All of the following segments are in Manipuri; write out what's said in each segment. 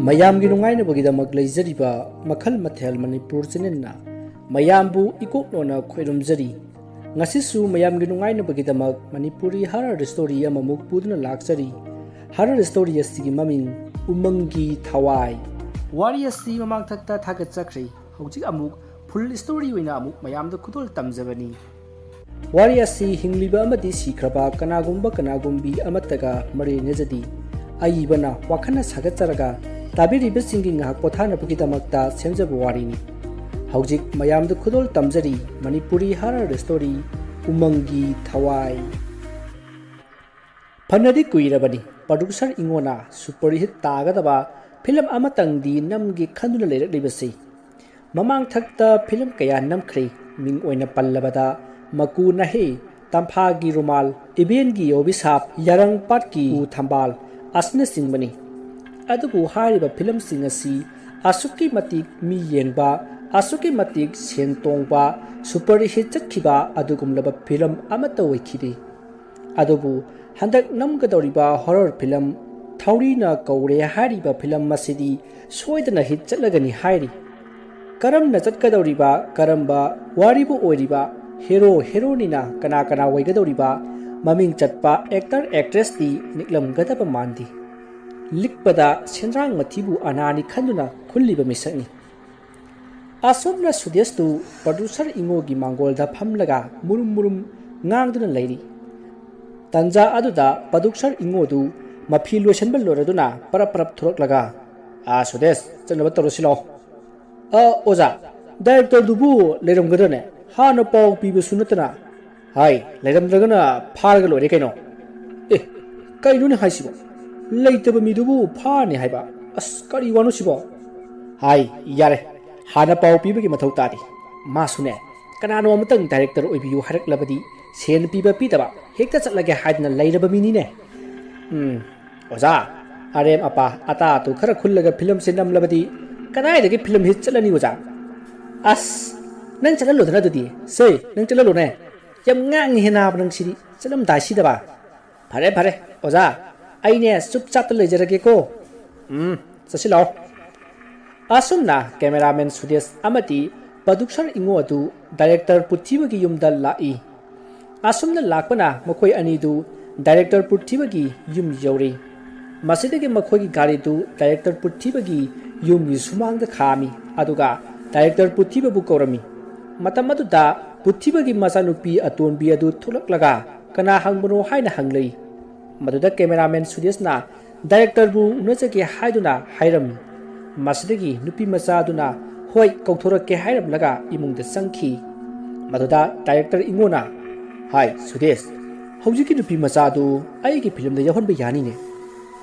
ꯃꯌꯥꯝꯒꯤ ꯅꯨꯡꯉꯥꯏꯅꯕꯒꯤꯗꯃꯛ ꯂꯩꯖꯔꯤꯕ ꯃꯈꯜ ꯃꯊꯦꯜ ꯃꯅꯤꯄꯨꯔ ꯆꯦꯅꯦꯜꯅ ꯃꯌꯥꯝꯕꯨ ꯏꯀꯣꯛꯂꯣꯟꯅ ꯈꯣꯏꯔꯨꯝꯖꯔꯤ꯫ ꯉꯁꯤꯁꯨ ꯃꯌꯥꯝꯒꯤ ꯅꯨꯡꯉꯥꯏꯅꯕꯒꯤꯗꯃꯛ ꯃꯅꯤꯄꯨꯔꯤ ꯍꯔꯔ ꯁ꯭ꯇꯣꯔꯤ ꯑꯃꯃꯨꯛ ꯄꯨꯗꯨꯅ ꯂꯥꯛꯆꯔꯤ꯫ ꯍꯔꯔ ꯁ꯭ꯇꯣꯔꯤ ꯑꯁꯤꯒꯤ ꯃꯃꯤꯡ ꯎꯃꯪꯒꯤ ꯊꯋꯥꯏ꯫ ꯋꯥꯔꯤ ꯑꯁꯤ ꯃꯃꯥꯡꯊꯛꯇ ꯊꯥꯒꯠꯆꯈ꯭ꯔꯦ꯫ ꯍꯧꯖꯤꯛ ꯑꯃꯨꯛ ꯐꯨꯜ ꯁ꯭ꯇꯣꯔꯤ ꯑꯣꯏꯅ ꯑꯃꯨꯛ ꯃꯌꯥꯝꯗ ꯈꯨꯗꯣꯜ ꯇꯝꯖꯕꯅꯤ꯫ ꯋꯥꯔꯤ ꯑꯁꯤ ꯍꯤꯡꯂꯤꯕ ꯑꯃꯗꯤ ꯁꯤꯈ꯭ꯔꯕ ꯀꯅꯥꯒꯨꯝꯕꯤ ꯑꯃꯠꯇꯒ ꯃꯔꯤ ꯂꯩꯅꯖꯗꯦ꯫ ꯑꯏꯕꯅ ꯋꯥꯈꯜꯅ ꯁꯥꯒꯠꯆꯔꯒ ꯇꯥꯕꯤꯔꯤꯕꯁꯤꯡꯒꯤ ꯉꯥꯏꯍꯥꯛ ꯄꯣꯊꯥꯅꯕꯒꯤꯗꯃꯛꯇ ꯁꯦꯝꯖꯕ ꯋꯥꯔꯤꯅꯤ꯫ ꯍꯧꯖꯤꯛ ꯃꯌꯥꯝꯗ ꯈꯨꯗꯣꯜ ꯇꯝꯖꯔꯤ ꯃꯅꯤꯄꯨꯔꯤ ꯍꯔꯔ ꯁ꯭ꯇꯣꯔꯤ ꯎꯃꯪꯒꯤ ꯊꯋꯥꯏ꯫ ꯐꯅꯗꯤ ꯀꯨꯏꯔꯕꯅꯤ ꯄ꯭ꯔꯣꯗ꯭ꯌꯨꯁꯔ ꯏꯉꯣꯅ ꯁꯨꯄꯔꯍꯤꯠ ꯇꯥꯒꯗꯕ ꯐꯤꯂꯝ ꯑꯃꯇꯪꯗꯤ ꯅꯝꯒꯦ ꯈꯟꯗꯨꯅ ꯂꯩꯔꯛꯂꯤꯕꯁꯤ꯫ ꯃꯃꯥꯡꯊꯛꯇ ꯐꯤꯂꯝ ꯀꯌꯥ ꯅꯝꯈ꯭ꯔꯦ꯫ ꯃꯤꯡ ꯑꯣꯏꯅ ꯄꯜꯂꯕꯗ ꯃꯀꯨ ꯅꯥꯍꯦ, ꯇꯝꯐꯥꯒꯤ ꯔꯨꯃꯥꯜ, ꯏꯕꯦꯟꯒꯤ ꯌꯣꯕꯤꯁꯥꯞ, ꯌꯥꯔꯪꯄꯥꯠꯀꯤ ꯎ ꯊꯝꯕꯥꯜ ꯑꯁꯤꯅꯆꯤꯡꯕꯅꯤ꯫ ꯑꯗꯨꯕꯨ ꯍꯥꯏꯔꯤꯕ ꯐꯤꯂꯝꯁꯤꯡ ꯑꯁꯤ ꯑꯁꯨꯛꯀꯤ ꯃꯇꯤꯛ ꯃꯤ ꯌꯦꯡꯕ, ꯑꯁꯨꯛꯀꯤ ꯃꯇꯤꯛ ꯁꯦꯟ ꯇꯣꯡꯕ, ꯁꯨꯄꯔꯍꯤꯠ ꯆꯠꯈꯤꯕ ꯑꯗꯨꯒꯨꯝꯂꯕ ꯐꯤꯂꯝ ꯑꯃꯠꯇ ꯑꯣꯏꯈꯤꯗꯦ꯫ ꯑꯗꯨꯕꯨ ꯍꯟꯗꯛ ꯅꯝꯒꯗꯧꯔꯤꯕ ꯍꯣꯔꯔ ꯐꯤꯂꯝ ꯊꯧꯔꯤꯅ ꯀꯧꯔꯦ ꯍꯥꯏꯔꯤꯕ ꯐꯤꯂꯝ ꯑꯁꯤꯗꯤ ꯁꯣꯏꯗꯅ ꯍꯤꯠ ꯆꯠꯂꯒꯅꯤ ꯍꯥꯏꯔꯤ꯫ ꯀꯔꯝꯅ ꯆꯠꯀꯗꯧꯔꯤꯕ, ꯀꯔꯝꯕ ꯋꯥꯔꯤꯕꯨ ꯑꯣꯏꯔꯤꯕ, ꯍꯦꯔꯣ ꯍꯦꯔꯣꯅꯤꯅ ꯀꯅꯥ ꯑꯣꯏꯒꯗꯧꯔꯤꯕ, ꯃꯃꯤꯡ ꯆꯠꯄ ꯑꯦꯛꯇꯔ ꯑꯦꯛꯇ꯭ꯔꯦꯁꯇꯤ ꯅꯤꯛꯂꯝꯒꯗꯕ ꯃꯥꯟꯗꯦ꯫ ꯂꯤꯛꯄꯗ ꯁꯦꯟꯗ꯭ꯔꯥꯡ ꯃꯊꯤꯕꯨ ꯑꯅꯥꯅꯤ ꯈꯟꯗꯨꯅ ꯈꯨꯜꯂꯤꯕ ꯃꯤꯁꯛꯅꯤ꯫ ꯑꯁꯣꯝꯅ ꯁꯨꯗꯦꯁꯇꯨ ꯄ꯭ꯔꯣꯗ꯭ꯌꯨꯁꯔ ꯏꯉꯣꯒꯤ ꯃꯥꯡꯒꯣꯜꯗ ꯐꯝꯂꯒ ꯃꯨꯔꯨꯝ ꯃꯨꯔꯨꯝ ꯉꯥꯡꯗꯨꯅ ꯂꯩꯔꯤ꯫ ꯇꯟꯖꯥ ꯑꯗꯨꯗ ꯄ꯭ꯔꯣꯗ꯭ꯌꯨꯁꯔ ꯏꯉꯣꯗꯨ ꯃꯐꯤ ꯂꯣꯏꯁꯤꯟꯕ ꯂꯣꯏꯔꯗꯨꯅ ꯄꯔꯞ ꯊꯣꯔꯛꯂꯒ ꯁꯨꯗꯦꯁ ꯆꯠꯅꯕ ꯇꯧꯔꯁꯤ ꯂꯥꯛꯑꯣ꯫ ꯑꯣꯖꯥ, ꯗꯥꯏꯔꯦꯛꯇꯔꯗꯨꯕꯨ ꯂꯩꯔꯝꯒꯗ꯭ꯔꯅꯦ? ꯍꯥꯟꯅ ꯄꯥꯎ ꯄꯤꯕꯁꯨ ꯅꯠꯇꯅ꯫ ꯍꯥꯏ, ꯂꯩꯔꯝꯗ꯭ꯔꯒꯅ ꯐꯥꯔꯒ ꯂꯣꯏꯔꯦ ꯀꯩꯅꯣ꯫ ꯀꯩꯅꯣꯅꯦ ꯍꯥꯏꯁꯤꯕꯣ? ꯂꯩꯇꯕ ꯃꯤꯗꯨꯕꯨ ꯐꯥꯔꯅꯤ ꯍꯥꯏꯕ? ꯀꯔꯤ ꯋꯥꯅꯣ ꯁꯤꯕꯣ? ꯍꯥꯏ, ꯌꯥꯔꯦ, ꯍꯥꯟꯅ ꯄꯥꯎ ꯄꯤꯕꯒꯤ ꯃꯊꯧ ꯇꯥꯗꯦ꯫ ꯃꯥꯁꯨꯅꯦ ꯀꯅꯥꯅꯣ ꯑꯃꯇꯪ ꯗꯥꯏꯔꯦꯛꯇꯔ ꯑꯣꯏꯕꯤꯌꯨ ꯍꯥꯏꯔꯛꯂꯕꯗꯤ ꯁꯦꯟ ꯄꯤꯕ ꯄꯤꯗꯕ ꯍꯦꯛꯇ ꯆꯠꯂꯒꯦ ꯍꯥꯏꯗꯅ ꯂꯩꯔꯕ ꯃꯤꯅꯤꯅꯦ꯫ ꯑꯣꯖꯥ, ꯑꯔꯦꯝ ꯑꯄꯥ ꯑꯇꯥ ꯑꯇꯨ ꯈꯔ ꯈꯨꯜꯂꯒ ꯐꯤꯂꯝꯁꯦ ꯅꯝꯂꯕꯗꯤ ꯀꯗꯥꯏꯗꯒꯤ ꯐꯤꯂꯝ ꯍꯤꯠ ꯆꯠꯂꯅꯤ ꯑꯣꯖꯥ? ꯅꯪ ꯆꯠꯍꯜꯂꯣꯗꯅ ꯑꯗꯨꯗꯤ꯫ ꯅꯪ ꯆꯠꯍꯜꯂꯣꯅꯦ꯫ ꯌꯥꯝ ꯉꯥꯡꯉꯤꯍꯦ ꯅꯥꯕ ꯅꯪꯁꯤꯗꯤ ꯆꯠꯂꯝꯗꯥꯏꯁꯤꯗꯕ꯫ ꯐꯔꯦ ꯑꯣꯖꯥ, ꯑꯩꯅꯦ ꯆꯨꯞꯆꯥꯞꯇ ꯂꯩꯖꯔꯒꯦꯀꯣ꯫ ꯆꯠꯁꯤ ꯂꯥꯛꯑꯣ꯫ ꯑꯁꯨꯝꯅ ꯀꯦꯃꯦꯔꯥꯃꯦꯟ ꯁꯨꯗꯦꯁ ꯑꯃꯗꯤ ꯄ꯭ꯔꯣꯗ꯭ꯌꯨꯁꯔ ꯏꯉꯣ ꯑꯗꯨ ꯗꯥꯏꯔꯦꯛꯇꯔ ꯄꯨꯊꯤꯕꯒꯤ ꯌꯨꯝꯗ ꯂꯥꯛꯏ꯫ ꯑꯁꯨꯝꯅ ꯂꯥꯛꯄꯅ ꯃꯈꯣꯏ ꯑꯅꯤꯗꯨ ꯗꯥꯏꯔꯦꯛꯇꯔ ꯄꯨꯊꯤꯕꯒꯤ ꯌꯨꯝ ꯌꯧꯔꯦ꯫ ꯃꯁꯤꯗꯒꯤ ꯃꯈꯣꯏꯒꯤ ꯒꯥꯔꯤꯗꯨ ꯗꯥꯏꯔꯦꯛꯇꯔ ꯄꯨꯊꯤꯕꯒꯤ ꯌꯨꯝꯒꯤ ꯁꯨꯃꯥꯡꯗ ꯈꯥꯝꯃꯤ ꯑꯗꯨꯒ ꯗꯥꯏꯔꯦꯛꯇꯔ ꯄꯨꯊꯤꯕꯕꯨ ꯀꯧꯔꯝꯃꯤ꯫ ꯃꯇꯝ ꯑꯗꯨꯗ ꯄꯨꯊꯤꯕꯒꯤ ꯃꯆꯥꯅꯨꯄꯤ ꯑꯇꯣꯟꯕꯤ ꯑꯗꯨ ꯊꯣꯛꯂꯛꯂꯒ ꯀꯅꯥ ꯍꯪꯕꯅꯣ ꯍꯥꯏꯅ ꯍꯪꯂꯛꯏ꯫ ꯃꯗꯨꯗ ꯀꯦꯃꯦꯔꯥꯃꯦꯟ ꯁꯨꯗꯦꯁꯅ ꯗꯥꯏꯔꯦꯛꯇꯔꯕꯨ ꯎꯅꯖꯒꯦ ꯍꯥꯏꯗꯨꯅ ꯍꯥꯏꯔꯝꯃꯤ꯫ ꯃꯁꯤꯗꯒꯤ ꯅꯨꯄꯤ ꯃꯆꯥ ꯑꯗꯨꯅ ꯍꯣꯏ ꯀꯧꯊꯣꯔꯛꯀꯦ ꯍꯥꯏꯔꯝꯂꯒ ꯏꯃꯨꯡꯗ ꯆꯪꯈꯤ꯫ ꯃꯗꯨꯗ ꯗꯥꯏꯔꯦꯛꯇꯔ ꯏꯉꯣꯅ, ꯍꯥꯏ ꯁꯨꯗꯦꯁ, ꯍꯧꯖꯤꯛꯀꯤ ꯅꯨꯄꯤ ꯃꯆꯥꯗꯨ ꯑꯩꯒꯤ ꯐꯤꯂꯝꯗ ꯌꯥꯎꯍꯟꯕ ꯌꯥꯅꯤꯅꯦ꯫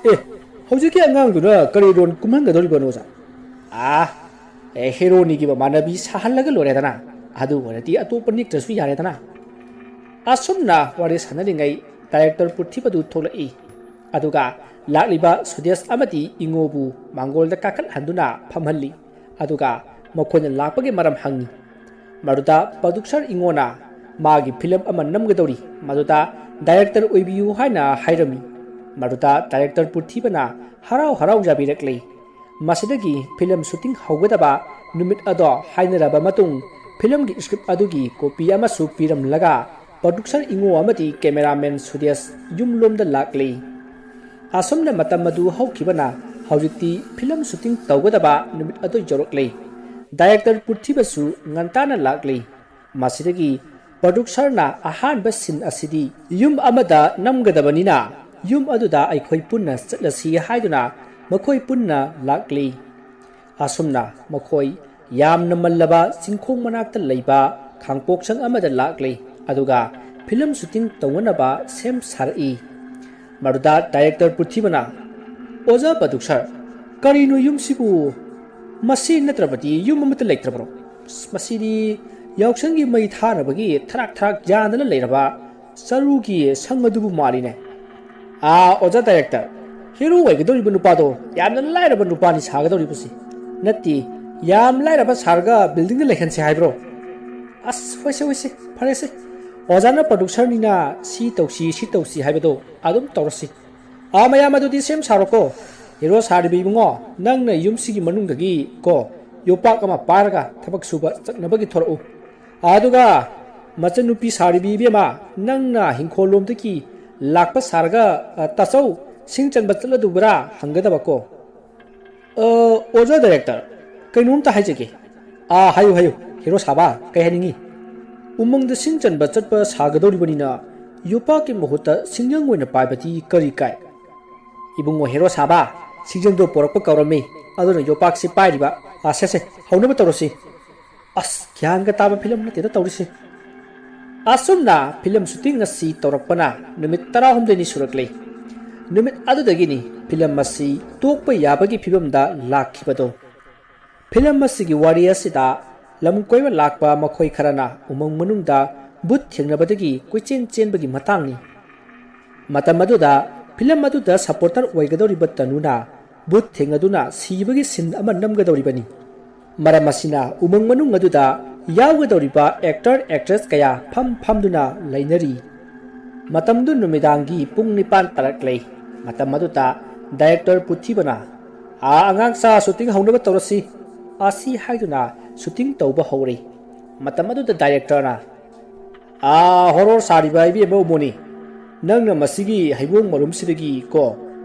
ꯍꯧꯖꯤꯛꯀꯤ ꯑꯉꯥꯡꯗꯨꯅ ꯀꯔꯤ ꯔꯣꯜ ꯀꯨꯝꯍꯟꯒꯗꯧꯔꯤꯕꯅꯣ ꯑꯣꯖꯥ? ꯍꯦꯔꯣꯅꯤꯒꯤ ꯃꯃꯥꯟꯅꯕꯤ ꯁꯥꯍꯜꯂꯒ ꯂꯣꯏꯔꯦꯗꯅ꯫ ꯑꯗꯨ ꯑꯣꯏꯔꯗꯤ ꯑꯇꯣꯞꯄ ꯅꯤꯛꯇ꯭ꯔꯁꯨ ꯌꯥꯔꯦꯗꯅ꯫ ꯑꯁꯨꯝꯅ ꯋꯥꯔꯤ ꯁꯥꯟꯅꯔꯤꯉꯩ ꯗꯥꯏꯔꯦꯛꯇꯔ ꯄꯨꯊꯤꯕꯗꯨ ꯊꯣꯛꯂꯛꯏ ꯑꯗꯨꯒ ꯂꯥꯛꯂꯤꯕ ꯁꯨꯗꯦꯁ ꯑꯃꯗꯤ ꯏꯉꯣꯕꯨ ꯃꯥꯡꯒꯣꯜꯗ ꯀꯥꯈꯠꯍꯟꯗꯨꯅ ꯐꯝꯍꯜꯂꯤ ꯑꯗꯨꯒ ꯃꯈꯣꯏꯅ ꯂꯥꯛꯄꯒꯤ ꯃꯔꯝ ꯍꯪꯉꯤ꯫ ꯃꯗꯨꯗ ꯄ꯭ꯔꯣꯗ꯭ꯌꯨꯁꯔ ꯏꯉꯣꯅ ꯃꯥꯒꯤ ꯐꯤꯂꯝ ꯑꯃ ꯅꯝꯒꯗꯧꯔꯤ, ꯃꯗꯨꯗ ꯗꯥꯏꯔꯦꯛꯇꯔ ꯑꯣꯏꯕꯤꯌꯨ ꯍꯥꯏꯅ ꯍꯥꯏꯔꯝꯃꯤ꯫ ꯃꯗꯨꯗ ꯗꯥꯏꯔꯦꯛꯇꯔ ꯄꯨꯊꯤꯕꯅ ꯍꯔꯥꯎ ꯌꯥꯕꯤꯔꯛꯂꯦ꯫ ꯃꯁꯤꯗꯒꯤ ꯐꯤꯂꯝ ꯁꯨꯇꯤꯡ ꯍꯧꯒꯗꯕ ꯅꯨꯃꯤꯠ ꯑꯗꯣ ꯍꯥꯏꯅꯔꯕ ꯃꯇꯨꯡ ꯐꯤꯂꯝꯒꯤ ꯁꯀ꯭ꯔꯤꯞ ꯑꯗꯨꯒꯤ ꯀꯣꯄꯤ ꯑꯃꯁꯨ ꯄꯤꯔꯝꯂꯒ ꯄ꯭ꯔꯣꯗ꯭ꯌꯨꯁꯔ ꯏꯉꯣ ꯑꯃꯗꯤ ꯀꯦꯃꯦꯔꯥꯃꯦꯟ ꯁꯨꯗꯦꯁ ꯌꯨꯝꯂꯣꯝꯗ ꯂꯥꯛꯂꯦ꯫ ꯑꯁꯨꯝꯅ ꯃꯇꯝ ꯑꯗꯨ ꯍꯧꯈꯤꯕꯅ ꯍꯧꯖꯤꯛꯇꯤ ꯐꯤꯂꯝ ꯁꯨꯇꯤꯡ ꯇꯧꯒꯗꯕ ꯅꯨꯃꯤꯠ ꯑꯗꯨ ꯌꯧꯔꯛꯂꯦ꯫ ꯗꯥꯏꯔꯦꯛꯇꯔ ꯄꯨꯊꯤꯕꯁꯨ ꯉꯟꯇꯥꯅ ꯂꯥꯛꯂꯦ꯫ ꯃꯁꯤꯗꯒꯤ ꯄ꯭ꯔꯣꯗ꯭ꯌꯨꯁꯔꯅ ꯑꯍꯥꯟꯕ ꯁꯤꯟ ꯑꯁꯤꯗꯤ ꯌꯨꯝ ꯑꯃꯗ ꯅꯝꯒꯗꯕꯅꯤꯅ ꯌꯨꯝ ꯑꯗꯨꯗ ꯑꯩꯈꯣꯏ ꯄꯨꯟꯅ ꯆꯠꯂꯁꯤ ꯍꯥꯏꯗꯨꯅ ꯃꯈꯣꯏ ꯄꯨꯟꯅ ꯂꯥꯛꯂꯤ꯫ ꯑꯁꯨꯝꯅ ꯃꯈꯣꯏ ꯌꯥꯝꯅ ꯃꯜꯂꯕ ꯆꯤꯡꯈꯣꯡ ꯃꯅꯥꯛꯇ ꯂꯩꯕ ꯈꯥꯡꯄꯣꯛꯁꯪ ꯑꯃꯗ ꯂꯥꯛꯂꯤ ꯑꯗꯨꯒ ꯐꯤꯂꯝ ꯁꯨꯇꯤꯡ ꯇꯧꯅꯅꯕ ꯁꯦꯝ ꯁꯥꯔꯛꯏ꯫ ꯃꯗꯨꯗ ꯗꯥꯏꯔꯦꯛꯇꯔ ꯄꯨꯊꯤꯕꯅ, ꯑꯣꯖꯥ ꯄ꯭ꯔꯣꯗ꯭ꯌꯨꯁꯔ, ꯀꯔꯤꯅꯣ ꯌꯨꯝꯁꯤꯕꯨ? ꯃꯁꯤ ꯅꯠꯇ꯭ꯔꯕꯗꯤ ꯌꯨꯝ ꯑꯃꯠꯇ ꯂꯩꯇ꯭ꯔꯕ꯭ꯔꯣ? ꯃꯁꯤꯗꯤ ꯌꯥꯎꯁꯪꯒꯤ ꯃꯩ ꯊꯥꯅꯕꯒꯤ ꯊꯔꯥꯛ ꯌꯥꯟꯗꯅ ꯂꯩꯔꯕ ꯆꯔꯨꯒꯤ ꯁꯪ ꯑꯗꯨꯕꯨ ꯃꯥꯜꯂꯤꯅꯦ꯫ ꯑꯣꯖꯥ ꯗꯥꯏꯔꯦꯛꯇꯔ, ꯍꯦꯔꯣ ꯑꯣꯏꯒꯗꯧꯔꯤꯕ ꯅꯨꯄꯥꯗꯣ ꯌꯥꯝꯅ ꯂꯥꯏꯔꯕ ꯅꯨꯄꯥꯅꯤ ꯁꯥꯒꯗꯧꯔꯤꯕꯁꯤ, ꯅꯠꯇꯦ ꯌꯥꯝ ꯂꯥꯏꯔꯕ ꯁꯥꯔꯒ ꯕꯤꯜꯗꯤꯡꯗ ꯂꯩꯍꯟꯁꯦ ꯍꯥꯏꯕ꯭ꯔꯣ? ꯍꯣꯏꯁꯦ ꯐꯔꯦꯁꯦ, ꯑꯣꯖꯥꯅ ꯄ꯭ꯔꯣꯗ꯭ꯌꯨꯁꯔꯅꯤꯅ ꯁꯤ ꯇꯧꯁꯤ ꯍꯥꯏꯕꯗꯣ ꯑꯗꯨꯝ ꯇꯧꯔꯁꯤ꯫ ꯃꯌꯥꯝ ꯑꯗꯨꯗꯤ ꯁꯦꯝ ꯁꯥꯔꯣꯀꯣ꯫ ꯍꯦꯔꯣ ꯁꯥꯔꯤꯕ ꯏꯕꯨꯡꯉꯣ ꯅꯪꯅ ꯌꯨꯝꯁꯤꯒꯤ ꯃꯅꯨꯡꯗꯒꯤ ꯀꯣ ꯌꯣꯄꯥꯛ ꯑꯃ ꯄꯥꯏꯔꯒ ꯊꯕꯛ ꯁꯨꯕ ꯆꯠꯅꯕꯒꯤ ꯊꯣꯔꯛꯎ ꯑꯗꯨꯒ ꯃꯆꯟꯅꯨꯄꯤ ꯁꯥꯔꯤꯕꯤ ꯏꯕꯦꯝꯃ ꯅꯪꯅ ꯍꯤꯡꯈꯣꯜꯂꯣꯝꯗꯒꯤ ꯂꯥꯛꯄ ꯁꯥꯔꯒ ꯇꯥꯆꯧ ꯁꯤꯡ ꯆꯟꯕ ꯆꯠꯂꯗꯨꯕ꯭ꯔꯥ ꯍꯪꯒꯗꯕ ꯀꯣ ꯑꯣꯖꯥ ꯗꯥꯏꯔꯦꯛꯇꯔ ꯀꯩꯅꯣꯝꯇ ꯍꯥꯏꯖꯒꯦ ꯍꯥꯏꯌꯨ ꯍꯥꯏꯌꯨ ꯍꯦꯔꯣ ꯁꯥꯕ ꯀꯩ ꯍꯥꯏꯅꯤꯡꯉꯤ ꯎꯃꯪꯗ ꯁꯤꯡ ꯆꯟꯕ ꯆꯠꯄ ꯁꯥꯒꯗꯧꯔꯤꯕꯅꯤꯅ ꯌꯣꯄꯥꯛꯀꯤ ꯃꯍꯨꯠꯇ ꯁꯤꯡꯖꯪ ꯑꯣꯏꯅ ꯄꯥꯏꯕꯗꯤ ꯀꯔꯤ ꯀꯥꯏ ꯏꯕꯨꯡꯉꯣ ꯍꯦꯔꯣ ꯁꯥꯕ ꯁꯤꯡꯖꯪꯗꯣ ꯄꯣꯔꯛꯄ ꯀꯧꯔꯝꯃꯤ ꯑꯗꯨꯅ ꯌꯣꯄꯥꯛꯁꯤ ꯄꯥꯏꯔꯤꯕ ꯁꯦꯁꯦ ꯍꯧꯅꯕ ꯇꯧꯔꯁꯤ ꯑꯁ ꯒ꯭ꯌꯥꯟꯒ ꯇꯥꯕ ꯐꯤꯂꯝ ꯅꯠꯇꯦꯗ ꯇꯧꯔꯤꯁꯤ ꯑꯁꯨꯝꯅ ꯐꯤꯂꯝ ꯁꯨꯇꯤꯡ ꯑꯁꯤ ꯇꯧꯔꯛꯄꯅ ꯅꯨꯃꯤꯠ 16ꯅꯤ ꯁꯨꯔꯛꯂꯦ ꯅꯨꯃꯤꯠ ꯑꯗꯨꯗꯒꯤꯅꯤ ꯐꯤꯂꯝ ꯑꯁꯤ ꯇꯣꯛꯄ ꯌꯥꯕꯒꯤ ꯐꯤꯕꯝꯗ ꯂꯥꯛꯈꯤꯕꯗꯣ ꯐꯤꯂꯝ ꯑꯁꯤꯒꯤ ꯋꯥꯔꯤ ꯑꯁꯤꯗ ꯂꯝ ꯀꯣꯏꯕ ꯂꯥꯛꯄ ꯃꯈꯣꯏ ꯈꯔꯅ ꯎꯃꯪ ꯃꯅꯨꯡꯗ ꯕꯨꯠ ꯊꯦꯡꯅꯕꯗꯒꯤ ꯀꯣꯏꯆꯦꯟ ꯆꯦꯟꯕꯒꯤ ꯃꯇꯥꯡꯅꯤ ꯃꯇꯝ ꯑꯗꯨꯗ ꯐꯤꯂꯝ ꯑꯗꯨꯗ ꯁꯄꯣꯔꯇꯔ ꯑꯣꯏꯒꯗꯧꯔꯤꯕ ꯇꯅꯨꯅ ꯕꯨꯠ ꯊꯦꯡꯅꯗꯨꯅ ꯁꯤꯕꯒꯤ ꯁꯤꯟ ꯑꯃ ꯅꯝꯒꯗꯧꯔꯤꯕꯅꯤ ꯃꯔꯝ ꯑꯁꯤꯅ ꯎꯃꯪ ꯃꯅꯨꯡ ꯑꯗꯨꯗ ꯌꯥꯎꯒꯗꯧꯔꯤꯕ ꯑꯦꯛꯇꯔ ꯑꯦꯛꯇ꯭ꯔꯦꯁ ꯀꯌꯥ ꯐꯝꯗꯨꯅ ꯂꯩꯅꯔꯤ ꯃꯇꯝꯗꯨ ꯅꯨꯃꯤꯗꯥꯡꯒꯤ ꯄꯨꯡ 9 ꯇꯥꯔꯛꯂꯦ ꯃꯇꯝ ꯑꯗꯨꯗ ꯗꯥꯏꯔꯦꯛꯇꯔ ꯄꯨꯊꯤꯕꯅ ꯑꯉꯥꯡꯁꯥ ꯁꯨꯇꯤꯡ ꯍꯧꯅꯕ ꯇꯧꯔꯁꯤ ꯑꯁꯤ ꯍꯥꯏꯗꯨꯅ ꯁꯨꯇꯤꯡ ꯇꯧꯕ ꯍꯧꯔꯦ ꯃꯇꯝ ꯑꯗꯨꯗ ꯗꯥꯏꯔꯦꯛꯇꯔꯅ ꯍꯣꯔꯣꯔ ꯁꯥꯔꯤꯕ ꯏꯕꯦꯝꯃ ꯎꯃꯣꯅꯤ ꯅꯪꯅ ꯃꯁꯤꯒꯤ ꯍꯩꯕꯣꯡ ꯃꯔꯨꯝꯁꯤꯗꯒꯤ ꯀꯣ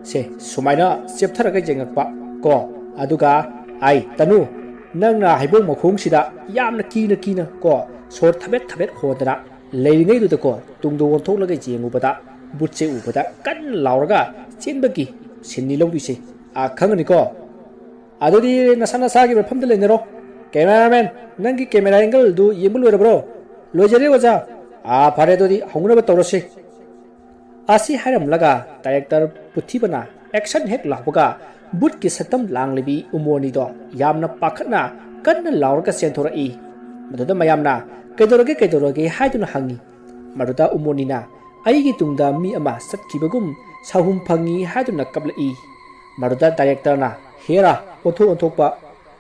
ꯁꯦ ꯁꯨꯃꯥꯏꯅ ꯆꯦꯞꯊꯔꯒ ꯌꯦꯡꯉꯛꯄ ꯀꯣ ꯑꯗꯨꯒ ꯇꯅꯨ ꯅꯪꯅ ꯍꯩꯕꯣꯡ ꯃꯈꯣꯡꯁꯤꯗ ꯌꯥꯝꯅ ꯀꯤꯅ ꯀꯣ ꯁꯣꯔ ꯊꯕꯦꯠ ꯍꯣꯗꯅ ꯂꯩꯔꯤꯉꯩꯗꯨꯗ ꯀꯣ ꯇꯨꯡꯗ ꯑꯣꯟꯊꯣꯛꯂꯒ ꯌꯦꯡꯉꯨꯕꯗ ꯕꯨꯠꯁꯦ ꯎꯕꯗ ꯀꯟꯅ ꯂꯥꯎꯔꯒ ꯆꯦꯟꯕꯒꯤ ꯁꯤꯟꯅꯤ ꯂꯧꯗꯣꯏꯁꯦ ꯈꯪꯒꯅꯤꯀꯣ ꯑꯗꯨꯗꯤ ꯅꯁꯥ ꯅꯁꯥꯒꯤ ꯃꯐꯝꯗ ꯂꯩꯅꯔꯣ ꯀꯦꯃꯦꯔꯥꯃꯦꯟ ꯅꯪꯒꯤ ꯀꯦꯃꯦꯔꯥ ꯑꯦꯡꯒꯜꯗꯨ ꯌꯦꯡꯕ ꯂꯣꯏꯔꯕ꯭ꯔꯣ ꯂꯣꯏꯖꯔꯦ ꯑꯣꯖꯥ ꯐꯔꯦ ꯑꯗꯨꯗꯤ ꯍꯧꯅꯕ ꯇꯧꯔꯁꯤ ꯑꯁꯤ ꯍꯥꯏꯔꯝꯂꯒ ꯗꯥꯏꯔꯦꯛꯇꯔ ꯄꯨꯊꯤꯕꯅ ꯑꯦꯛꯁꯟ ꯍꯦꯛ ꯂꯥꯎꯕꯒ ꯕꯨꯠꯀꯤ ꯁꯛꯇꯝ ꯂꯥꯡꯂꯤꯕꯤ ꯎꯃꯣꯅꯤꯗꯣ ꯌꯥꯝꯅ ꯄꯥꯈꯠꯅ ꯀꯟꯅ ꯂꯥꯎꯔꯒ ꯆꯦꯟꯊꯣꯔꯛꯏ ꯃꯗꯨꯗ ꯃꯌꯥꯝꯅ ꯀꯩꯗꯧꯔꯒꯦ ꯍꯥꯏꯗꯨꯅ ꯍꯪꯉꯤ ꯃꯗꯨꯗ ꯎꯃꯣꯅꯤꯅ ꯑꯩꯒꯤ ꯇꯨꯡꯗ ꯃꯤ ꯑꯃ ꯆꯠꯈꯤꯕꯒꯨꯝ ꯁꯥꯍꯨꯝ ꯐꯪꯉꯤ ꯍꯥꯏꯗꯨꯅ ꯀꯞꯂꯛꯏ ꯃꯗꯨꯗ ꯗꯥꯏꯔꯦꯛꯇꯔꯅ ꯍꯦꯔꯥ ꯑꯣꯟꯊꯣꯛꯄ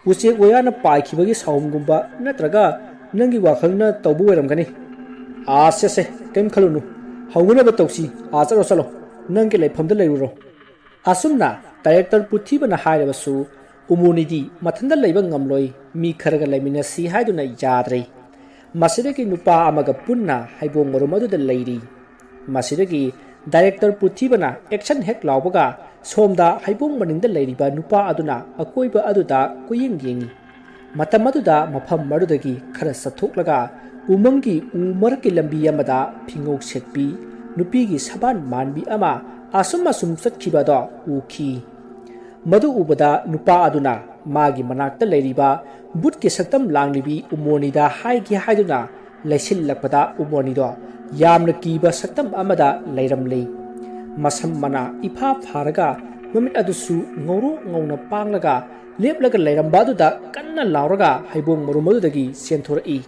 ꯎꯆꯦꯛ ꯋꯥꯌꯥꯅ ꯄꯥꯏꯈꯤꯕꯒꯤ ꯁꯥꯍꯨꯝꯒꯨꯝꯕ ꯅꯠꯇ꯭ꯔꯒ ꯅꯪꯒꯤ ꯋꯥꯈꯜꯅ ꯇꯧꯕ ꯑꯣꯏꯔꯝꯒꯅꯤ ꯁꯦ ꯀꯩꯝ ꯈꯜꯂꯨꯅꯨ ꯍꯧꯅꯕ ꯇꯧꯁꯤ ꯆꯠꯂꯣ ꯅꯪꯒꯤ ꯂꯩꯐꯝꯗ ꯂꯩꯔꯨꯔꯣ ꯑꯁꯨꯝꯅ ꯗꯥꯏꯔꯦꯛꯇꯔ ꯄꯨꯊꯤꯕꯅ ꯍꯥꯏꯔꯕꯁꯨ ꯎꯃꯣꯅꯤꯗꯤ ꯃꯊꯟꯇ ꯂꯩꯕ ꯉꯝꯂꯣꯏ ꯃꯤ ꯈꯔꯒ ꯂꯩꯃꯤꯟꯅꯁꯤ ꯍꯥꯏꯗꯨꯅ ꯌꯥꯗ꯭ꯔꯦ ꯃꯁꯤꯗꯒꯤ ꯅꯨꯄꯥ ꯑꯃꯒ ꯄꯨꯟꯅ ꯍꯩꯕꯣꯡ ꯃꯔꯨꯝ ꯑꯗꯨꯗ ꯂꯩꯔꯤ ꯃꯁꯤꯗꯒꯤ ꯗꯥꯏꯔꯦꯛꯇꯔ ꯄꯨꯊꯤꯕꯅ ꯑꯦꯛꯁꯟ ꯍꯦꯛ ꯂꯥꯎꯕꯒ ꯁꯣꯝꯗ ꯍꯩꯕꯣꯡ ꯃꯅꯤꯡꯗ ꯂꯩꯔꯤꯕ ꯅꯨꯄꯥ ꯑꯗꯨꯅ ꯑꯀꯣꯏꯕ ꯑꯗꯨꯗ ꯀꯨꯌꯦꯡ ꯌꯦꯡꯉꯤ ꯃꯇꯝ ꯑꯗꯨꯗ ꯃꯐꯝ ꯑꯗꯨꯗꯒꯤ ꯈꯔ ꯆꯠꯊꯣꯛꯂꯒ ꯎꯃꯪꯒꯤ ꯎ ꯃꯔꯛꯀꯤ ꯂꯝꯕꯤ ꯑꯃꯗ ꯐꯤꯉꯧ ꯁꯦꯠꯄꯤ ꯅꯨꯄꯤꯒꯤ ꯁꯕꯥꯟ ꯃꯥꯟꯕꯤ ꯑꯃ ꯑꯁꯨꯝ ꯆꯠꯈꯤꯕꯗꯣ ꯎꯈꯤ ꯃꯗꯨ ꯎꯕꯗ ꯅꯨꯄꯥ ꯑꯗꯨꯅ ꯃꯥꯒꯤ ꯃꯅꯥꯛꯇ ꯂꯩꯔꯤꯕ ꯕꯨꯠꯀꯤ ꯁꯛꯇꯝ ꯂꯥꯡꯂꯤꯕꯤ ꯎꯃꯣꯅꯤꯗ ꯍꯥꯏꯒꯦ ꯍꯥꯏꯗꯨꯅ ꯂꯩꯁꯤꯜꯂꯛꯄꯗ ꯎꯃꯣꯅꯤꯗꯣ ꯌꯥꯝꯅ ꯀꯤꯕ ꯁꯛꯇꯝ ꯑꯃꯗ ꯂꯩꯔꯝꯂꯦ ꯃꯁꯝ ꯃꯅꯥ ꯏꯐꯥ ꯐꯥꯔꯒ ꯃꯃꯤꯠ ꯑꯗꯨꯁꯨ ꯉꯧꯔꯣꯛ ꯉꯧꯅ ꯄꯥꯡꯂꯒ ꯂꯦꯞꯂꯒ ꯂꯩꯔꯝꯕ ꯑꯗꯨꯗ ꯀꯟꯅ ꯂꯥꯎꯔꯒ ꯍꯩꯕꯣꯡ ꯃꯔꯨꯝ ꯑꯗꯨꯗꯒꯤ ꯆꯦꯟꯊꯣꯔꯛꯏ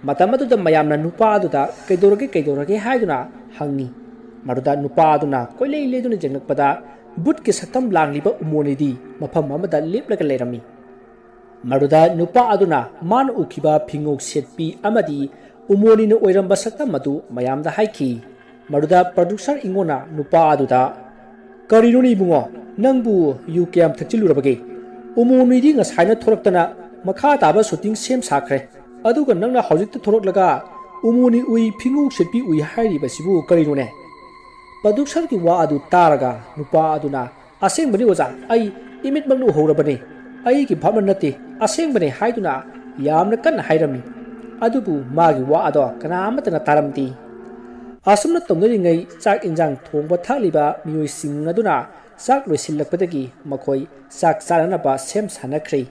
ꯃꯇꯝ ꯑꯗꯨꯗ ꯃꯌꯥꯝꯅ ꯅꯨꯄꯥ ꯑꯗꯨꯗ ꯀꯩꯗꯧꯔꯒꯦ ꯍꯥꯏꯗꯨꯅ ꯍꯪꯉꯤ ꯃꯗꯨꯗ ꯅꯨꯄꯥ ꯑꯗꯨꯅ ꯀꯣꯏꯂꯩ ꯂꯩꯗꯨꯅ ꯌꯦꯡꯂꯛꯄꯗ ꯕꯨꯠꯀꯤ ꯁꯛꯇꯝ ꯂꯥꯡꯂꯤꯕ ꯎꯃꯣꯅꯤꯗꯤ ꯃꯐꯝ ꯑꯃꯗ ꯂꯦꯞꯂꯒ ꯂꯩꯔꯝꯃꯤ ꯃꯗꯨꯗ ꯅꯨꯄꯥ ꯑꯗꯨꯅ ꯃꯥꯅ ꯎꯈꯤꯕ ꯐꯤꯉꯧ ꯁꯦꯠꯄꯤ ꯑꯃꯗꯤ ꯎꯃꯣꯅꯤꯅ ꯑꯣꯏꯔꯝꯕ ꯁꯛꯇꯝ ꯑꯗꯨ ꯃꯌꯥꯝꯗ ꯍꯥꯏꯈꯤ ꯃꯗꯨꯗ ꯄ꯭ꯔꯣꯗ꯭ꯌꯨꯁꯔ ꯏꯉꯣꯅ ꯅꯨꯄꯥ ꯑꯗꯨꯗ ꯀꯔꯤꯅꯣꯅꯦ ꯏꯕꯨꯡꯉꯣ ꯅꯪꯕꯨ ꯌꯨ ꯀꯌꯥꯝ ꯊꯛꯆꯤꯜꯂꯨꯔꯕꯒꯦ ꯎꯃꯣꯅꯤꯗꯤ ꯉꯁꯥꯏꯅ ꯊꯣꯔꯛꯇꯅ ꯃꯈꯥ ꯇꯥꯕ ꯁꯨꯇꯤꯡ ꯁꯦꯝ ꯁꯥꯈ꯭ꯔꯦ ꯑꯗꯨꯒ ꯅꯪꯅ ꯍꯧꯖꯤꯛꯇ ꯊꯣꯔꯛꯂꯒ ꯎꯃꯣꯅꯤ ꯎꯏ ꯐꯤꯉꯧ ꯁꯦꯠꯄꯤ ꯎꯏ ꯍꯥꯏꯔꯤꯕꯁꯤꯕꯨ ꯀꯔꯤꯅꯣꯅꯦ ꯄ꯭ꯔꯣꯗ꯭ꯌꯨꯁꯔꯒꯤ ꯋꯥ ꯑꯗꯨ ꯇꯥꯔꯒ ꯅꯨꯄꯥ ꯑꯗꯨꯅ ꯑꯁꯦꯡꯕꯅꯤ ꯑꯣꯖꯥ ꯑꯩ ꯏꯃꯤꯠꯃꯛꯅ ꯎꯍꯧꯔꯕꯅꯤ ꯑꯩꯒꯤ ꯚꯥꯞꯅ ꯅꯠꯇꯦ ꯑꯁꯦꯡꯕꯅꯤ ꯍꯥꯏꯗꯨꯅ ꯌꯥꯝꯅ ꯀꯟꯅ ꯍꯥꯏꯔꯝꯃꯤ ꯑꯗꯨꯕꯨ ꯃꯥꯒꯤ ꯋꯥ ꯑꯗꯣ ꯀꯅꯥ ꯑꯃꯠꯇꯅ ꯇꯥꯔꯝꯗꯦ ꯑꯁꯨꯝꯅ ꯇꯧꯅꯔꯤꯉꯩ ꯆꯥꯛ ꯏꯟꯖꯥꯡ ꯊꯣꯡꯕ ꯊꯥꯛꯂꯤꯕ ꯃꯤꯑꯣꯏꯁꯤꯡ ꯑꯗꯨꯅ ꯆꯥꯛ ꯂꯣꯏꯁꯤꯜꯂꯛꯄꯗꯒꯤ ꯃꯈꯣꯏ ꯆꯥꯛ ꯆꯥꯅꯅꯕ ꯁꯦꯝ ꯁꯥꯟꯅꯈ꯭ꯔꯦ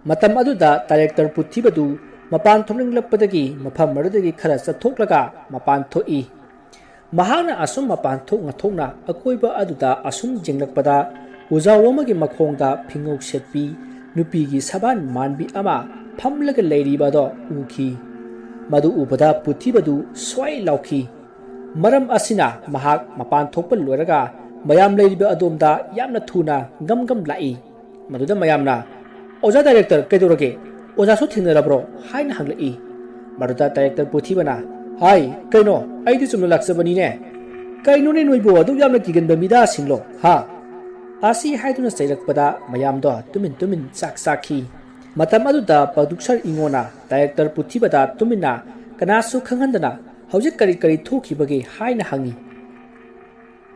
ꯃꯇꯝ ꯑꯗꯨꯗ ꯗꯥꯏꯔꯦꯛꯇꯔ ꯄꯨꯊꯤꯕꯗꯨ ꯃꯄꯥꯟ ꯊꯣꯛꯅꯤꯡꯂꯛꯄꯗꯒꯤ ꯃꯐꯝ ꯑꯗꯨꯗꯒꯤ ꯈꯔ ꯆꯠꯊꯣꯛꯂꯒ ꯃꯄꯥꯟ ꯊꯣꯛꯏ ꯃꯍꯥꯛꯅ ꯑꯁꯨꯝ ꯃꯄꯥꯟ ꯊꯣꯛꯅ ꯑꯀꯣꯏꯕ ꯑꯗꯨꯗ ꯑꯁꯨꯝ ꯌꯦꯡꯂꯛꯄꯗ ꯎꯖꯥꯎ ꯑꯃꯒꯤ ꯃꯈꯣꯡꯗ ꯐꯤꯉꯧ ꯁꯦꯠꯄꯤ ꯅꯨꯄꯤꯒꯤ ꯁꯕꯥꯟ ꯃꯥꯟꯕꯤ ꯑꯃ ꯐꯝꯂꯒ ꯂꯩꯔꯤꯕꯗꯣ ꯎꯈꯤ ꯃꯗꯨ ꯎꯕꯗ ꯄꯨꯊꯤꯕꯗꯨ ꯁ꯭ꯋꯥꯏ ꯂꯥꯎꯈꯤ ꯃꯔꯝ ꯑꯁꯤꯅ ꯃꯍꯥꯛ ꯃꯄꯥꯟ ꯊꯣꯛꯄ ꯂꯣꯏꯔꯒ ꯃꯌꯥꯝ ꯂꯩꯔꯤꯕ ꯑꯗꯣꯝꯗ ꯌꯥꯝꯅ ꯊꯨꯅ ꯒꯝ ꯂꯥꯛꯏ ꯃꯗꯨꯗ ꯃꯌꯥꯝꯅ ꯑꯣꯖꯥ ꯗꯥꯏꯔꯦꯛꯇꯔ ꯀꯩꯗꯧꯔꯒꯦ ꯑꯣꯖꯥꯁꯨ ꯊꯦꯡꯅꯔꯕ꯭ꯔꯣ ꯍꯥꯏꯅ ꯍꯪꯂꯛꯏ ꯃꯗꯨꯗ ꯗꯥꯏꯔꯦꯛꯇꯔ ꯄꯨꯊꯤꯕꯅ ꯍꯥꯏ ꯀꯩꯅꯣ ꯑꯩꯗꯤ ꯆꯨꯝꯅ ꯂꯥꯛꯆꯕꯅꯤꯅꯦ ꯀꯩꯅꯣꯅꯦ ꯅꯣꯏꯕꯨ ꯑꯗꯨꯛ ꯌꯥꯝꯅ ꯀꯤꯒꯟꯕ ꯃꯤꯗꯥꯁꯤꯡꯂꯣ ꯑꯁꯤ ꯍꯥꯏꯗꯨꯅ ꯆꯩꯔꯛꯄꯗ ꯃꯌꯥꯝꯗꯣ ꯇꯨꯃꯤꯟ ꯆꯥꯛ ꯆꯥꯈꯤ꯫ ꯃꯇꯝ ꯑꯗꯨꯗ ꯄ꯭ꯔꯣꯗ꯭ꯌꯨꯁꯔ ꯏꯉꯣꯅ ꯗꯥꯏꯔꯦꯛꯇꯔ ꯄꯨꯊꯤꯕꯗ ꯇꯨꯃꯤꯟꯅ ꯀꯅꯥꯁꯨ ꯈꯪꯍꯟꯗꯅ ꯍꯧꯖꯤꯛ ꯀꯔꯤ ꯊꯣꯛꯈꯤꯕꯒꯦ ꯍꯥꯏꯅ ꯍꯪꯉꯤ꯫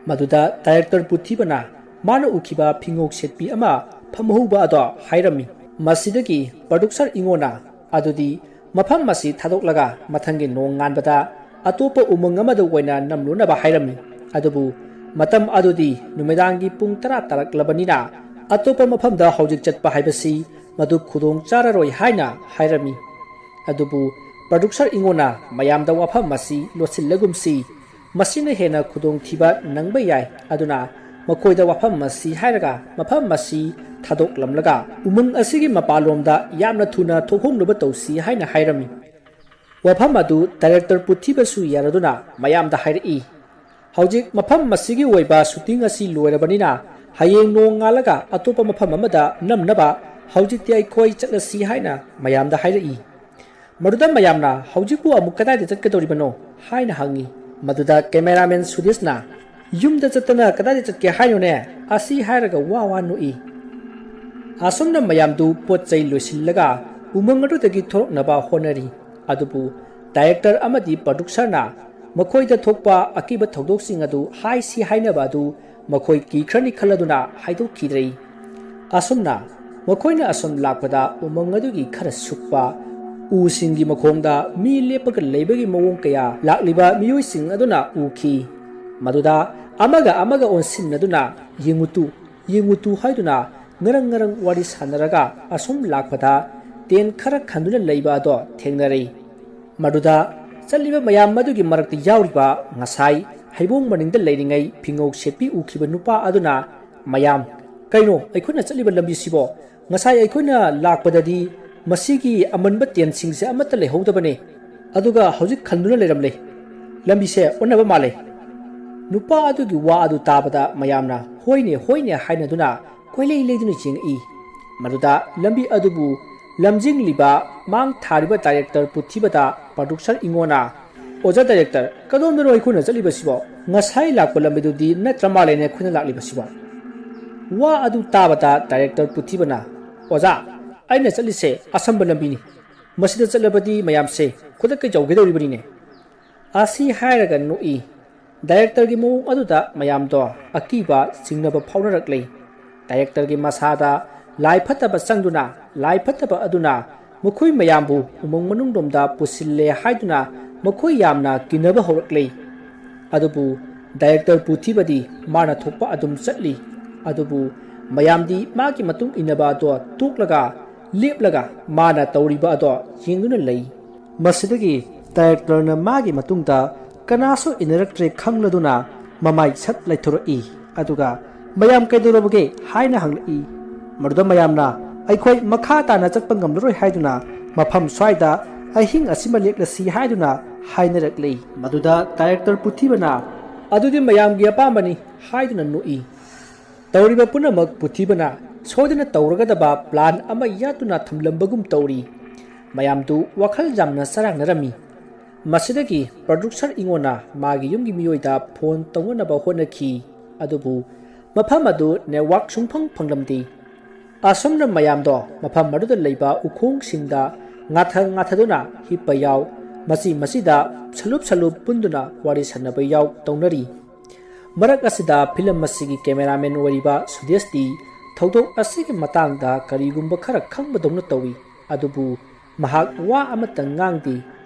ꯃꯗꯨꯗ ꯗꯥꯏꯔꯦꯛꯇꯔ ꯄꯨꯊꯤꯕꯅ ꯃꯥꯅ ꯎꯈꯤꯕ ꯐꯤꯉꯧ ꯁꯦꯠꯄꯤ ꯑꯃ ꯐꯝꯍꯧꯕ ꯑꯗꯣ ꯍꯥꯏꯔꯝꯃꯤ꯫ ꯃꯁꯤꯗꯒꯤ ꯄ꯭ꯔꯣꯗ꯭ꯌꯨꯁꯔ ꯏꯉꯣꯅ ꯑꯗꯨꯗꯤ ꯃꯐꯝ ꯑꯁꯤ ꯊꯥꯗꯣꯛꯂꯒ ꯃꯊꯪꯒꯤ ꯅꯣꯡ ꯉꯥꯟꯕꯗ ꯑꯇꯣꯞꯄ ꯎꯃꯪ ꯑꯃꯗ ꯑꯣꯏꯅ ꯅꯝꯂꯨꯅꯕ ꯍꯥꯏꯔꯝꯃꯤ꯫ ꯑꯗꯨꯕꯨ ꯃꯇꯝ ꯑꯗꯨꯗꯤ ꯅꯨꯃꯤꯗꯥꯡꯒꯤ ꯄꯨꯡ 10 ꯇꯥꯔꯛꯂꯕꯅꯤꯅ ꯑꯇꯣꯞꯄ ꯃꯐꯝꯗ ꯍꯧꯖꯤꯛ ꯆꯠꯄ ꯍꯥꯏꯕꯁꯤ ꯃꯗꯨ ꯈꯨꯗꯣꯡ ꯆꯥꯔꯔꯣꯏ ꯍꯥꯏꯅ ꯍꯥꯏꯔꯝꯃꯤ꯫ ꯑꯗꯨꯕꯨ ꯄ꯭ꯔꯣꯗ꯭ꯌꯨꯁꯔ ꯏꯉꯣꯅ ꯃꯌꯥꯝꯗ ꯋꯥꯐꯝ ꯑꯁꯤ ꯂꯣꯠꯁꯤꯜꯂꯒꯨꯝꯁꯤ, ꯃꯁꯤꯅ ꯍꯦꯟꯅ ꯈꯨꯗꯣꯡꯊꯤꯕ ꯅꯪꯕ ꯌꯥꯏ, ꯑꯗꯨꯅ ꯃꯈꯣꯏꯗ ꯋꯥꯐꯝ ꯑꯁꯤ ꯍꯥꯏꯔꯒ ꯃꯐꯝ ꯑꯁꯤ ꯊꯥꯗꯣꯛꯂꯝꯂꯒ ꯎꯃꯪ ꯑꯁꯤꯒꯤ ꯃꯄꯥꯟꯂꯣꯝꯗ ꯌꯥꯝꯅ ꯊꯨꯅ ꯊꯣꯛꯍꯧꯅꯕ ꯇꯧꯁꯤ ꯍꯥꯏꯅ ꯍꯥꯏꯔꯝꯃꯤ꯫ ꯋꯥꯐꯝ ꯑꯗꯨ ꯗꯥꯏꯔꯦꯛꯇꯔ ꯄꯨꯊꯤꯕꯁꯨ ꯌꯥꯔꯗꯨꯅ ꯃꯌꯥꯝꯗ ꯍꯥꯏꯔꯛꯏ꯫ ꯍꯧꯖꯤꯛ ꯃꯐꯝ ꯑꯁꯤꯒꯤ ꯑꯣꯏꯕ ꯁꯨꯇꯤꯡ ꯑꯁꯤ ꯂꯣꯏꯔꯕꯅꯤꯅ ꯍꯌꯦꯡ ꯅꯣꯡ ꯉꯥꯜꯂꯒ ꯑꯇꯣꯞꯄ ꯃꯐꯝ ꯑꯃꯗ ꯅꯝꯅꯕ ꯍꯧꯖꯤꯛꯇꯤ ꯑꯩꯈꯣꯏ ꯆꯠꯂꯁꯤ ꯍꯥꯏꯅ ꯃꯌꯥꯝꯗ ꯍꯥꯏꯔꯛꯏ꯫ ꯃꯗꯨꯗ ꯃꯌꯥꯝꯅ ꯍꯧꯖꯤꯛꯄꯨ ꯑꯃꯨꯛ ꯀꯗꯥꯏꯗ ꯆꯠꯀꯗꯧꯔꯤꯕꯅꯣ ꯍꯥꯏꯅ ꯍꯪꯉꯤ꯫ ꯃꯗꯨꯗ ꯀꯦꯃꯦꯔꯥꯃꯦꯟ ꯁꯨꯗꯦꯁꯅ ꯌꯨꯝꯗ ꯆꯠꯇꯅ ꯀꯗꯥꯏꯗ ꯆꯠꯀꯦ ꯍꯥꯏꯅꯣꯅꯦ ꯑꯁꯤ ꯍꯥꯏꯔꯒ ꯋꯥ ꯅꯣꯛꯏ꯫ ꯑꯁꯨꯝꯅ ꯃꯌꯥꯝꯗꯨ ꯄꯣꯠ ꯆꯩ ꯂꯣꯏꯁꯤꯜꯂꯒ ꯎꯃꯪ ꯑꯗꯨꯗꯒꯤ ꯊꯣꯔꯛꯅꯕ ꯍꯣꯠꯅꯔꯤ꯫ ꯑꯗꯨꯕꯨ ꯗꯥꯏꯔꯦꯛꯇꯔ ꯑꯃꯗꯤ ꯄ꯭ꯔꯣꯗ꯭ꯌꯨꯁꯔꯅ ꯃꯈꯣꯏꯗ ꯊꯣꯛꯄ ꯑꯀꯤꯕ ꯊꯧꯗꯣꯛꯁꯤꯡ ꯑꯗꯨ ꯍꯥꯏꯁꯤ ꯍꯥꯏꯅꯕ ꯑꯗꯨ ꯃꯈꯣꯏ ꯀꯤꯈ꯭ꯔꯅꯤ ꯈꯜꯂꯗꯨꯅ ꯍꯥꯏꯗꯣꯛꯈꯤꯗ꯭ꯔꯦ꯫ ꯑꯁꯨꯝꯅ ꯃꯈꯣꯏꯅ ꯑꯁꯨꯝ ꯂꯥꯛꯄꯗ ꯎꯃꯪ ꯑꯗꯨꯒꯤ ꯈꯔ ꯁꯨꯛꯄ ꯎꯁꯤꯡꯒꯤ ꯃꯈꯣꯡꯗ ꯃꯤ ꯂꯦꯞꯄꯒ ꯂꯩꯕꯒꯤ ꯃꯑꯣꯡ ꯀꯌꯥ ꯂꯥꯛꯂꯤꯕ ꯃꯤꯑꯣꯏꯁꯤꯡ ꯑꯗꯨꯅ ꯎꯈꯤ꯫ ꯃꯗꯨꯗ ꯑꯃꯒ ꯑꯣꯟꯁꯤꯟꯅꯗꯨꯅ ꯌꯦꯡꯉꯨꯇꯨ ꯍꯥꯏꯗꯨꯅ ꯉꯔꯪ ꯋꯥꯔꯤ ꯁꯥꯟꯅꯔꯒ ꯑꯁꯨꯝ ꯂꯥꯛꯄꯗ ꯇꯦꯟ ꯈꯔ ꯈꯟꯗꯨꯅ ꯂꯩꯕ ꯑꯗꯣ ꯊꯦꯡꯅꯔꯦ꯫ ꯃꯗꯨꯗ ꯆꯠꯂꯤꯕ ꯃꯌꯥꯝ ꯑꯗꯨꯒꯤ ꯃꯔꯛꯇ ꯌꯥꯎꯔꯤꯕ ꯉꯁꯥꯏ ꯍꯩꯕꯣꯡ ꯃꯅꯤꯡꯗ ꯂꯩꯔꯤꯉꯩ ꯐꯤꯉꯧ ꯁꯦꯠꯄꯤ ꯎꯈꯤꯕ ꯅꯨꯄꯥ ꯑꯗꯨꯅ ꯃꯌꯥꯝ, ꯀꯩꯅꯣ ꯑꯩꯈꯣꯏꯅ ꯆꯠꯂꯤꯕ ꯂꯝꯕꯤꯁꯤꯕꯣ? ꯉꯁꯥꯏ ꯑꯩꯈꯣꯏꯅ ꯂꯥꯛꯄꯗꯗꯤ ꯃꯁꯤꯒꯤ ꯑꯃꯟꯕ ꯇꯦꯟꯁꯤꯡꯁꯦ ꯑꯃꯠꯇ ꯂꯩꯍꯧꯗꯕꯅꯦ, ꯑꯗꯨꯒ ꯍꯧꯖꯤꯛ ꯈꯟꯗꯨꯅ ꯂꯩꯔꯝꯂꯦ꯫ ꯂꯝꯕꯤꯁꯦ ꯑꯣꯟꯅꯕ ꯃꯥꯜꯂꯦ꯫ ꯅꯨꯄꯥ ꯑꯗꯨꯒꯤ ꯋꯥ ꯑꯗꯨ ꯇꯥꯕꯗ ꯃꯌꯥꯝꯅ ꯍꯣꯏꯅꯦ ꯍꯥꯏꯅꯗꯨꯅ ꯀꯣꯏꯂꯩ ꯂꯩꯗꯨꯅ ꯌꯦꯡꯉꯛꯏ꯫ ꯃꯗꯨꯗ ꯂꯝꯕꯤ ꯑꯗꯨꯕꯨ ꯂꯝꯖꯤꯡꯂꯤꯕ ꯃꯥꯡ ꯊꯥꯔꯤꯕ ꯗꯥꯏꯔꯦꯛꯇꯔ ꯄꯨꯊꯤꯕꯗ ꯄ꯭ꯔꯣꯗ꯭ꯌꯨꯁꯔ ꯏꯉꯣꯅ, ꯑꯣꯖꯥ ꯗꯥꯏꯔꯦꯛꯇꯔ, ꯀꯗꯣꯝꯗꯅꯣ ꯑꯩꯈꯣꯏꯅ ꯆꯠꯂꯤꯕꯁꯤꯕꯣ? ꯉꯁꯥꯏ ꯂꯥꯛꯄ ꯂꯝꯕꯤꯗꯨꯗꯤ ꯅꯠꯇ꯭ꯔ ꯃꯥꯜꯂꯦꯅꯦ ꯑꯩꯈꯣꯏꯅ ꯂꯥꯛꯂꯤꯕꯁꯤꯕꯣ? ꯋꯥ ꯑꯗꯨ ꯇꯥꯕꯗ ꯗꯥꯏꯔꯦꯛꯇꯔ ꯄꯨꯊꯤꯕꯅ, ꯑꯣꯖꯥ, ꯑꯩꯅ ꯆꯠꯂꯤꯁꯦ ꯑꯁꯝꯕ ꯂꯝꯕꯤꯅꯤ, ꯃꯁꯤꯗ ꯆꯠꯂꯕꯗꯤ ꯃꯌꯥꯝꯁꯦ ꯈꯨꯗꯛꯇ ꯌꯧꯒꯗꯧꯔꯤꯕꯅꯤꯅꯦ ꯑꯁꯤ ꯍꯥꯏꯔꯒ ꯅꯣꯛꯏ꯫ ꯗꯥꯏꯔꯦꯛꯇꯔꯒꯤ ꯃꯑꯣꯡ ꯑꯗꯨꯗ ꯃꯌꯥꯝꯗꯣ ꯑꯀꯤꯕ ꯆꯤꯡꯅꯕ ꯐꯥꯎꯅꯔꯛꯂꯦ꯫ ꯗꯥꯏꯔꯦꯛꯇꯔꯒꯤ ꯃꯁꯥꯗ ꯂꯥꯏ ꯐꯠꯇꯕ ꯆꯪꯗꯨꯅ ꯂꯥꯏ ꯐꯠꯇꯕ ꯑꯗꯨꯅ ꯃꯈꯣꯏ ꯃꯌꯥꯝꯕꯨ ꯎꯃꯪ ꯃꯅꯨꯡꯂꯣꯝꯗ ꯄꯨꯁꯤꯜꯂꯦ ꯍꯥꯏꯗꯨꯅ ꯃꯈꯣꯏ ꯌꯥꯝꯅ ꯀꯤꯅꯕ ꯍꯧꯔꯛꯂꯦ꯫ ꯑꯗꯨꯕꯨ ꯗꯥꯏꯔꯦꯛꯇꯔ ꯄꯨꯊꯤꯕꯗꯤ ꯃꯥꯅ ꯊꯣꯛꯄ ꯑꯗꯨꯝ ꯆꯠꯂꯤ꯫ ꯑꯗꯨꯕꯨ ꯃꯌꯥꯝꯗꯤ ꯃꯥꯒꯤ ꯃꯇꯨꯡ ꯏꯟꯅꯕ ꯑꯗꯣ ꯇꯣꯛꯂꯒ ꯂꯦꯞꯂꯒ ꯃꯥꯅ ꯇꯧꯔꯤꯕ ꯑꯗꯣ ꯌꯦꯡꯗꯨꯅ ꯂꯩ꯫ ꯃꯁꯤꯗꯒꯤ ꯗꯥꯏꯔꯦꯛꯇꯔꯅ ꯃꯥꯒꯤ ꯃꯇꯨꯡꯗ ꯀꯅꯥꯁꯨ ꯏꯟꯅꯔꯛꯇ꯭ꯔꯦ ꯈꯪꯂꯗꯨꯅ ꯃꯃꯥꯏ ꯁꯠ ꯂꯩꯊꯣꯔꯛꯏ, ꯑꯗꯨꯒ ꯃꯌꯥꯝ ꯀꯩꯗꯧꯔꯕꯒꯦ ꯍꯥꯏꯅ ꯍꯪꯂꯛꯏ꯫ ꯃꯗꯨꯗ ꯃꯌꯥꯝꯅ ꯑꯩꯈꯣꯏ ꯃꯈꯥ ꯇꯥꯅ ꯆꯠꯄ ꯉꯝꯂꯔꯣꯏ ꯍꯥꯏꯗꯨꯅ ꯃꯐꯝ ꯁ꯭ꯋꯥꯏꯗ ꯑꯍꯤꯡ ꯑꯁꯤꯃ ꯂꯦꯛꯂꯁꯤ ꯍꯥꯏꯗꯨꯅ ꯍꯥꯏꯅꯔꯛꯂꯦ꯫ ꯃꯗꯨꯗ ꯗꯥꯏꯔꯦꯛꯇꯔ ꯄꯨꯊꯤꯕꯅ ꯑꯗꯨꯗꯤ ꯃꯌꯥꯝꯒꯤ ꯑꯄꯥꯝꯕꯅꯤ ꯍꯥꯏꯗꯨꯅ ꯅꯣꯛꯏ꯫ ꯇꯧꯔꯤꯕ ꯄꯨꯝꯅꯃꯛ ꯄꯨꯊꯤꯕꯅ ꯁꯣꯏꯗꯅ ꯇꯧꯔꯒꯗꯕ ꯄ꯭ꯂꯥꯟ ꯑꯃ ꯌꯥꯠꯇꯨꯅ ꯊꯝꯂꯝꯕꯒꯨꯝ ꯇꯧꯔꯤ꯫ ꯃꯌꯥꯝꯗꯨ ꯋꯥꯈꯜ ꯌꯥꯝꯅ ꯆꯔꯥꯡꯅꯔꯝꯃꯤ꯫ ꯃꯁꯤꯗꯒꯤ ꯄ꯭ꯔꯣꯗ꯭ꯌꯨꯁꯔ ꯏꯉꯣꯅ ꯃꯥꯒꯤ ꯌꯨꯝꯒꯤ ꯃꯤꯑꯣꯏꯗ ꯐꯣꯟ ꯇꯧꯅꯅꯕ ꯍꯣꯠꯅꯈꯤ, ꯑꯗꯨꯕꯨ ꯃꯐꯝ ꯑꯗꯨ ꯅꯦꯠꯋꯥꯔꯛ ꯁꯨꯡꯐꯪ ꯐꯪꯂꯝꯗꯦ꯫ ꯑꯁꯨꯝꯅ ꯃꯌꯥꯝꯗꯣ ꯃꯐꯝ ꯑꯗꯨꯗ ꯂꯩꯕ ꯎꯈꯣꯡꯁꯤꯡꯗ ꯉꯥꯊꯗꯨꯅ ꯍꯤꯞꯄ ꯌꯥꯎ, ꯃꯁꯤꯗ ꯁꯂꯨꯞ ꯄꯨꯟꯗꯨꯅ ꯋꯥꯔꯤ ꯁꯥꯟꯅꯕ ꯌꯥꯎ ꯇꯧꯅꯔꯤ꯫ ꯃꯔꯛ ꯑꯁꯤꯗ ꯐꯤꯂꯝ ꯑꯁꯤꯒꯤ ꯀꯦꯃꯦꯔꯥꯃꯦꯟ ꯑꯣꯏꯔꯤꯕ ꯁꯨꯗꯦꯁꯇꯤ ꯊꯧꯗꯣꯛ ꯑꯁꯤꯒꯤ ꯃꯇꯥꯡꯗ ꯀꯔꯤꯒꯨꯝꯕ ꯈꯔ ꯈꯪꯕꯗꯧꯅ ꯇꯧꯏ, ꯑꯗꯨꯕꯨ ꯃꯍꯥꯛ ꯋꯥ ꯑꯃꯠꯇ ꯉꯥꯡꯗꯦ꯫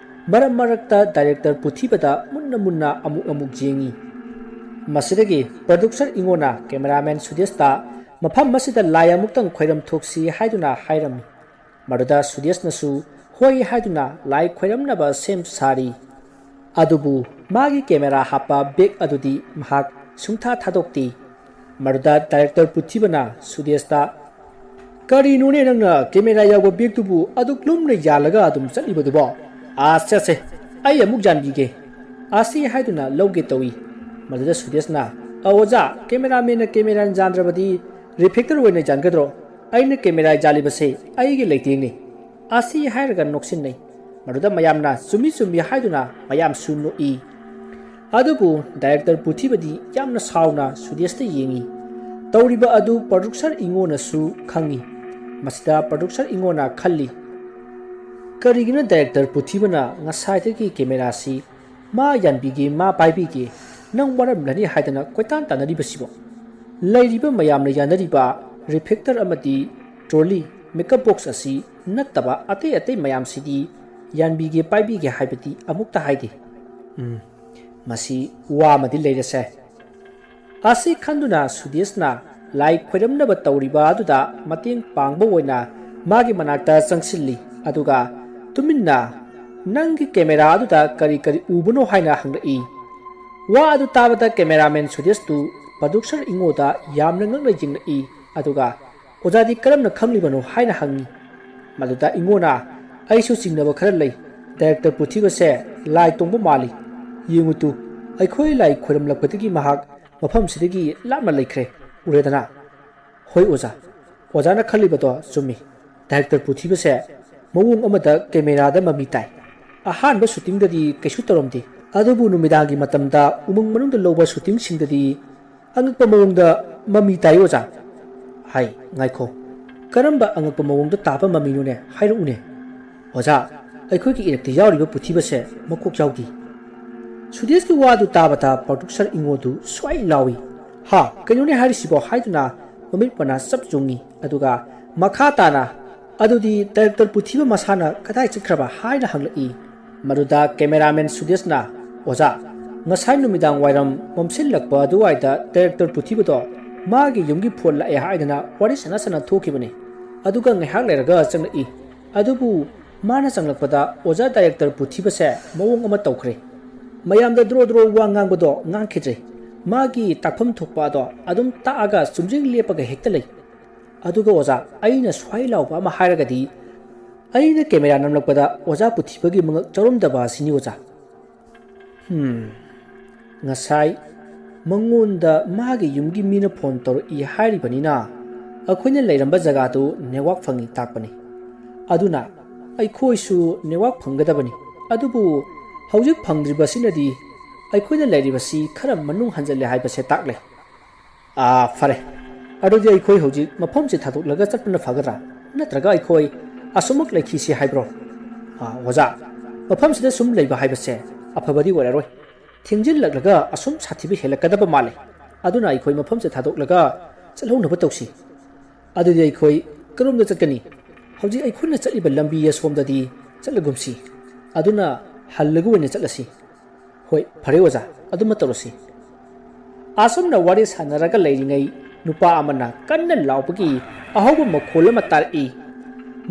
ꯃꯔꯛꯇ ꯗꯥꯏꯔꯦꯛꯇꯔ ꯄꯨꯊꯤꯕꯗ ꯃꯨꯟꯅ ꯑꯃꯨꯛ ꯌꯦꯡꯉꯤ꯫ ꯃꯁꯤꯗꯒꯤ ꯄ꯭ꯔꯣꯗ꯭ꯌꯨꯁꯔ ꯏꯉꯣꯅ ꯀꯦꯃꯦꯔꯥꯃꯦꯟ ꯁꯨꯗꯦꯁꯇ ꯃꯐꯝ ꯑꯁꯤꯗ ꯂꯥꯏ ꯑꯃꯨꯛꯇꯪ ꯈꯣꯏꯔꯝ ꯊꯣꯛꯁꯤ ꯍꯥꯏꯗꯨꯅ ꯍꯥꯏꯔꯝꯃꯤ꯫ ꯃꯗꯨꯗ ꯁꯨꯗꯦꯁꯅꯁꯨ ꯍꯣꯏ ꯍꯥꯏꯗꯨꯅ ꯂꯥꯏ ꯈꯣꯏꯔꯝꯅꯕ ꯁꯦꯝ ꯁꯥꯔꯤ꯫ ꯑꯗꯨꯕꯨ ꯃꯥꯒꯤ ꯀꯦꯃꯦꯔꯥ ꯍꯥꯞꯄ ꯕꯦꯒ ꯑꯗꯨꯗꯤ ꯃꯍꯥꯛ ꯁꯨꯡꯊꯥ ꯊꯥꯗꯣꯛꯇꯦ꯫ ꯃꯗꯨꯗ ꯗꯥꯏꯔꯦꯛꯇꯔ ꯄꯨꯊꯤꯕꯅ ꯁꯨꯗꯦꯁꯇ, ꯀꯔꯤꯅꯣꯅꯦ ꯅꯪꯅ ꯀꯦꯃꯦꯔꯥ ꯌꯥꯎꯕ ꯕꯦꯒꯇꯨꯕꯨ ꯑꯗꯨꯛ ꯂꯨꯝꯅ ꯌꯥꯜꯂꯒ ꯑꯗꯨꯝ ꯆꯠꯂꯤꯕꯗꯨꯕꯣ? ꯆꯠꯁꯦ, ꯑꯩ ꯑꯃꯨꯛ ꯌꯥꯟꯕꯤꯒꯦ ꯑꯁꯤ ꯍꯥꯏꯗꯨꯅ ꯂꯧꯒꯦ ꯇꯧꯏ꯫ ꯃꯗꯨꯗ ꯁꯨꯗꯦꯁꯅ, ꯑꯣꯖꯥ, ꯀꯦꯃꯦꯔꯥꯃꯦꯟꯅ ꯀꯦꯃꯦꯔꯥ ꯌꯥꯟꯗ꯭ꯔꯕꯗꯤ ꯔꯤꯐꯦꯛꯇꯔ ꯑꯣꯏꯅ ꯌꯥꯟꯒꯗ꯭ꯔꯣ? ꯑꯩꯅ ꯀꯦꯃꯦꯔꯥ ꯌꯥꯜꯂꯤꯕꯁꯦ ꯑꯩꯒꯤ ꯂꯩꯇꯦꯡꯅꯤ ꯑꯁꯤ ꯍꯥꯏꯔꯒ ꯅꯣꯛꯁꯤꯟꯅꯩ꯫ ꯃꯗꯨꯗ ꯃꯌꯥꯝꯅ ꯆꯨꯝꯃꯤ ꯍꯥꯏꯗꯨꯅ ꯃꯌꯥꯝꯁꯨ ꯅꯣꯛꯏ꯫ ꯑꯗꯨꯕꯨ ꯗꯥꯏꯔꯦꯛꯇꯔ ꯄꯨꯊꯤꯕꯗꯤ ꯌꯥꯝꯅ ꯁꯥꯎꯅ ꯁꯨꯗꯦꯁꯇ ꯌꯦꯡꯉꯤ꯫ तौरीबा अदु प्रोड्यूसर इंगोनसु खंगी मसिदा प्रोड्यूसर इंगोना खल्ली करिगिना डायरेक्टर पुथिबना ngसाइदगी कैमेरा सी मा यानबिगे मा पाइबिगे नंग वरमलनि हाइदना कोइतान तानरिबसिबो लैरिबा मयामना यानरिबा रिफ्लेक्टर अमदी ट्रॉली मेकअप बॉक्स असी नत्तबा अते अते मयाम सिदी यानबिगे पाइबिगे हाइबती अमुक्ता हाइदे मसी वा मदि लेरसे आसी खंदुना सुदेशना लाई खोइरमनब तौरिबा अदुदा मतेंग पांगबो ओइना मागी मनाक्ता चंगसिल्ली अदुगा तुमिन्ना नंगी कैमेरा अदुदा करी करी उबनो हाइना हंगई वा अदु ताबदा कैमरामैन सुदेशतु प्रोड्यूसर इंगोदा यामना ngakna jingai aduga ojadi karamna khamlibano haina hangi maduda ingona aisu singnaba khara lei director puthiba se lai tongbo mali yengutu aikhoi lai khoram lakpatigi mahak mafam sidagi lamna laikhre uredana hoi oja na khalibato sumi director puthiba se mawung amada camera da mami tai ahan ba shooting dadi kaisu toromdi adubu numidangi matamda umung manungda loba shooting singdadi angakpa mawungda mami tai oja hai ngaikho karamba angakpa mawungda taba mami nune hairu une oja aikhoi ki irekti yawriba puthiba se makok jawdi sudesh ki wadu tabata producer ingodu swai lawi ha kanune harisibo haiduna mamit pana sab jungi aduga makha tana adudi director puthiba masana kadai chikraba haina hanglai maruda cameraman sudesh na oja ngasai numidang wairam momsil lakpa aduwaida director puthiba do magi yumgi phol la haidana wari sana sana thokibane aduga ngahak leraga changlai adubu mana changlakpada oja director puthiba se mawong ama tawkhre mayam da dro wangang bodo ngangkhije magi takpham thokpa do adum taaga sumjing lepaga hektalai aduga oja aina swai lawba ma hairagadi aina camera namlakpada oja puthibagi mangak charumdaba sini oja ngasai mangunda magi yumgi mina phone tor I hairi banina akhoina leiramba jaga tu network phangi takpani aduna aikhoi su network phanggadabani adubu haujuk phangdriba sinadi aikhoi leiribasi khara manung hanjale haibase takle fare adudi aikhoi haujuk mafam se thaduk laga chatpana phagadra natraga aikhoi asumuk lekhi se haibro oja mafam sida sum leiba haibase afabadi wararoi thingjil laglaga asum sathibi helakadaba male aduna aikhoi mafam se thaduk laga chalhonaba tawsi adudi aikhoi karumda chatkani hauji aikhona chaliba lambi yasomdadi chalagumsi aduna hallagu wene chalasi hoi phare oja aduma torosi asumna wari sanaraga leiringai nupa amana kanna laupagi ahawba makhol ama tari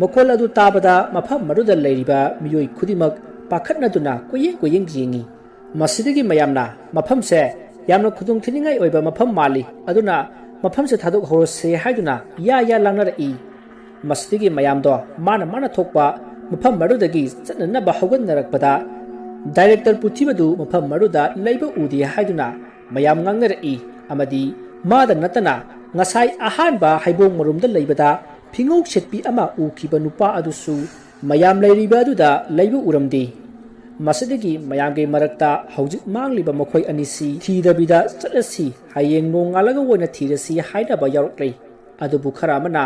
makhol adu tabada mafam maruda leiriba miyoi khudimak pakhatnaduna koyeng jingi masidigi mayamna mafam se yamna khudung thiningai oiba mafam mali aduna mafam se thaduk horose haiduna ya langnara masidigi mayamdo mana thokpa mafam marudagi channa ba hogan narakpada director puthibadu mafam maruda leiba udi haiduna mayam ngangnara amadi mada natana ngasai ahan ba haibong marumda leibada phingok setpi ama ukhiba nupa adusu mayam leiriba aduda leiba uramdi masidigi mayamge marakta haujik mangliba makhoi anisi thidabida chalasi hayeng nongalaga wona thirasi haida ba yaroklei adubu khara mana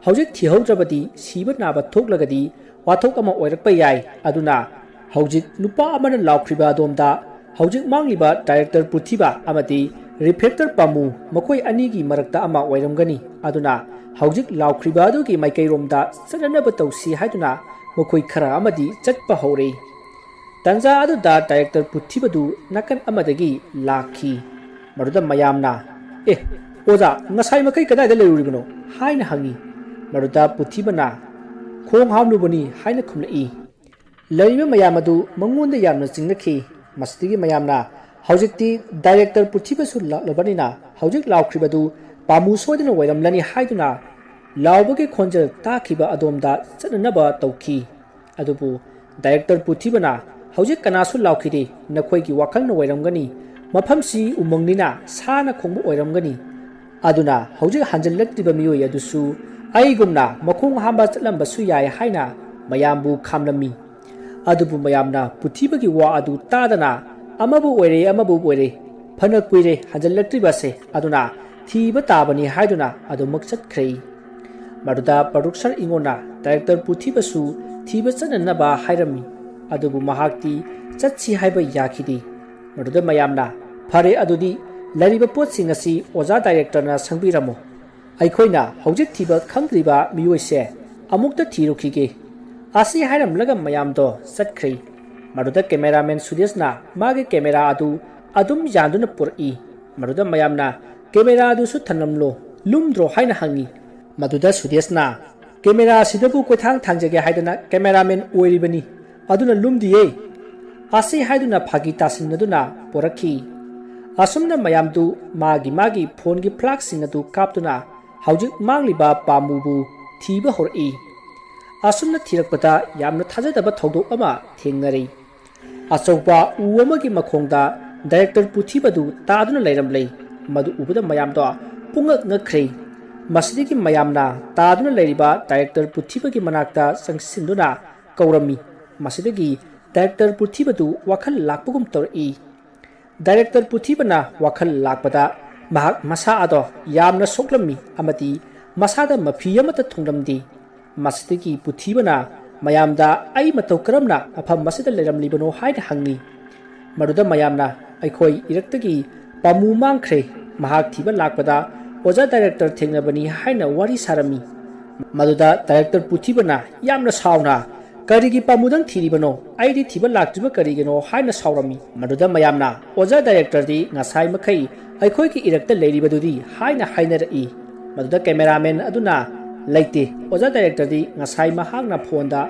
haujik thihaudrabadi siba naba thoklagadi wathok ama oirakpa yai aduna haujik nupa amana laukhriba domda haujik mangliba director puthiba amadi reflector pamu makhoi anigi marakta ama oiramgani aduna haujik laukhriba adugi maikairomda sananaba tawsi haiduna makhoi khara amadi chatpa hore tanja aduda director puthibadu nakan amadagi lakhi maruda mayamna oja ngasai makai kadai da leuribano haina hangi maruda puthibana khong hamnubani haina khumlai leima mayamadu mangonda yamna jingnakhi masdigi mayamna haujikti director puthibasu labanina haujik laukribadu pamu soidina wairamlani haiduna laubagi khonjal takhiba adomda chananaba tawki adubu director puthibana haujik kanasu laukhide nakhoigi wakhalna wairamgani mafamsi umangnina sana khongbu oiramgani aduna haujik hanjallaktiba miyoi adusu aigumna makhong hamba chatlambasu yai haina mayambu khamlami adubu mayamna puthibagi wa adu tadana amabu oire phana kuire hanjallaktribase aduna थीब ताबनी हाइदुना अदुमक चटख्रे मरुदा प्रोड्यूसर इंगोना डायरेक्टर पुथीबसु थीब चननबा हाइरमी अदुबु महाक्ति चटसी हाइबा याखिदी मरुदा मयामना फरे अदुदी लरिबा पोतसिंग असि ओजा डायरेक्टरना संबिरमो अखोइना हौजिक थीबा खंग्रिबा मियोइसे अमुक्ता थीरुखिगे आसी हाइरमलगा मयामदो चटख्रे मरुदा कैमरामैन सुदेशना मागे कैमरा अदुम यादुना पुरई Maroda मयामना camera अदुसु थनमलो लुमद्रो हाइना हंगी मदुदा Sudeshna camera सिदबु कोथांग थांजगे हाइदना cameraman ओइरिबनी अदुना लुमदिये आसी हाइदुना फागी तासिनदुना पुरखी असुमना मयामदु मागी फोन की फ्लैग सिंगदु कापतुना हौजिक मांगलिबा पामुबु थीबा होरई असुमना थीरकपदा यामना थाजदबा थौदोक अमा थेंगनरे अचौपा उ अमगी मखोंदा डायरेक्टर पुथीबदु तादुना लैरमलै मदु उबदा मयामदो पुंगक ngakhrei मसिदगी मयामना तादुना लैरिबा डायरेक्टर पुथीबगी मनाक्ता संगसिंदुना कौरमी मसिदगी डायरेक्टर पुथीबदु वखल लाकपुगुम तौरई डायरेक्टर पुथीबना वखल लाकपदा महाक मसा अदो यामना सोक्लमी अमति मसादा मफी अमता थुंगलमदी मसिदगी पुथीबना मयामदा आई मतौ करमना अफम मसिदा लैरमलिबनो हाइद हंगी मरुदा मयामना अखोई इरक्तगी पामु मांख्रे महाक थीबा लाकपदा ओजा डायरेक्टर थेंगनबनी हाइना वारी सारमी मदुदा डायरेक्टर पुथीबना यामना सावना करिगी पामुदंग थीरिबनो आइदी थीबा लाक्तुबा करिगनो हाइना सावरमी मदुदा मयामना ओजा डायरेक्टर दी ngasai मखै अखोई की इरक्ता लैरिबदुदी हाइना हाइनरई मदुदा कैमरामैन अदुना लैते ओजा डायरेक्टर दी ngasai महागना फोनदा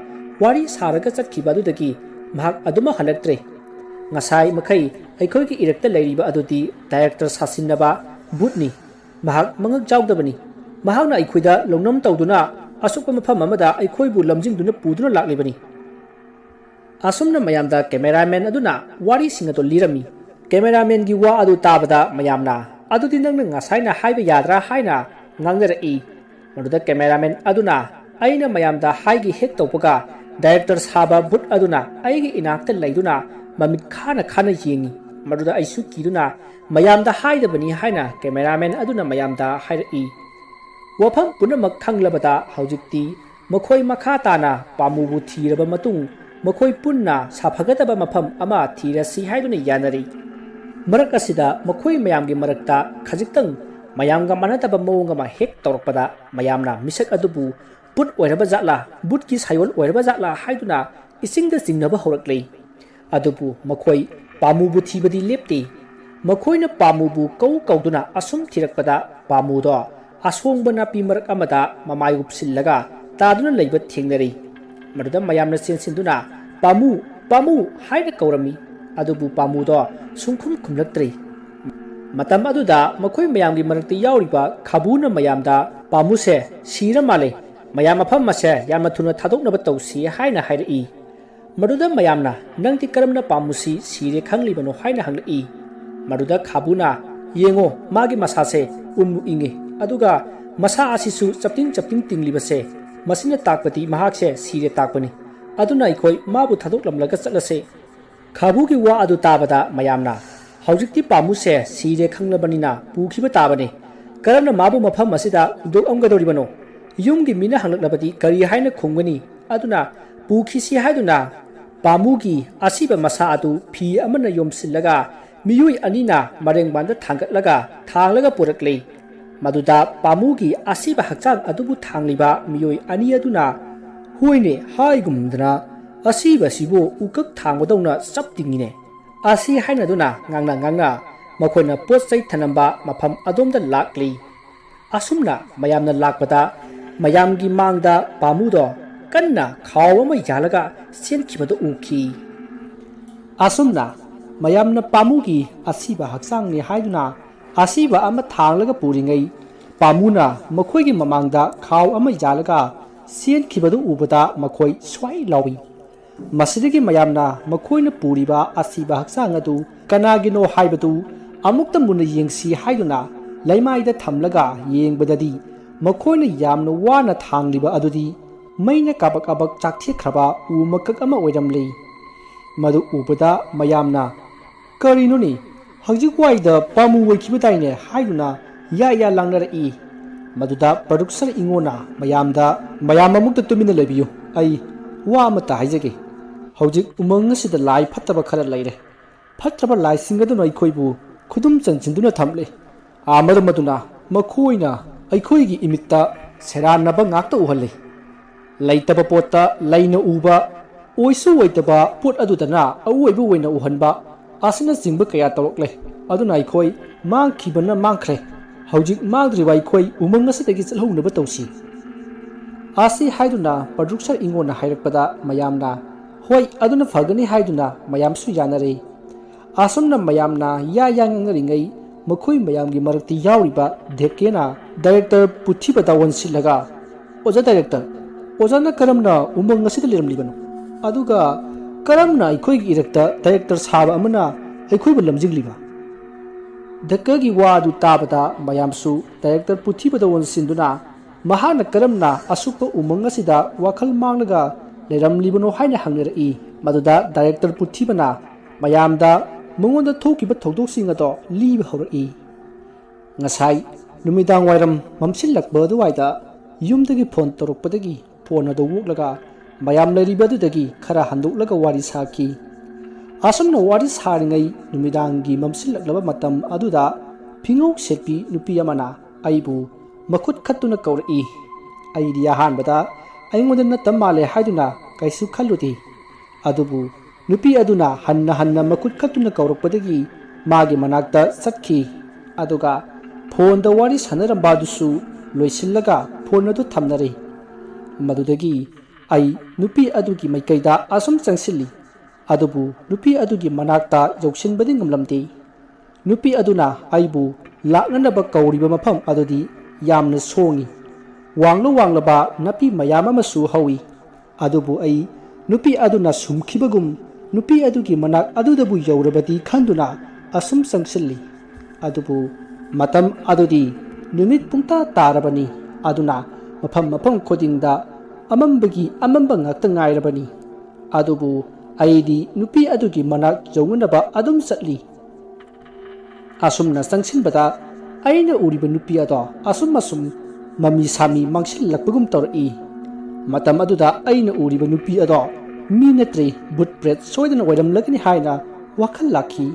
वारी सारगा चटखिबादुदगी महाग अदुमा हलक्त्रे ngasai मखै अखोई की इरक्ता लैरिबा अदुदी डायरेक्टर सासिनबा भूतनी महाग मंगक जाउदबनी महागना अखोइदा लोंनम तौदुना असुप मफम अमदा अखोइबु लमजिंगदुना पुदुना लाक्लिबनी असुमना मयामदा कैमरामैन अदुना वारी सिंगतो लिरमी कैमरामैन की वा अदु ताबदा मयामना अदुदी नंगना ngasaiना हाइबा याद्रा हाइना ngangnarei मदुदा कैमरामैन अदुना आइना मयामदा हाइगी हेक तौपगा डायरेक्टर साबा भूत अदुना आइगी इनाक्ता लैदुना ममित खाना येंगी मदुदा आइसु कीदुना मयामदा हाइदबनी हाइना कैमरामैन अदुना मयामदा हाइरई वफम पुनमक खंगलबदा हौजिक्ति मखोई मखा ताना पामुबु थीरबा मतुंग मखोई पुन्ना साफगदबा मफम अमा थीरसी हाइदुना यानरी मरक असिदा मखोई मयामगी मरकता खजिक्तंग मयामगा मानतबा मौंगमा हेक तौरकपदा मयामना मिसक अदुबु बुट ओइरबा जातला बुट की सायोल ओइरबा जातला हाइदुना इसिंगदा चिंगनबा हौरकलै अदुबु मखोई पामुबु थीबदी लेप्ते मखोइना पामुबु कौदुना असुम थीरकपदा पामुदो असोंग नापी मरक अमदा ममाय उपसिल्लगा तादुना लैबा थेंगनरै मदुदा मयामना चेंसिंदुना पामु हाइना कौरमी अदुबु पामुदो सुंखुम खुमलक्त्रै मतम अदुदा मखोई मयामगी मरक्ति याउरिबा खाबुना मयामदा पामुसे सीरा माले मयाम मफम मसे याम थुना थादोकनबा तौसी हाइना हाइरई मदुदा मयामना नंगति करमना पामुसी सीरे खंगलिबनो हाइना हंगलई मदुदा खाबुना येंगो मागी मसासे उमु इंगे अदुगा मसा आसिसु चप्टिंग तिंगलिबसे मसिना ताकपति महाकसे सीरे ताकपनि अदुना इखोई माबु थादोकलमलगा चलसे खाबुगी वा अदु ताबदा मयामना हौजिक्ति पामुसे सीरे खंगलबनिना पुखिबा ताबने करमना माबु मफम मसिदा उदोक अमगदोरिबनो युमगी मिना हंगलबदी करी हाइना खुंगनी अदुना पुखिसी हाइदुना पामुगी असिबा मसा अदु फी अमना योमसिल्लगा मियुई अनिना मरेंगबांदा थांगलगा थांगलगा पुरकले मदुदा पामुगी असिबा हक्चांग अदुबु थांगलिबा मियोई अनि अदुना हुइने हाइगुमदना असिबा सिबो उकक थांगबदौना चपतिंगिने आसी हाइनादुना nganna मखोइना पोत चै थनम्बा मफम अदोमदा लाक्ली असुमना मयामना लाकपदा मयामगी मांगदा पामुदो कन्ना खाव अमा यालगा सेनखिबदो उखी असुमना मयामना पामुगी असिबा हक्चांगनि हाइदुना असिबा अमा थांगलगा पुरिंगै पामुना मखोइगी ममांगदा खाव अमा यालगा सेनखिबदो उबदा मखोइ स्वाइ लावी मसिदगी मयामना मखोइना पुरिबा असिबा हक्चांग अदु कनागिनो हाइबदु अमुक्ता मुना येंगसी हाइदुना लैमाइदा थमलगा येंगबददी मखोइना यामना वाना थांगलिबा अदुदी मैना काबक काबक चाकथेख्रबा उ मकक अमा ओइरमलै मदु उबदा मयामना करिनोनि हजिक वाइदा पामु वैखिबदाइने हाइदुना ya langnarꯛꯏ ꯃꯗꯨꯗ ꯄ꯭ꯔꯣꯗ꯭ꯌꯨꯁꯔ ꯏꯉꯣꯅ ꯃꯌꯥꯝ ꯑꯃꯨꯛꯇ ꯇꯨꯃꯤꯟꯅ ꯂꯩꯕꯤꯌꯨ ꯑꯩ ꯋꯥ ꯑꯃꯠꯇ ꯍꯥꯏꯖꯒꯦ ꯍꯧꯖꯤꯛ ꯎꯃꯪ ꯑꯁꯤꯗ ꯂꯥꯏ ꯐꯠꯇꯕ ꯈꯔ ꯂꯩꯔꯦ ꯐꯠꯇ꯭ꯔꯕ ꯂꯥꯏꯁꯤꯡ ꯑꯗꯨꯅ ꯑꯩꯈꯣꯏꯕꯨ ꯈꯨꯗꯨꯝ ꯆꯟꯁꯤꯟꯗꯨꯅ ꯊꯝꯂꯤ ꯃꯔꯝ ꯑꯗꯨꯅ ꯃꯈꯣꯏꯅ ꯑꯩꯈꯣꯏꯒꯤ ꯏꯃꯤꯠꯇ ꯁꯦꯔꯥꯟꯅꯕ ꯉꯥꯛꯇ ꯎꯍꯜꯂꯤ ꯂꯩꯇꯕ ꯄꯣꯠꯇ ꯂꯩꯅ ꯎꯕ ꯑꯣꯏꯁꯨ ꯑꯣꯏꯗꯕ ꯄꯣꯠ ꯑꯗꯨꯗꯅ ꯑꯑꯣꯏꯕ ꯑꯣꯏꯅ ꯎꯍꯟꯕ ꯑꯁꯤꯅꯆꯤꯡꯕ ꯀꯌꯥ ꯇꯧꯔꯛꯂꯦ ꯑꯗꯨꯅ ꯑꯩꯈꯣꯏ ꯃꯥꯡꯈꯤꯕꯅ ꯃꯥꯡꯈ꯭ꯔꯦ ꯍꯧꯖꯤꯛ ꯃꯥꯡꯗ꯭ꯔꯤꯕ ꯑꯩꯈꯣꯏ ꯎꯃꯪ ꯑꯁꯤꯗꯒꯤ ꯆꯠꯍꯧꯅꯕ ꯇꯧꯁꯤ ꯑꯁꯤ ꯍꯥꯏꯗꯨꯅ ꯄ꯭ꯔꯣꯗ꯭ꯌꯨꯁꯔ ꯏꯉꯣꯅ ꯍꯥꯏꯔꯛꯄꯗ ꯃꯌꯥꯝꯅ ꯍꯣꯏ ꯑꯗꯨꯅ ꯐꯒꯅꯤ ꯍꯥꯏꯗꯨꯅ ꯃꯌꯥꯝꯁꯨ ꯌꯥꯅꯔꯦ ꯑꯁꯨꯝꯅ ꯃꯌꯥꯝꯅ ꯌꯥ ꯉꯥꯡꯅꯔꯤꯉꯩ ꯃꯈꯣꯏ ꯃꯌꯥꯝꯒꯤ ꯃꯔꯛꯇ ꯌꯥꯎꯔꯤꯕ ꯙꯦꯀꯦꯅ ꯗꯥꯏꯔꯦꯛꯇꯔ ꯄꯨꯊꯤꯕꯗ ꯋꯟꯁꯤꯜꯂꯒ ꯑꯣꯖꯥ ꯗꯥꯏꯔꯦꯛꯇꯔ ꯑꯣꯖꯥꯅ ꯀꯔꯝꯅ ꯎꯃꯪ ꯑꯁꯤꯗ ꯂꯩꯔꯝꯂꯤꯕꯅꯣ ꯑꯗꯨꯒ ꯀꯔꯝꯅ ꯑꯩꯈꯣꯏꯒꯤ ꯏꯔꯛꯇ ꯗꯥꯏꯔꯦꯛꯇꯔ ꯁꯥꯕ ꯑꯃꯅ ꯑꯩꯈꯣꯏꯕꯨ ꯂꯝꯖꯤꯡꯂꯤꯕ ꯙꯦꯀꯦꯒꯤ ꯋꯥ ꯑꯗꯨ ꯇꯥꯕꯗ ꯃꯌꯥꯝꯁꯨ ꯗꯥꯏꯔꯦꯛꯇꯔ ꯄꯨꯊꯤꯕꯗ ꯋꯟꯁꯤꯟꯗꯨꯅ ꯃꯍꯥꯛꯅ ꯀꯔꯝꯅ ꯑꯁꯨꯛꯄ ꯎꯃꯪ ꯑꯁꯤꯗ ꯋꯥꯈꯜ ꯃꯥꯡꯂꯒ ꯂꯩꯔꯝꯂꯤꯕꯅꯣ ꯍꯥꯏꯅ ꯍꯪꯅꯔꯛꯏ ꯃꯗꯨꯗ ꯗꯥꯏꯔꯦꯛꯇꯔ ꯄꯨꯊꯤꯕꯅ ꯃꯌꯥꯝꯗ ꯃꯉꯣꯟꯗ ꯊꯣꯛꯈꯤꯕ ꯊꯧꯗꯣꯛꯁꯤꯡ ꯑꯗꯣ ꯂꯤꯕ ꯍꯧꯔꯛꯏ ꯉꯁꯥꯏ ꯅꯨꯃꯤꯗꯥꯡ ꯋꯥꯏꯔꯝ ꯃꯝꯁꯤꯜꯂꯛꯄ ꯑꯗꯨꯋꯥꯏꯗ ꯌꯨꯝꯗꯒꯤ ꯐꯣꯟ ꯇꯧꯔꯛꯄꯗꯒꯤ ꯐꯣꯟ ꯑꯗꯨ ꯑꯣꯛꯂꯒ ꯃꯌꯥꯝ ꯂꯩꯔꯤꯕ ꯑꯗꯨꯗꯒꯤ ꯈꯔ ꯍꯟꯗꯣꯛꯂꯒ ꯋꯥꯔꯤ ꯁꯥꯈꯤ ꯑꯁꯨꯝꯅ ꯋꯥꯔꯤ ꯁꯥꯔꯤꯉꯩ ꯅꯨꯃꯤꯗꯥꯡꯒꯤ ꯃꯝꯁꯤꯜꯂꯛꯂꯕ ꯃꯇꯝ ꯑꯗꯨꯗ ꯐꯤꯉꯧ ꯁꯦꯠꯄꯤ ꯅꯨꯄꯤ ꯑꯃꯅ ꯑꯩꯕꯨ ꯃꯈꯨꯠ ꯈꯠꯇꯨꯅ ꯀꯧꯔꯛꯏ ꯑꯩꯗꯤ ꯑꯍꯥꯟꯕꯗ ꯑꯩꯉꯣꯟꯗ ꯅꯠꯇ ꯃꯥꯜꯂꯦ ꯍꯥꯏꯗꯨꯅ ꯀꯩꯁꯨ ꯈꯜꯂꯨꯗꯦ ꯑꯗꯨꯕꯨ ꯅꯨꯄꯤ ꯑꯗꯨꯅ ꯍꯟꯅ ꯃꯈꯨꯠ ꯈꯠꯇꯨꯅ ꯀꯧꯔꯛꯄꯗꯒꯤ ꯃꯥꯒꯤ ꯃꯅꯥꯛꯇ ꯆꯠꯈꯤ ꯑꯗꯨꯒ ꯐꯣꯟꯗ ꯋꯥꯔꯤ ꯁꯥꯟꯅꯔꯝꯕ ꯑꯗꯨꯁꯨ ꯂꯣꯏꯁꯤꯜꯂꯒ ꯐꯣꯟ ꯑꯗꯨ ꯊꯝꯅꯔꯦ ꯃꯗꯨꯗꯒꯤ ꯑꯩ ꯅꯨꯄꯤ ꯑꯗꯨꯒꯤ ꯃꯥꯏꯀꯩꯗ ꯑꯁꯨꯝ ꯆꯪꯁꯤꯜꯂꯤ ꯑꯗꯨꯕꯨ ꯅꯨꯄꯤ ꯑꯗꯨꯒꯤ ꯃꯅꯥꯛꯇ ꯌꯧꯁꯤꯟꯕꯗꯤ ꯉꯝꯂꯝꯗꯦ ꯅꯨꯄꯤ ꯑꯗꯨꯅ ꯑꯩꯕꯨ ꯂꯥꯛꯅꯅꯕ ꯀꯧꯔꯤꯕ ꯃꯐꯝ ꯑꯗꯨꯗꯤ ꯌꯥꯝꯅ ꯁꯣꯡꯏ ꯋꯥꯡꯂꯕ ꯅꯥꯄꯤ ꯃꯌꯥꯝ ꯑꯃꯁꯨ ꯍꯧꯏ ꯑꯗꯨꯕꯨ ꯑꯩ ꯅꯨꯄꯤ ꯑꯗꯨꯅ ꯁꯨꯝꯈꯤꯕꯒꯨꯝ ꯅꯨꯄꯤ ꯑꯗꯨꯒꯤ ꯃꯅꯥꯛ ꯑꯗꯨꯗꯕꯨ ꯌꯧꯔꯕꯗꯤ ꯈꯟꯗꯨꯅ ꯑꯁꯨꯝ ꯆꯪꯁꯤꯜꯂꯤ ꯑꯗꯨꯕꯨ ꯃꯇꯝ ꯑꯗꯨꯗꯤ ꯅꯨꯃꯤꯠ ꯄꯨꯡꯇꯥ ꯇꯥꯔꯕꯅꯤ ꯑꯗꯨꯅ ꯃꯐꯝ ꯈꯨꯗꯤꯡꯗ ꯑꯃꯝꯕꯒꯤ ꯑꯃꯝꯕ ꯉꯥꯛꯇ ꯉꯥꯏꯔꯕꯅꯤ ꯑꯗꯨꯕꯨ ꯑꯩꯗꯤ ꯅꯨꯄꯤ ꯑꯗꯨꯒꯤ ꯃꯅꯥꯛ ꯌꯧꯅꯅꯕ ꯑꯗꯨꯝ ꯆꯠꯂꯤ ꯑꯁꯨꯝꯅ ꯆꯪꯁꯤꯟꯕꯗ ꯑꯩꯅ ꯎꯔꯤꯕ ꯅꯨꯄꯤ ꯑꯗꯣ ꯑꯁꯨꯝ ꯃꯃꯤ ꯁꯥꯃꯤ ꯃꯥꯡꯁꯤꯜꯂꯛꯄꯒꯨꯝ ꯇꯧꯔꯛꯏ ꯃꯇꯝ ꯑꯗꯨꯗ ꯑꯩꯅ ꯎꯔꯤꯕ ꯅꯨꯄꯤ ꯑꯗꯣ ꯃꯤ ꯅꯠꯇ꯭ꯔꯦ ꯕꯨꯠ ꯄ꯭ꯔꯦꯠ ꯁꯣꯏꯗꯅ ꯑꯣꯏꯔꯝꯂꯒꯅꯤ ꯍꯥꯏꯅ ꯋꯥꯈꯜ ꯂꯥꯛꯈꯤ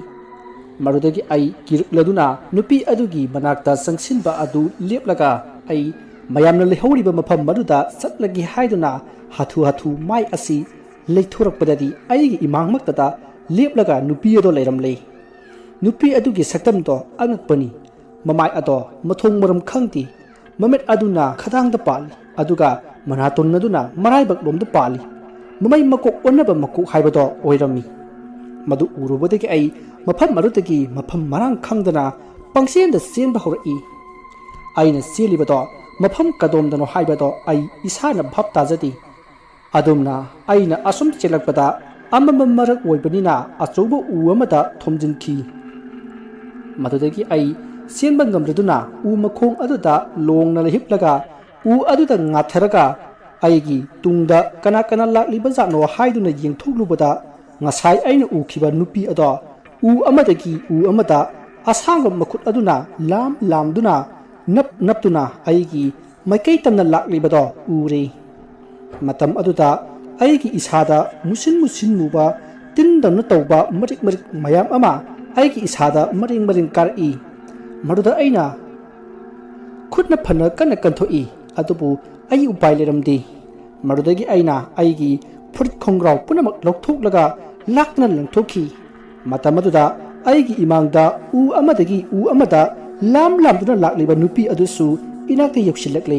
ꯃꯗꯨꯗꯒꯤ ꯑꯩ ꯀꯤꯔꯛꯂꯗꯨꯅ ꯅꯨꯄꯤ ꯑꯗꯨꯒꯤ ꯃꯅꯥꯛꯇ ꯆꯪꯁꯤꯟꯕ ꯑꯗꯨ ꯂꯦꯞꯂꯒ ꯑꯩ ꯃꯌꯥꯝꯅ ꯂꯩꯍꯧꯔꯤꯕ ꯃꯐꯝ ꯑꯗꯨꯗ ꯆꯠꯂꯒꯦ ꯍꯥꯏꯗꯨꯅ ꯍꯥꯊꯨ ꯃꯥꯏ ꯑꯁꯤ ꯂꯩꯊꯣꯔꯛꯄꯗꯗꯤ ꯑꯩꯒꯤ ꯏꯃꯥꯡꯃꯛꯇꯗ ꯂꯦꯞꯂꯒ ꯅꯨꯄꯤ ꯑꯗꯣ ꯂꯩꯔꯝꯂꯦ ꯅꯨꯄꯤ ꯑꯗꯨꯒꯤ ꯁꯛꯇꯝꯗꯣ ꯑꯉꯛꯄꯅꯤ ꯃꯃꯥꯏ ꯑꯗꯣ ꯃꯊꯣꯡ ꯃꯔꯝ ꯈꯪꯗꯦ ꯃꯃꯤꯠ ꯑꯗꯨꯅ ꯈꯗꯥꯡꯗ ꯄꯥꯜꯂꯤ ꯑꯗꯨꯒ ꯃꯅꯥꯇꯣꯟ ꯑꯗꯨꯅ ꯃꯔꯥꯏꯕꯛ ꯂꯣꯝꯗ ꯄꯥꯜꯂꯤ ꯃꯃꯩ ꯃꯀꯣꯛ ꯑꯣꯟꯅꯕ ꯃꯀꯣꯛ ꯍꯥꯏꯕꯗꯣ ꯑꯣꯏꯔꯝꯃꯤ ꯃꯗꯨ ꯎꯔꯨꯕꯗꯒꯤ ꯑꯩ ꯃꯐꯝ ꯑꯗꯨꯗꯒꯤ ꯃꯐꯝ ꯃꯔꯥꯡ ꯈꯪꯗꯅ ꯄꯪꯆꯦꯟꯗ ꯆꯦꯟꯕ ꯍꯧꯔꯛꯏ ꯑꯩꯅ ꯆꯦꯜꯂꯤꯕꯗꯣ ꯃꯐꯝ ꯀꯗꯣꯝꯗꯅꯣ ꯍꯥꯏꯕꯗꯣ ꯑꯩ ꯏꯁꯥꯅ ꯚꯥꯞ ꯇꯥꯖꯗꯦ ꯑꯗꯨꯝꯅ ꯑꯩꯅ ꯑꯁꯨꯝ ꯆꯦꯜꯂꯛꯄꯗ ꯑꯃꯝꯕ ꯃꯔꯛ ꯑꯣꯏꯕꯅꯤꯅ ꯑꯆꯧꯕ ꯎ ꯑꯃꯗ ꯊꯣꯝꯖꯤꯟꯈꯤ ꯃꯗꯨꯗꯒꯤ ꯑꯩ ꯆꯦꯟꯕ ꯉꯝꯗꯗꯨꯅ ꯎ ꯃꯈꯣꯡ ꯑꯗꯨꯗ ꯂꯣꯡꯅ ꯍꯤꯞꯂꯒ ꯎ ꯑꯗꯨꯗ ꯉꯥꯊꯔꯒ ꯑꯩꯒꯤ ꯇꯨꯡꯗ ꯀꯅꯥ ꯂꯥꯛꯂꯤꯕ ꯖꯥꯠꯅꯣ ꯍꯥꯏꯗꯨꯅ ꯌꯦꯡꯊꯣꯛꯂꯨꯕꯗ ꯉꯁꯥꯏ ꯑꯩꯅ ꯎꯈꯤꯕ ꯅꯨꯄꯤ ꯑꯗꯣ ꯎ ꯑꯃꯗꯒꯤ ꯎ ꯑꯃꯗ ꯑꯁꯥꯡꯕ ꯃꯈꯨꯠ ꯑꯗꯨꯅ ꯂꯥꯝꯗꯨꯅ ꯅꯞꯇꯨꯅ ꯑꯩꯒꯤ ꯃꯥꯏꯀꯩ ꯇꯝꯅ ꯂꯥꯛꯂꯤꯕꯗꯣ ꯎꯔꯦ ꯃꯇꯝ ꯑꯗꯨꯗ ꯑꯩꯒꯤ ꯏꯁꯥꯗ ꯃꯨꯁꯤꯟ ꯃꯨꯕ ꯇꯤꯟꯗꯧꯅ ꯇꯧꯕ ꯃꯔꯤꯛ ꯃꯌꯥꯝ ꯑꯃ ꯑꯩꯒꯤ ꯏꯁꯥꯗ ꯃꯔꯦꯡ ꯀꯥꯔꯛꯏ ꯃꯗꯨꯗ ꯑꯩꯅ ꯈꯨꯠꯅ ꯐꯅ ꯀꯟꯅ ꯀꯟꯊꯣꯛꯏ ꯑꯗꯨꯕꯨ ꯑꯩ ꯎꯄꯥꯏ ꯂꯩꯔꯝꯗꯦ ꯃꯗꯨꯗꯒꯤ ꯑꯩꯅ ꯑꯩꯒꯤ ꯐꯨꯔꯤꯠ ꯈꯣꯡꯒ꯭ꯔꯥꯎ ꯄꯨꯝꯅꯃꯛ ꯂꯧꯊꯣꯛꯂꯒ ꯂꯥꯛꯇꯨꯅ ꯂꯪꯊꯣꯛꯈꯤ ꯃꯇꯝ ꯑꯗꯨꯗ ꯑꯩꯒꯤ ꯏꯃꯥꯡꯗ ꯎ ꯑꯃꯗꯒꯤ ꯎ ꯑꯃꯗ ꯂꯥꯝꯗꯨꯅ ꯂꯥꯛꯂꯤꯕ ꯅꯨꯄꯤ ꯑꯗꯨꯁꯨ ꯏꯅꯥꯛꯇ ꯌꯧꯁꯤꯜꯂꯛꯂꯦ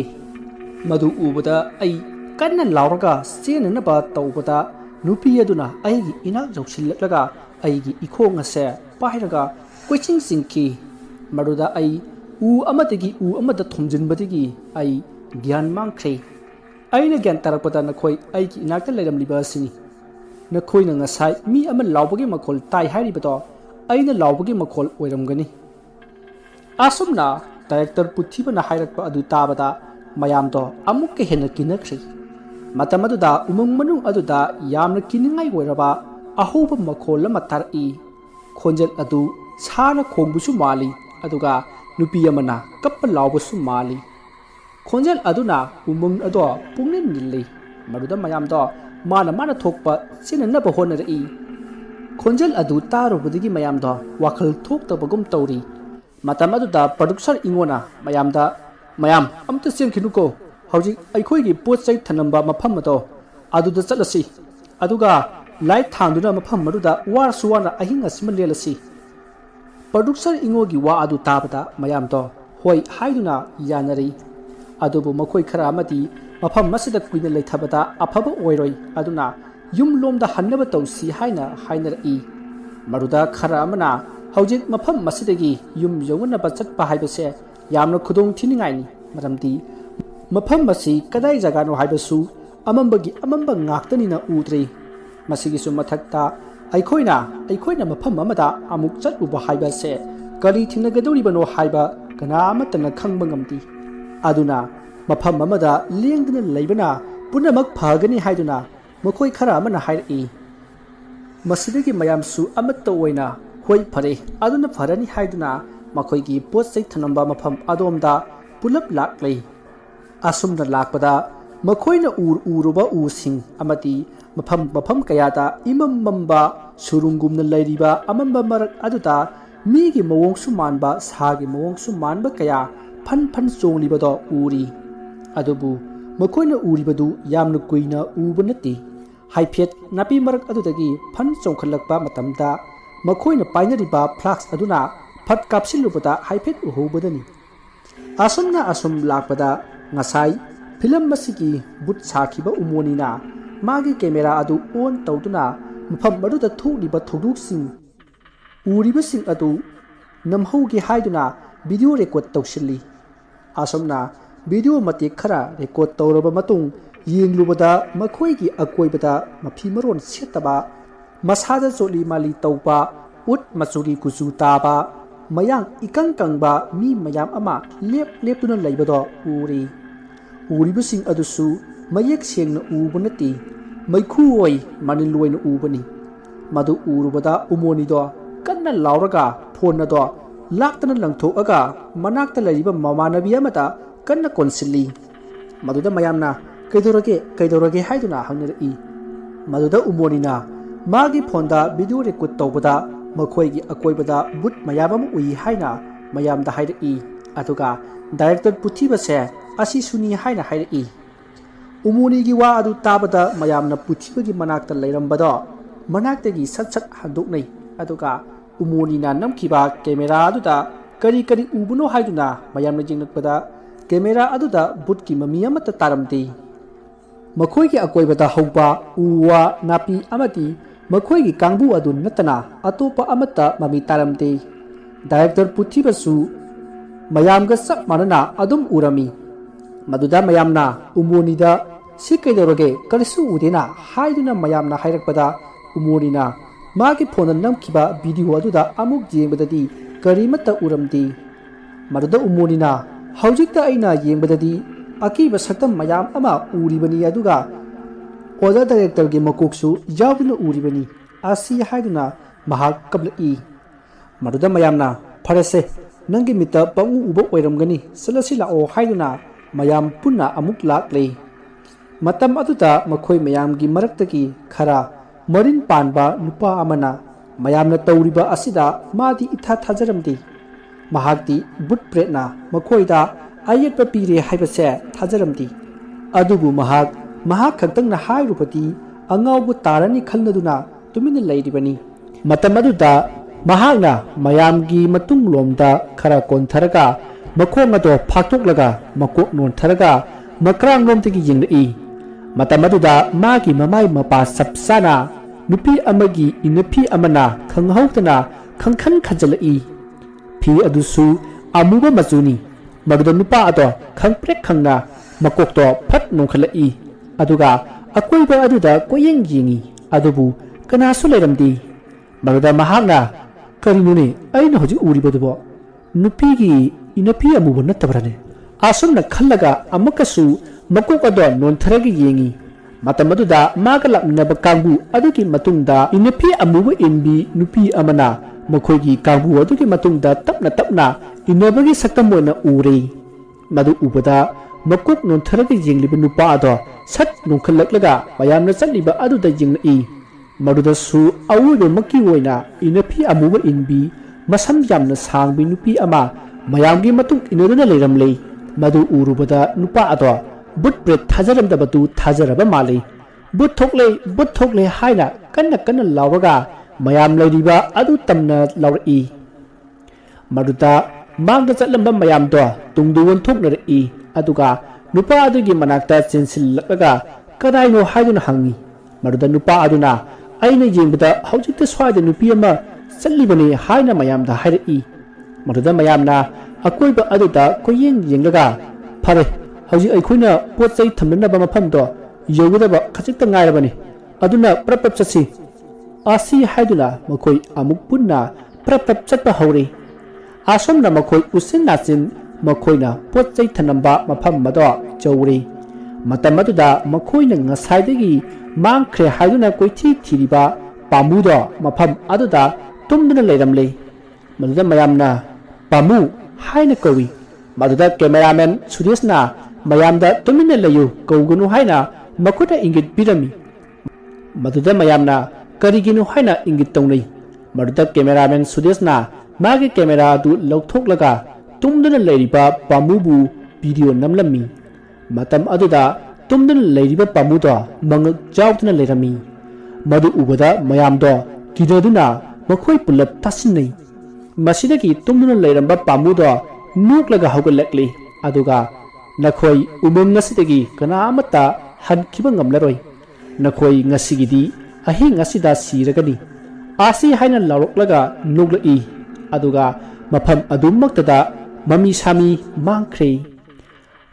ꯃꯗꯨ ꯎꯕꯗ ꯑꯩ ꯀꯟꯅ ꯂꯥꯎꯔꯒ ꯆꯦꯟꯅꯅꯕ ꯇꯧꯕꯗ ꯅꯨꯄꯤ ꯑꯗꯨꯅ ꯑꯩꯒꯤ ꯏꯅꯥꯛ ꯌꯧꯁꯤꯜꯂꯛꯂꯒ ꯑꯩꯒꯤ ꯏꯈꯣꯡ ꯑꯁꯦ ꯄꯥꯏꯔꯒ ꯀꯣꯏꯆꯤꯡ ꯆꯤꯡꯈꯤ ꯃꯗꯨꯗ ꯑꯩ ꯎ ꯑꯃꯗꯒꯤ ꯎ ꯑꯃꯗ ꯊꯣꯝꯖꯤꯟꯕꯗꯒꯤ ꯑꯩ ꯒ꯭ꯌꯥꯟ ꯃꯥꯡꯈ꯭ꯔꯦ ꯑꯩꯅ ꯒ꯭ꯌꯥꯟ ꯇꯥꯔꯛꯄꯗ ꯅꯈꯣꯏ ꯑꯩꯒꯤ ꯏꯅꯥꯛꯇ ꯂꯩꯔꯝꯂꯤꯕ ꯑꯁꯤꯅꯤ ꯅꯈꯣꯏꯅ ꯉꯁꯥꯏ ꯃꯤ ꯑꯃ ꯂꯥꯎꯕꯒꯤ ꯃꯈꯣꯜ ꯇꯥꯏ ꯍꯥꯏꯔꯤꯕꯗꯣ ꯑꯩꯅ ꯂꯥꯎꯕꯒꯤ ꯃꯈꯣꯜ ꯑꯣꯏꯔꯝꯒꯅꯤ ꯑꯁꯨꯝꯅ ꯗꯥꯏꯔꯦꯛꯇꯔ ꯄꯨꯊꯤꯕꯅ ꯍꯥꯏꯔꯛꯄ ꯑꯗꯨ ꯇꯥꯕꯗ ꯃꯌꯥꯝꯗꯣ ꯑꯃꯨꯛꯀ ꯍꯦꯟꯅ ꯀꯤꯅꯈ꯭ꯔꯦ ꯃꯇꯝ ꯑꯗꯨꯗ ꯎꯃꯪ ꯃꯅꯨꯡ ꯑꯗꯨꯗ ꯌꯥꯝꯅ ꯀꯤꯅꯤꯡꯉꯥꯏ ꯑꯣꯏꯔꯕ ꯑꯍꯧꯕ ꯃꯈꯣꯜ ꯑꯃ ꯇꯥꯔꯛꯏ ꯈꯣꯟꯖꯦꯜ ꯑꯗꯨ ꯁꯥꯅ ꯈꯣꯡꯕꯁꯨ ꯃꯥꯜꯂꯤ ꯑꯗꯨꯒ nupi amana kappa lawbasu mali khonjel aduna umung ado pungnin nilli maruda mayam do mana thokpa sinna ba honara i khonjel adu tarubudigi mayam do wakhal thoktabagum tawri matam aduda producer ingona mayam amta senkhinu ko hauji aikhoi gi pot chai thanamba mafam ado aduda chalasi aduga light thangduna mafam maruda war suwana ahinga simalelasi producer ingogi wa adu tabada mayam do hoi haiduna yanari adubu makhoi khara amati mafam masida kuina leithabada afaba oiroi aduna yum lomda hannaba tawsi haina i maruda khara amana hojik mafam masidagi yum yongna bachat pa haibase yamna khudong thiningai ni maramdi mafam masi kadai jaga no haibasu amamba ngaktani na udri masigi su mathakta aikhoina mafam amada amuk chat uba haibase kali thinagadori bano haiba kana amatana khangba ngamdi aduna mafam amada lengdana leibana punamak phagani haiduna makhoi khara amana hairi masidagi mayamsu amatta oina hoi phare aduna pharani haiduna makhoi gi pot sai thanamba mafam adomda pulap laklei asumna lakpada makhoina uruba using amati mafam kayata imam mamba surungumna leiriba amamba marak aduta migi mawong sumanba sagi mawong sumanba kaya phan chonglibado uri adubu makhoina uribadu yamna kuina ubanati haiphet napi marak adudagi phan chongkhalakpa matamda makhoina painariba flax aduna phat kapsilubada haiphet uhubadani asum lakpada ngasai film masigi but sakhiba umonina magi camera adu on tawduna mafam maduda thuliba thoduksing uribasing adu namhaugi haiduna video record tawsilli asomna video matik khara record tawraba matung yenglubada makhoigi akoibada mafi maron setaba masada choli mali tawpa ut machuri kuchu taba mayang ikang kangba mi mayam ama leptuna leibado uribasing adusu mayek sengna ubunati maikhu oi maniloina ubani madu urubada umonido kanna lauraga phone do laktana langthoaga manakta lariba mamanabi amata kanna konsilli maduda mayamna kaidorage haiduna hangnari maduda umonina magi phonda video record tawbada makhoigi akoibada but mayabam ui haina mayamda hairi aduga director puthibase asi suni haina hairi umunigi wa adu tabada mayamna puthibagi manakta leirambado manaktagi sat handuknai aduga umunina namkiba camera aduda kari ubuno haiduna mayamna jingnakpada camera aduda butki mami amata taramti makhoigi akoibada hauba uwa napi amati makhoigi kangbu adu natana atopa amata mami taramti director puthibasu mayamga sap manana adum urami maduda mayamna umonida sikaidoroge kalisu udena haiduna mayamna hairakpada umonina magi phone namkiba video aduda amuk jengbadadi karimata uramdi maduda umonina haujikta aina yengbadadi akiba saktam mayam ama uribani aduga oda director ge makoksu yawduna uribani asi haiduna mahak kablai maduda mayamna pharase nangi mita pangu uba oiramgani salasi lao haiduna mayam punna amuk laklei matam aduda makhoi mayam gi maraktagi khara marin panba nupa amana mayamna tawriba asida madi itha thajaramdi mahakti but pretna makhoida ayetpa pire haibase thajaramdi adubu mahak khaktangna hairupati angawbu tarani khalnaduna tumina leiribani matam aduda mahakna mayamgi matung lomda khara kontharaga makhong ado phaktoklaga makok non tharaga makrang lomtagi yingri matam aduda magi mamai mapa sapsana nupi amagi inapi amana khanghautana khangkhan khajalai phi adusu amuba machuni maduda nupa ado khangprek khangna makok to phat nongkhalai aduga akoiba aduda koyeng jingi adubu kanasu leiramdi maduda mahakna karinune aina hoji uribadubo nupigi inapi amuba natabrane asumna khallaga amakasu makok ado nontharagi yengi matam aduda magalaknaba kangbu adugi matungda inapi amuba inbi nupi amana makhoigi kangbu adugi matungda tapna इन्नबगी सक्तम ओइना उरे मदु उबदा मकुक नोंथरगे जिंगलिब नुपा अदो सट नोंखलकलगा मयामना चलिबा अदुदा जिंगई मदुदसु अवुबे मक्की ओइना इनफी अमुबा इनबी मसम यामना सांगबी नुपी अमा मयामगी मतुक इनदुना लेरमले मदु उरुबदा नुपा अदो बुट ब्रेड थाजरमदबतु थाजरबा माले बुट थोकले हाइना कन्ना लावगा मयाम लेरिबा अदु तमना लावरई मदुदा मांगदा चललंबा मयामदो तुंगदु वंथोकनरई अदुगा नुपा अदुगी मनाक्ता चेंसिललगा कदाइनो हाइदुना हंगी मदुदा नुपा अदुना अइना येंबदा हौजिकता स्वाइदा नुपी अमा चल्लिबने हाइना मयामदा हाइरई मदुदा मयामना अकोइबा अदुदा कोयेंग येंगलगा फरे हौजिक अइखोइना पोत चै थमननबा मफमदो यौगदबा खचिकता ngairabani aduna prapap chasi asi haiduna makoi amuk punna prapap chatpa hore asomna makoi usin nachin makoina pot chai thanamba mafam mado chawri matam aduda makoina ngasaidagi mangkhre haiduna koithi thiriba pamudo mafam aduda tumduna leiramle maduda mayamna pamu haina kawi maduda cameraman Suresna mayamda tumina layu kawgunu haina मकुटा इंगित पिरमी मदुदा मयामना करिगिनु हाइना इंगित तौनै मदुदा कैमरामैन सुदेशना मागे कैमरा अदु लौथोकलगा तुमदुना लैरिबा पामुबु वीडियो नमलमी मतम अदुदा तुमदुना लैरिबा पामुदो मंगक जावदुना लैरमी मदु उबदा मयामदो किदुना मखोइ पुलप तासिनै मसिदगी तुमदुना लैरंबा पामुदो नोकलगा हौगलक्ली अदुगा नखोइ उमंग नसिदगी कनामता हनखिबा ngamlaroi nakhoi ngasigidi ahi ngasida siragani asi haina laroklaga nuglai aduga mafam adummaktada mami sami mangkhre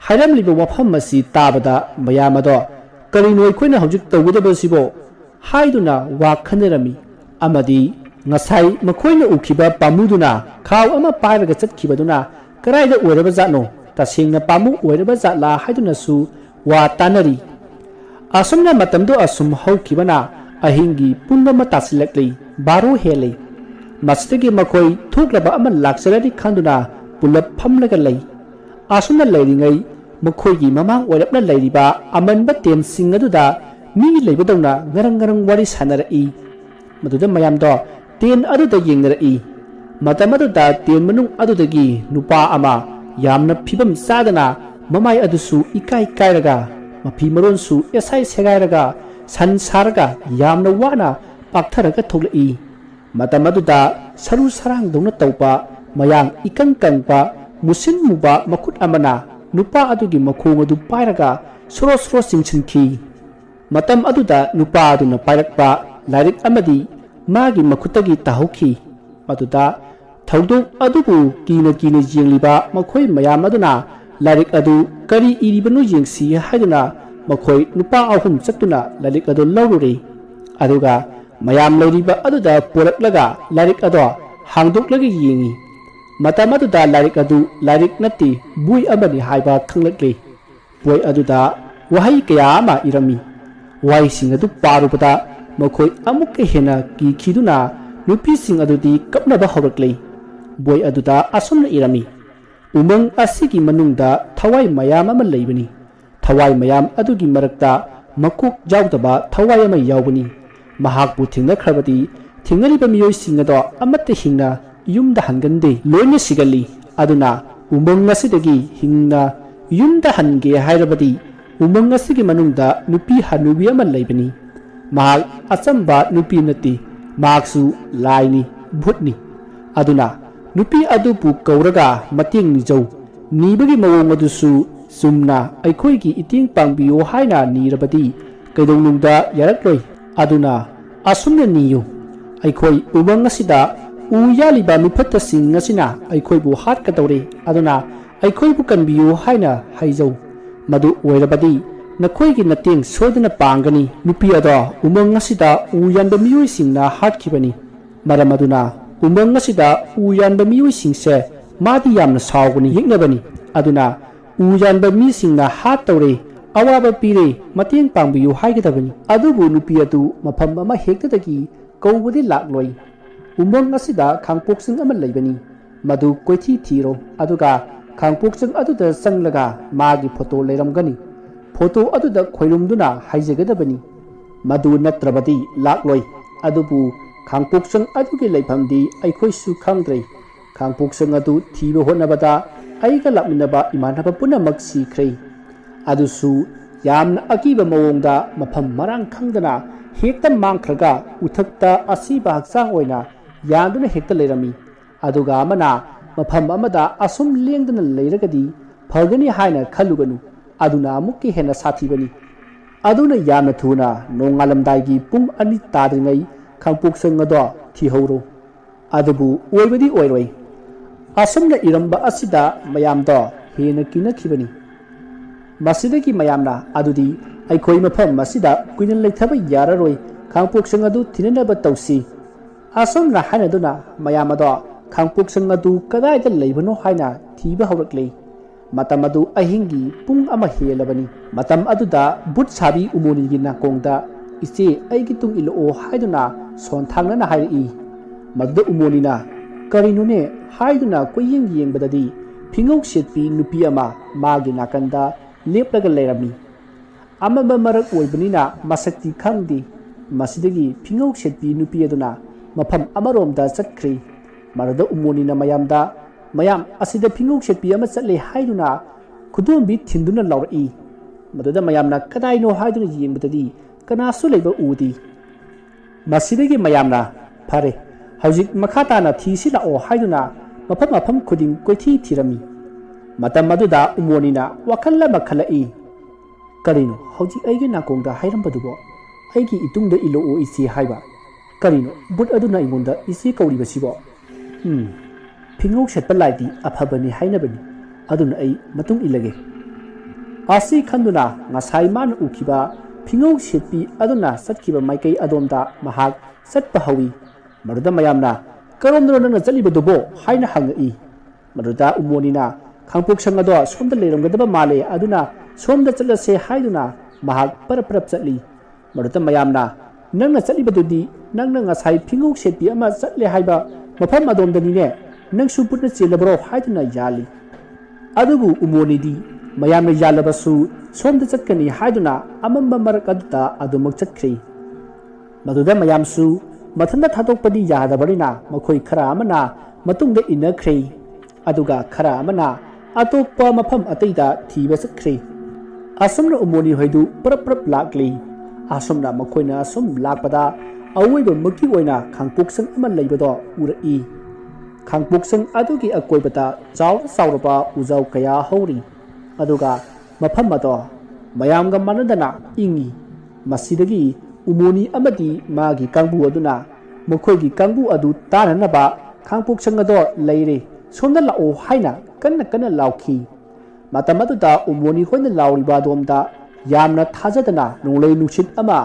hairamliba wafam masi tabada mayamado karinoi khoina hojik tawgudaba sibo haiduna wa khanerami amadi ngasai makhoina ukhiba pamuduna khaw ama pairaga chatkibaduna karaida oiraba jatno tasingna pamu oiraba jatla haiduna su wa tanari असमना मतमदो assume हौखिबना अहिंगी पुंगमा तासिलकले बारो हेले मस्तगी मखोई थोकलबा अमा लाक्सरदी खंदुना पुलप फमलगा लै असुमना लैरिङै मखोईगी ममांग ओरपना लैरिबा अमनबा तेन सिंगदुदा मी लैबदौना ngरंग वारी सानरई मदुदा मयामदो तेन अदुदा येंगरई मतमदुदा तेन मनुंग अदुदगी नुपा अमा यामना फिबम सादना ममाई अदुसु इकाई कायरगा मफी मरोनसु एसाई सेगायरगा सन सारगा यामना वाना पाक्थरगा थोलई मतमदुदा सरु सरंग दौना तौपा मयांग इकंग कंगपा मुसिन मुबा मखुट अमना नुपा अदुगी मखोंग अदु पायरगा सरो सरो सिंगसिनखी मतम अदुदा नुपा अदुना पायरकपा लाइरिक अमदी मागी मखुतगी ताहौखी मदुदा थौदोक अदुबु कीना जेंगलिबा मखोई मयाम अदुना लाइरिक अदु करी इरिबनु येंगसी हाइदुना मखोई नुपा अहुम चतुना लाइरिक अदु लौरुरे अदुगा मयाम लैरिबा अदुदा पोरकलगा लाइरिक अदो हांदोकलगा येंगी मतम अदुदा लाइरिक अदु लाइरिक नति बुई अमनि हाइबा खंगलकले बुई अदुदा वहाई कया अमा इरमी वाई सिंग अदु पारुबदा मखोई अमुक हेना की खिदुना नुपी सिंग अदुदी कपनबा हौरकले बुई अदुदा असुमना इरमी उमंग असिगी मनुंगदा थवाई मयाम अमा लैबनी थवाई मयाम अदुगी मरकता मकुक जाउदबा थवाई अमा यावबनी महाकपु थिंगखरबदी थिंगरिबा मियोय सिंगदो अमत्ते हिंगना युमदा हंगंदे लोइने सिगली अदुना उमंग असिदगी हिंगना युमदा हंगे हायरबदी उमंग असिगी मनुंगदा नुपी हनुबी अमा लैबनी महाक अचंबा नुपी नति महाकसु लाइनी भूतनी अदुना नुपी अदुपु कौरगा मतेंग निजौ नीबगी मवोंग अदुसु सुमना अखोईगी इतिंग पांगबियो हाइना नीरबदी कैदौनुंगदा यारक्लोई अदुना असुमना नियु अखोई उमंग असिदा उ यालिबा मिफत्ता सिंग असिना अखोईबु हाटकदौरे अदुना अखोईबु कनबियो हाइना हाइजौ मदु ओइरबदी नखोईगी नतेंग सोदना पांगनी नुपी अदो उमंग असिदा उ यानबा मियोई सिंगना हाटखिबनी मरम अदुना उमंग असिदा उ यानबा मियोई सिंगसे मादी यामना सावगनी हिंगनबनी अदुना उ यानबा मी सिंगना हाट तौरे अवाबा पीरे मतेंग पांगबियो हाइगदबनी अदुबु नुपी अदु मफम अमा हेक्तदगी कौबदि लाक्लोई उमंग असिदा खांगपोक सिंग अमा लैबनी madu koithi thiro aduga khangpoksang aduda changlaga magi photo leiramgani photo aduda khoilumduna haijagadabani madu natrabadi lakloi adubu khangpoksang adugi leifamdi aikhoisu khangdrei khangpoksang adu thiba honabada aiga lakminaba imanaba punamak sikhrei adusu yamna akiba mawongda mafam marang khangdana hekta mangkhraga uthakta asiba haksang oina yanduna hekta leirami aduga amana mafam amada asum lengdana leiragadi phagani haina khaluganu aduna amukki hena sathibani aduna yamna thuna nongalamdaigi pung ani tadringai khangpoksang ado thihoro adubu oibadi oiroi asumna iramba asida mayamdo hena kinakhibani masidagi mayamna adudi aikoi mafam masida kuinan leithaba yararoi khangpoksang adu thinanaba tausi asumna hanaduna mayamado khangpoksang adu kadaida leibano haina thiba hawraklei matam adu ahingi pung ama helabani matam aduda but sabi umoni gi nakongda iche aigi tung ilo haiduna sonthangna hairi maduda umoni na karinune haiduna koyeng yengbadadi phingok setpi nupi ama magi nakanda leplaga leirami amaba marak oibnina masakti khangdi masidagi phingok setpi nupi aduna mafam amaromda chakkhri maruda umonina mayam asida phingok setpi ama chatle haiduna khudumbi thinduna lawri maduda mayamna kadaino haiduna yengbadadi kanasu leiba udi masidagi mayamna phare hojik makhatana thisi la o haiduna mafam khuding koithi thirami matam maduda umonina wakalla makhalai karino hojik aigi nakongda hairambadu aigi itungda ilo o isi haiba karino but aduna imonda isi kauri basibo phingok setpa laidi aphabani hainabani aduna ai matung ilage asi khanduna ngasai man ukiba phingok setpi aduna satkiba maikai adomda mahak satpa hawi maruda mayamna karomdro nang chalibadubo haina hangai maruda umonina khangpoksang ado somda leiramgadaba male aduna somda chalase haiduna mahak parap chatli maruta mayamna nangna chalibadudi nangna ngasai phingok setpi ama chatle haiba mafam adomdani ne nangsu putna chelabro haiduna yali adubu umonidi mayamna yalabasu somda chatkani haiduna amamba marak aduta adumak chatkri maduda mayamsu mathanda thadokpadi yadabarina makhoi khara amana matungda inakhri aduga khara amana atoppa mafam ataida thiba sakkhri asumna umoni hoidu prap lakli asumna makhoina asum lakpada awaiba maki oina khangpoksang ama leibado urai khangpoksang adugi akoibata chauraba ujau kaya hori aduga mafam ado mayamga manadana ingi masidagi umoni amadi magi kangbu aduna makhoigi kangbu adu tananaba khangpoksang ado leire somda lao haina kanna laukhi matam aduda umoni hoina lauriba domda yamna thajadana nonglei nusit ama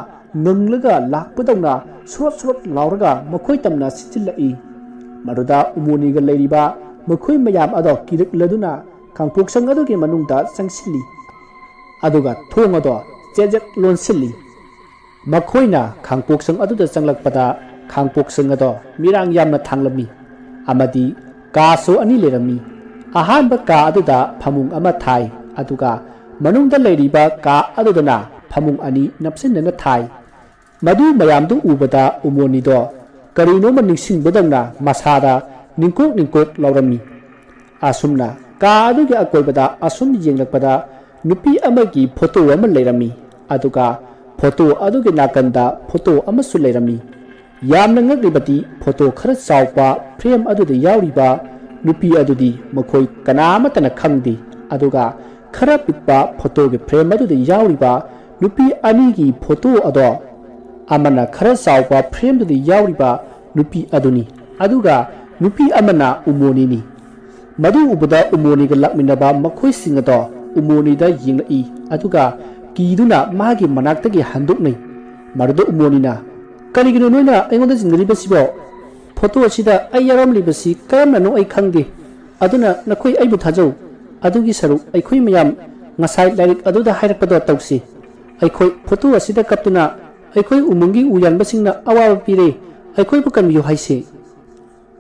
nganglaga lakpadawna surot lauraga makhoi tamna sichillai maruda umoni ga leiriba makhoi mayam ado kirakladuna khangpoksang adugi manungda changsilli aduga thong ado chejet lonsilli makhoina khangpoksang aduda changlakpada khangpoksang ado mirang yamna thanglami amadi kaso ani lerami ahanba ka aduda phamung ama thai aduga manungda leiriba ka adudana phamung ani napsinna thai madu mayamdu ubada umoni do karino maningsing badangna masada ningkok laurami asumna ka adugi akoibada asum yenglakpada nupi amagi photo ama leirami aduga photo adugi nakanda photo amasu leirami yamna ngagribati photo khara chawpa frame aduda yauriba nupi adudi makhoi kanamatana khangdi aduga khara pikpa photo ge frame aduda yauriba nupi ani gi photo ado amana khara chawpa frame aduda yauriba nupi aduni aduga nupi amana umoni ni madu ubada umoni ga lakminaba makhoi singado umoni da yinglai aduga kiduna magi manakta gi handuknai maruda umoni na karigino noina aingonda jingribasibo photo asida ai yaram libasi kamna no ai khangde aduna nakhoi aibu thajau adugi saru aikhoi mayam ngasai lairik aduda hairakpado tausi aikhoi photo asida kaptuna aikhoi umungi uyanbasingna awawa pire aikhoi bukan yu haise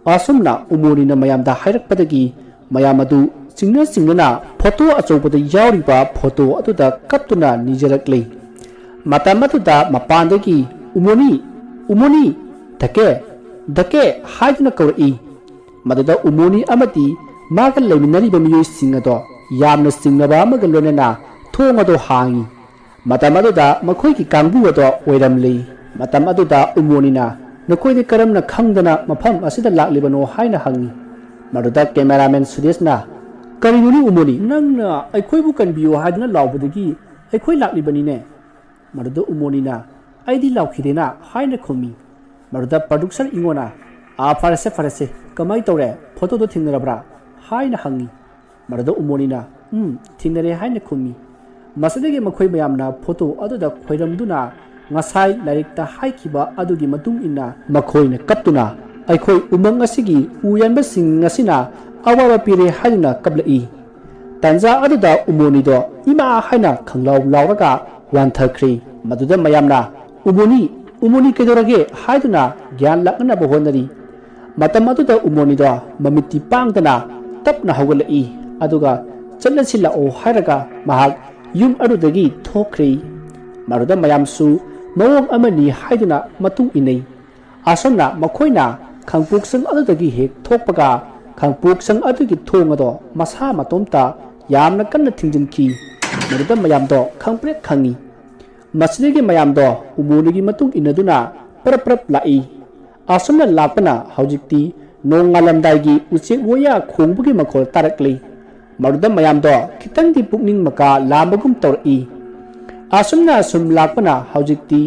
asumna umonina mayamda hairakpadagi mayam adu singnana photo achobada yauriba photo aduda kaptuna nijarakli matam aduda mapandagi umoni dake haiduna kauri maduda umoni amati magal leminariba miyoi singado yamna singnaba amagal lonena thong ado hangi matam aduda makhoi ki kangbu ado oiramli matam aduda umonina nakoi de karamna khangdana mafam asida laklibano haina hangi maduda cameraman Sudeshna karinuni umoni nangna aikhoi bu kanbiyo haiduna lawbadagi aikhoi laklibani ne maduda umonina aidi lawkhidena haina khomi maduda producer ingona farase kamai tore photo do thingnarabra haina hangi maduda umonina thingnare haina khomi masadege makhoi mayamna photo aduda khoiramduna ngasai larikta haikhiba adugi matung inna makhoina kaptuna aikhoi umang asigi uyanba sing ngasina awaba pire haina kablai tanja aduda umoni do ima haina khanglaw lawraga wanthakri maduda mayamna umoni kedorage haiduna gyan lakna bohonari matam aduda umoni do mamiti pangdana tapna hawgalai aduga challasila o hairaga mahak yum adudagi thokri maruda mayamsu mawong amani haiduna matung inay asomna makhoina khangpuksang adudagi hek thokpaga khangpuksang adugi thongado masa matomta yamna kanna thingjinki maruda mayamdo khangprek khangi masidegi mayamdo umonigi matung inaduna prap lai asomna lapana haujikti nongalamdaigi uchek woya khongbugi makhol tarakli maruda mayamdo kitangdi pukning maka lambagum tori asumna sum lakpana haujikti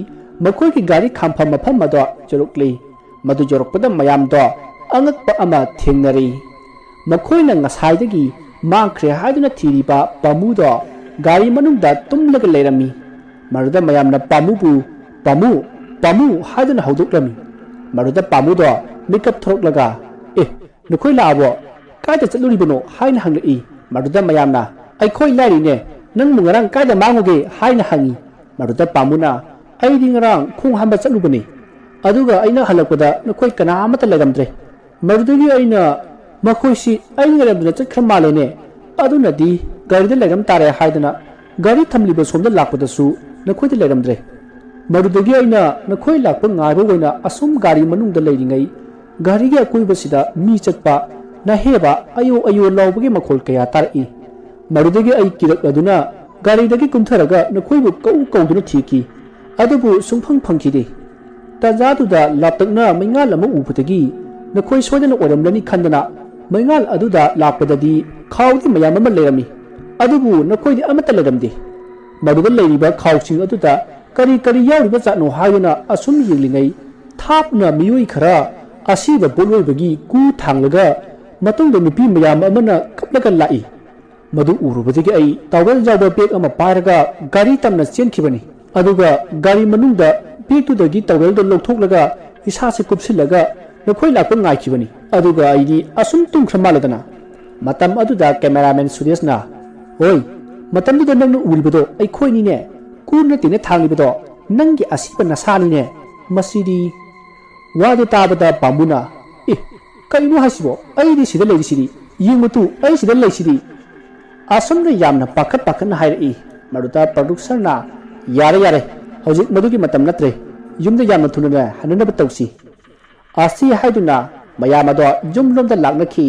makhoi ki gari khampham mapham mado jorukli madu jorukpada mayam do angakpa ama thengnari makhoi na ngasai dagi mangkhre haiduna thiriba pamu do gari manungda tumlaga leirami maruda mayam na pamu haiduna haudukrami maruda pamu do makeup thoroklaga nukhoi labo kaida chaluribano haina hanglai maruda mayam na aikhoi lari ne nang mungarang kaida manguge haina hangi maruda pamuna aidi ngarang khung hamba chalubani aduga aina halakpada nakhoi kana amata lagamdre marudugi aina makhoi si aina ngarabna chakhrama lene aduna di gari de lagam tare haidana gari thamliba somda lakpada su nakhoi de lagamdre marudugi aina nakhoi lakpa ngaibo goina asum gari manungda leiringai gari ge akuibasida mi chatpa na heba ayo lawbage makhol kaya tarai marudagi ai kirak aduna gari dagi kumtharaga nakhoi kauduna thiki adubu sungphang phangkhide tajadu da laptakna maingal ama ubutagi nakhoi soidana oramlani khandana maingal aduda lappadadi khawdi mayam ama lerami adubu nakhoi di amata leramde maruda leiriba khawsing aduda kari yauriba chano hayana asum yinglingai thapna miyoi khara asiba boloi ku thanglaga matungda nupi mayam amana kaplaga lai madu urubadagi ai tawel jawba pek ama paraga gari tamna chenkhibani aduga gari manungda pekudagi tawel do lokthoklaga isa se kupsilaga nakhoi lakpa ngaikibani aduga aidi asum tungkhamaladana matam aduda cameraman Sudeshna oi matam du nangna uribado ai khoini ne kurna tine thanglibado nangi asiba nasani ne masidi wade tabada pamuna kainu hasibo aidi sida leisidi yingmutu ai sida leisidi asomna yamna pakhat na hairi maruta producer na yare hojik madugi matam natre yumda yamna thununa hanuna batausi asi haiduna mayamado jumlomda laknaki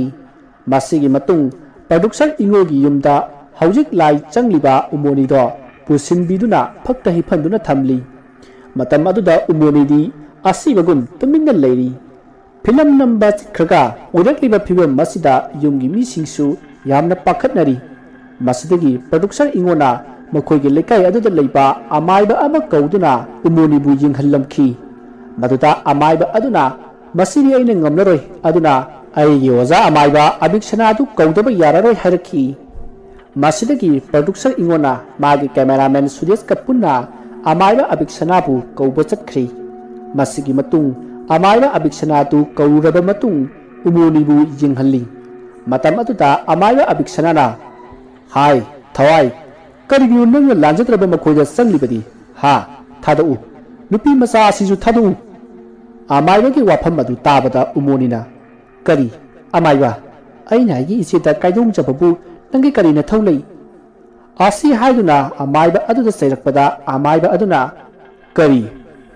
masigi matung producer ingogi yumda hojik lai changliba umoni do pusin biduna phakta hifanduna thamli matam aduda umoni di asi bagun tuminna leiri film number khraga orakliba phibam masida yumgi mi singsu yamna pakhatnari masidagi producer ingona makhoigi lekai aduda leiba amaiba ama kauduna umoni bu yinghallamki maduda amaiba aduna masiri aina ngamlaroi aduna aigi oza amaiba abiksana adu kaudaba yararoi hairaki masidagi producer ingona magi cameraman Sudesh Kapunna amaiba abiksana bu kauba chakkhri masigi matung amaiba abiksana tu kauraba matung umoni bu yinghalli matam aduda amaiba abiksana na hai thawai karigyu nang lanjatraba makhoida sanglibadi ha thadau nupi masa asisu thadu amaibagi wafam adu tabada umonina Kari, Amaiba, Aina yi isita kaidong jababu, Nangi kari na thawlay. Asi haiduna Amaiba adu da sayrakpada Amaiba aduna Kari,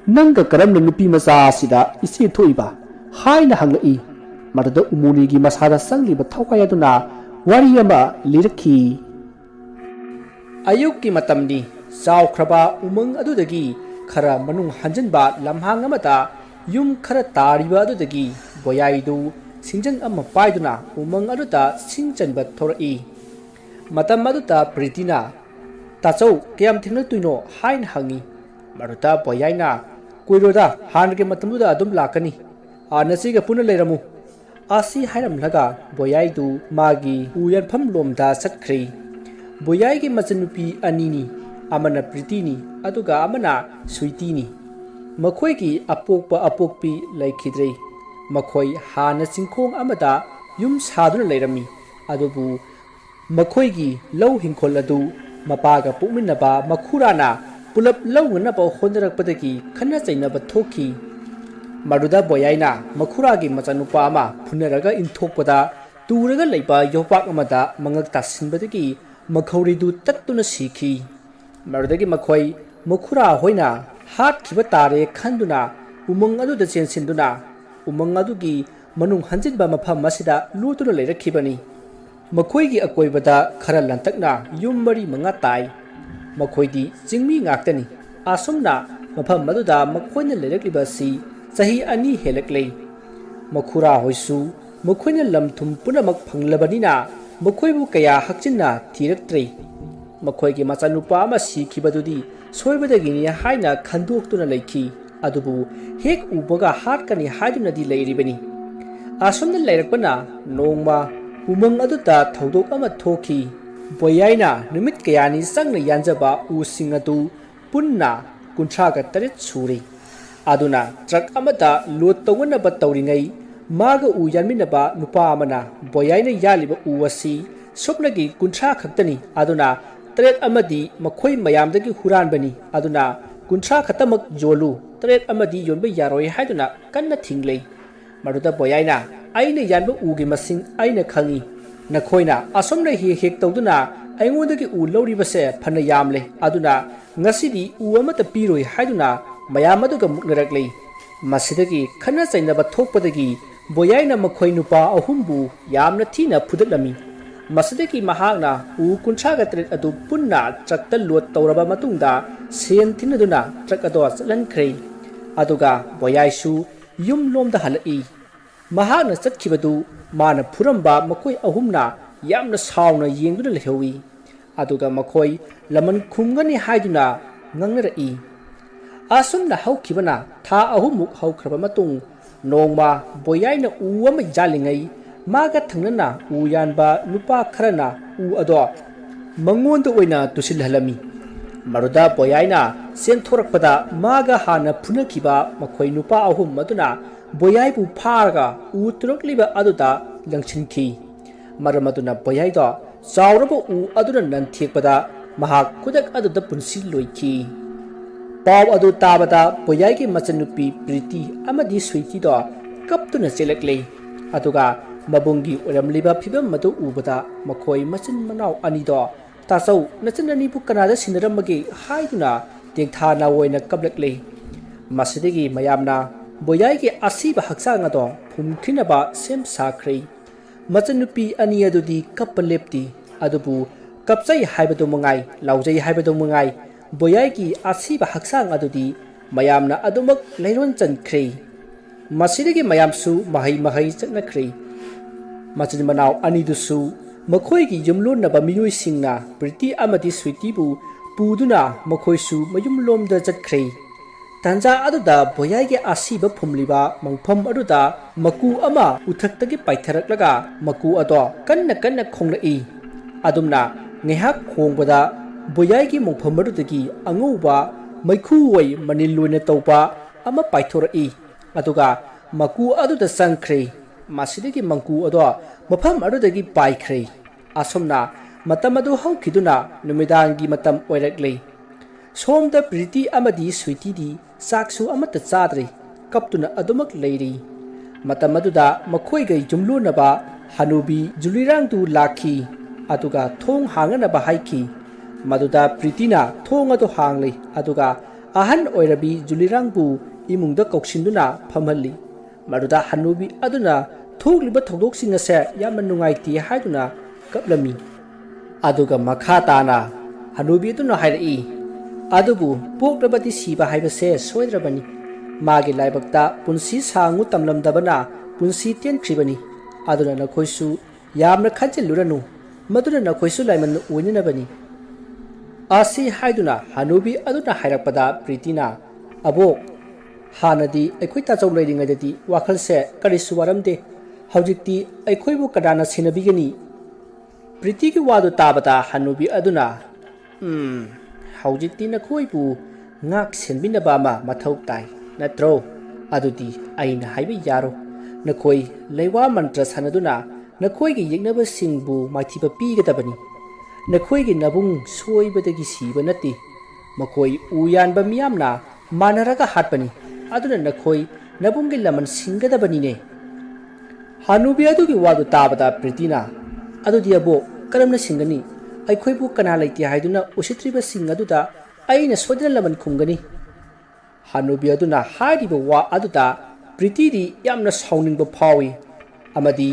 Nanga karam na nupi masa asida isi thoiba, Haina hanglai, Marada umuni gi masada sangli ba thawkayaduna Wariyama lirakhi. Ayuk ki matamni, Saukraba umang adudagi, Kara manung hanjanba lamhang amata, Yum kara tariba adudagi, Boyaidu, Sinjan ama paiduna, umang aduta sinjan ba thorai. Matam aduta Pritina, Taso, Kiam Tinatuino, Hain hangi, Maruta Boyaina, Kuiroda, Hanke Matamuda Adum Lakani, Anasiga Punaleramu, Asi Hiram Laga, Boyaidu, Magi, Uyan Pamlomda Satkri, Boyagi Mazanupi Anini, Amana Pritini, Aduga Amana, Sweetini, Makweki Apokpa Apokpi like Kidre, Makoi Hana Sinkong Amada, Yum Sadun Lerami, Adobu, Makoigi, Low Hinkoladu, Mapaga Puminaba, Makurana, Pulap Lowanaba Honda Padaki, Kanazainaba Toki, Maruda Boyaina, Makuragi Mazanupama, Puneraga in Topada, Duraga Leba, Yopak Amada, Mangatasin Badaki, Makoridu Tatuna Siki, Marudagi Makoi, Makura Hoina, Hat Kibatare, Kanduna, Umangadu the Sensinduna, Umangadugi, Manung Hanjin Bamapa Masida, Lutuna Leda Kibani. Makoigi Akoibada, Karalantakna, Yumbari Mangatai, Makoidi, Jingmi Ngaktani, Asumna, Mapam Maduda, Makoina Ledakibasi, Sahi Ani Helekle, Makura Hoisu, Makoina Lamtum Punamak Panglabanina, Makoibu Kaya Hakjina, Tiraktre, Makoigi Masanupa Masi Kibadudi, Soibadagini Haina Kanduk Leki, Adubu, Hek Uboga Hatkani Haiduna di Lairibani. Asum the Lairakana, Noma. Umang aduta thaudok ama thoki Boyaina numit kayani sangna yanjaba u singatu punna kunthraga tarit suri aduna truck amata load tawna ba tawringai maga u yanminaba nupa amana Boyaina yaliba u wasi sopnagi kunthra khaktani aduna taret amadi makhoi mayamdagi huranbani aduna kunthra khatamak jolu taret amadi yonba yaroi haiduna kanna thinglei maruda Boyaina Aina yanba ugi masing aina khangi nakoina asomna hi hek tawduna aingondagi u loribase phana yamle aduna ngasidi u amata piroi haiduna mayamaduga muknaraklei masidagi khana chainaba thokpadagi Boyaina makhoi nupa ahumbu yamna thina phudatlami masidagi mahakna u kunthraga tret adu punna trakta lot tawraba matungda sen thinaduna trak ado chalankhre aduga Boyaisu yum lomda halai Mahana Satkibadu, Mana Puramba, Makoi Ahumna, Yamna Sauna Yingu Lehowi, Aduga Makoi, Laman Kungani Haiduna, Nangara E. Asum the Haukibana, Ta Ahumuk Haukrabamatung, Noma, Boyaina Uwama Jalingai, Maga Tangana, Uyanba, Nupa Karana, U Ador, Mangundu Wina to Silhalami. Maruda Boyaina, Sentorakpada, Maga Hana Punakiba, Makoi Nupa Ahum Maduna. Boyaibu Parga, Utrokliba Aduda, Langshinki, Maramaduna Boyaida, Saurabo U Aduna Nantikpada, Mahak Kudak Aduda Punsi Loiki. Bob Adu Tabada, Boyaki Masanupi, Pretty, Amadi Sweetida, Captuna Selekle, Aduga, Mabungi, Ramliba Pibam Madu Ubada, Makoi Masin Manau Anida, Taso, Natanani Pukanada Sinramagi, Haiduna, Dictana Wena Kablekle, Masidigi, Mayamna. Boyagi Asiba Haksangado, Pumkinaba, Sem Sakri, Matanupi Aniadudi, Kapalepti, Adubu, Kapsai Hibatomungai, Laujay Hibatomungai, Boyagi Asiba Haksang Adudi, Mayamna Adumak, Leron Kri, Masidigi Mayamsu, Mahi Saknakri, Matanmanau Anidusu, Makoigi Yumlun Nabamiu Singna, Pretty Amadi Sweetibu, Puduna, Makoisu, Mayumlom the Zakri. Tanja aduda Boyagi Asiba Pumliba, Mangpum aduda, Maku ama, Utaktagi Paitaraklaga, Maku ado, Kanna Konga E. Adumna, Nehak Kongbada, Boyagi Mongpamarudagi, Anguba, Maiku Maniluna Topa, Ama Paitora E. Aduga, Maku aduda Sankre, Masidigi Manku ado, Mapam adudagi Paikre. Asomna, Matamadu Haukiduna, Numidangi Matam Oirakle. Som the pretty Amadi Sweetie, Saksu Amata Sadri, Kaptuna Adumak Lady. ꯃꯇꯝ ꯑꯗꯨꯗ ꯃꯈꯣꯏꯒ ꯌꯨꯝꯂꯣꯟꯅꯕ ꯍꯅꯨꯕꯤ ꯖꯨꯂꯤꯔꯥꯡꯗꯨ ꯂꯥꯛꯈꯤ ꯑꯗꯨꯒ ꯊꯣꯡ ꯍꯥꯡꯅꯅꯕ ꯍꯥꯏꯈꯤ ꯃꯗꯨꯗ ꯄ꯭ꯔꯤꯇꯤꯅ ꯊꯣꯡ ꯑꯗꯨ ꯍꯥꯡꯂꯤ ꯑꯗꯨꯒ ꯑꯍꯟ ꯑꯣꯏꯔꯕꯤ ꯖꯨꯂꯤꯔꯥꯡꯕꯨ ꯏꯃꯨꯡꯗ ꯀꯧꯁꯤꯟꯗꯨꯅ ꯐꯝꯍꯜꯂꯤ ꯃꯗꯨꯗ ꯍꯅꯨꯕꯤ ꯑꯗꯨꯅ ꯊꯣꯛꯂꯤꯕ ꯊꯧꯗꯣꯛꯁꯤꯡ ꯑꯁꯦ ꯌꯥꯝꯅ ꯅꯨꯡꯉꯥꯏꯇꯦ ꯍꯥꯏꯗꯨꯅ ꯀꯞꯂꯝꯃꯤ ꯑꯗꯨꯒ ꯃꯈꯥ ꯇꯥꯅ ꯍꯅꯨꯕꯤ ꯑꯗꯨꯅ ꯍꯥꯏꯔꯛꯏ ꯑꯗꯨꯕꯨ ꯄꯣꯛꯂꯕꯗꯤ ꯁꯤꯕ ꯍꯥꯏꯕꯁꯦ ꯁꯣꯏꯗ꯭ꯔꯕꯅꯤ ꯃꯥꯒꯤ ꯂꯥꯏꯕꯛꯇ ꯄꯨꯟꯁꯤ ꯁꯥꯡꯉꯨ ꯇꯝꯂꯝꯗꯕꯅ ꯄꯨꯟꯁꯤ ꯇꯦꯟꯈ꯭ꯔꯤꯕꯅꯤ ꯑꯗꯨꯅ ꯅꯈꯣꯏꯁꯨ ꯌꯥꯝꯅ ꯈꯟꯖꯤꯜꯂꯨꯔꯅꯨ ꯃꯗꯨꯅ ꯅꯈꯣꯏꯁꯨ ꯂꯥꯏꯃꯟ ꯑꯣꯏꯅꯅꯕꯅꯤ ꯑꯁꯤ ꯍꯥꯏꯗꯨꯅ ꯍꯅꯨꯕꯤ ꯑꯗꯨꯅ ꯍꯥꯏꯔꯛꯄꯗ ꯄ꯭ꯔꯤꯇꯤꯅ ꯑꯕꯣꯛ ꯍꯥꯟꯅꯗꯤ ꯑꯩꯈꯣꯏ ꯇꯥꯆꯧ ꯂꯩꯔꯤꯉꯩꯗꯗꯤ ꯋꯥꯈꯜꯁꯦ ꯀꯔꯤꯁꯨ ꯋꯥꯔꯝꯗꯦ ꯍꯧꯖꯤꯛꯇꯤ ꯑꯩꯈꯣꯏꯕꯨ ꯀꯅꯥꯅ ꯁꯦꯟꯅꯕꯤꯒꯅꯤ ꯄ꯭ꯔꯤꯇꯤꯒꯤ ꯋꯥꯗꯨ ꯇꯥꯕꯗ ꯍꯅꯨꯕꯤ ꯑꯗꯨꯅ ꯍꯧꯖꯤꯛꯇꯤ ꯅꯈꯣꯏꯕꯨ ꯉꯥꯛ ꯁꯦꯟꯕꯤꯅꯕ ꯑꯃ ꯃꯊꯧ ꯇꯥꯏ ꯅꯠꯇ꯭ꯔꯣ ꯑꯗꯨꯗꯤ ꯑꯩꯅ ꯍꯥꯏꯕ ꯌꯥꯔꯣ ꯅꯈꯣꯏ ꯂꯩꯋꯥ ꯃꯟꯇ꯭ꯔ ꯁꯥꯟꯅꯗꯨꯅ ꯅꯈꯣꯏꯒꯤ ꯌꯦꯛꯅꯕꯁꯤꯡꯕꯨ ꯃꯥꯏꯊꯤꯕ ꯄꯤꯒꯗꯕꯅꯤ ꯅꯈꯣꯏꯒꯤ ꯅꯕꯨꯡ ꯁꯣꯏꯕꯗꯒꯤ ꯁꯤꯕ ꯅꯠꯇꯦ ꯃꯈꯣꯏ ꯎ ꯌꯥꯟꯕ ꯃꯤꯌꯥꯝꯅ ꯃꯥꯟꯅꯔꯒ ꯍꯥꯠꯄꯅꯤ ꯑꯗꯨꯅ ꯅꯈꯣꯏ ꯅꯕꯨꯡꯒꯤ ꯂꯃꯟ ꯁꯤꯡꯒꯗꯕꯅꯤꯅꯦ ꯍꯅꯨꯕꯤ ꯑꯗꯨꯒꯤ ꯋꯥꯗꯨ ꯇꯥꯕꯗ ꯄ꯭ꯔꯤꯇꯤꯅ ꯑꯗꯨꯗꯤ ꯑꯕꯣꯛ ꯀꯔꯝꯅ ꯁꯤꯡꯒꯅꯤ ꯑꯩꯈꯣꯏꯕꯨ ꯀꯅꯥ ꯂꯩꯇꯦ ꯍꯥꯏꯗꯨꯅ ꯎꯁꯤꯠꯇ꯭ꯔꯤꯕꯁꯤꯡ ꯑꯗꯨꯗ ꯑꯩꯅ ꯁꯣꯏꯗꯅ ꯂꯃꯟ ꯈꯨꯝꯒꯅꯤ ꯍꯅꯨꯕꯤ ꯑꯗꯨꯅ ꯍꯥꯏꯔꯤꯕ ꯋꯥ ꯑꯗꯨꯗ ꯄ꯭ꯔꯤꯇꯤꯗꯤ ꯌꯥꯝꯅ ꯁꯥꯎꯅꯤꯡꯕ ꯐꯥꯎꯏ ꯑꯃꯗꯤ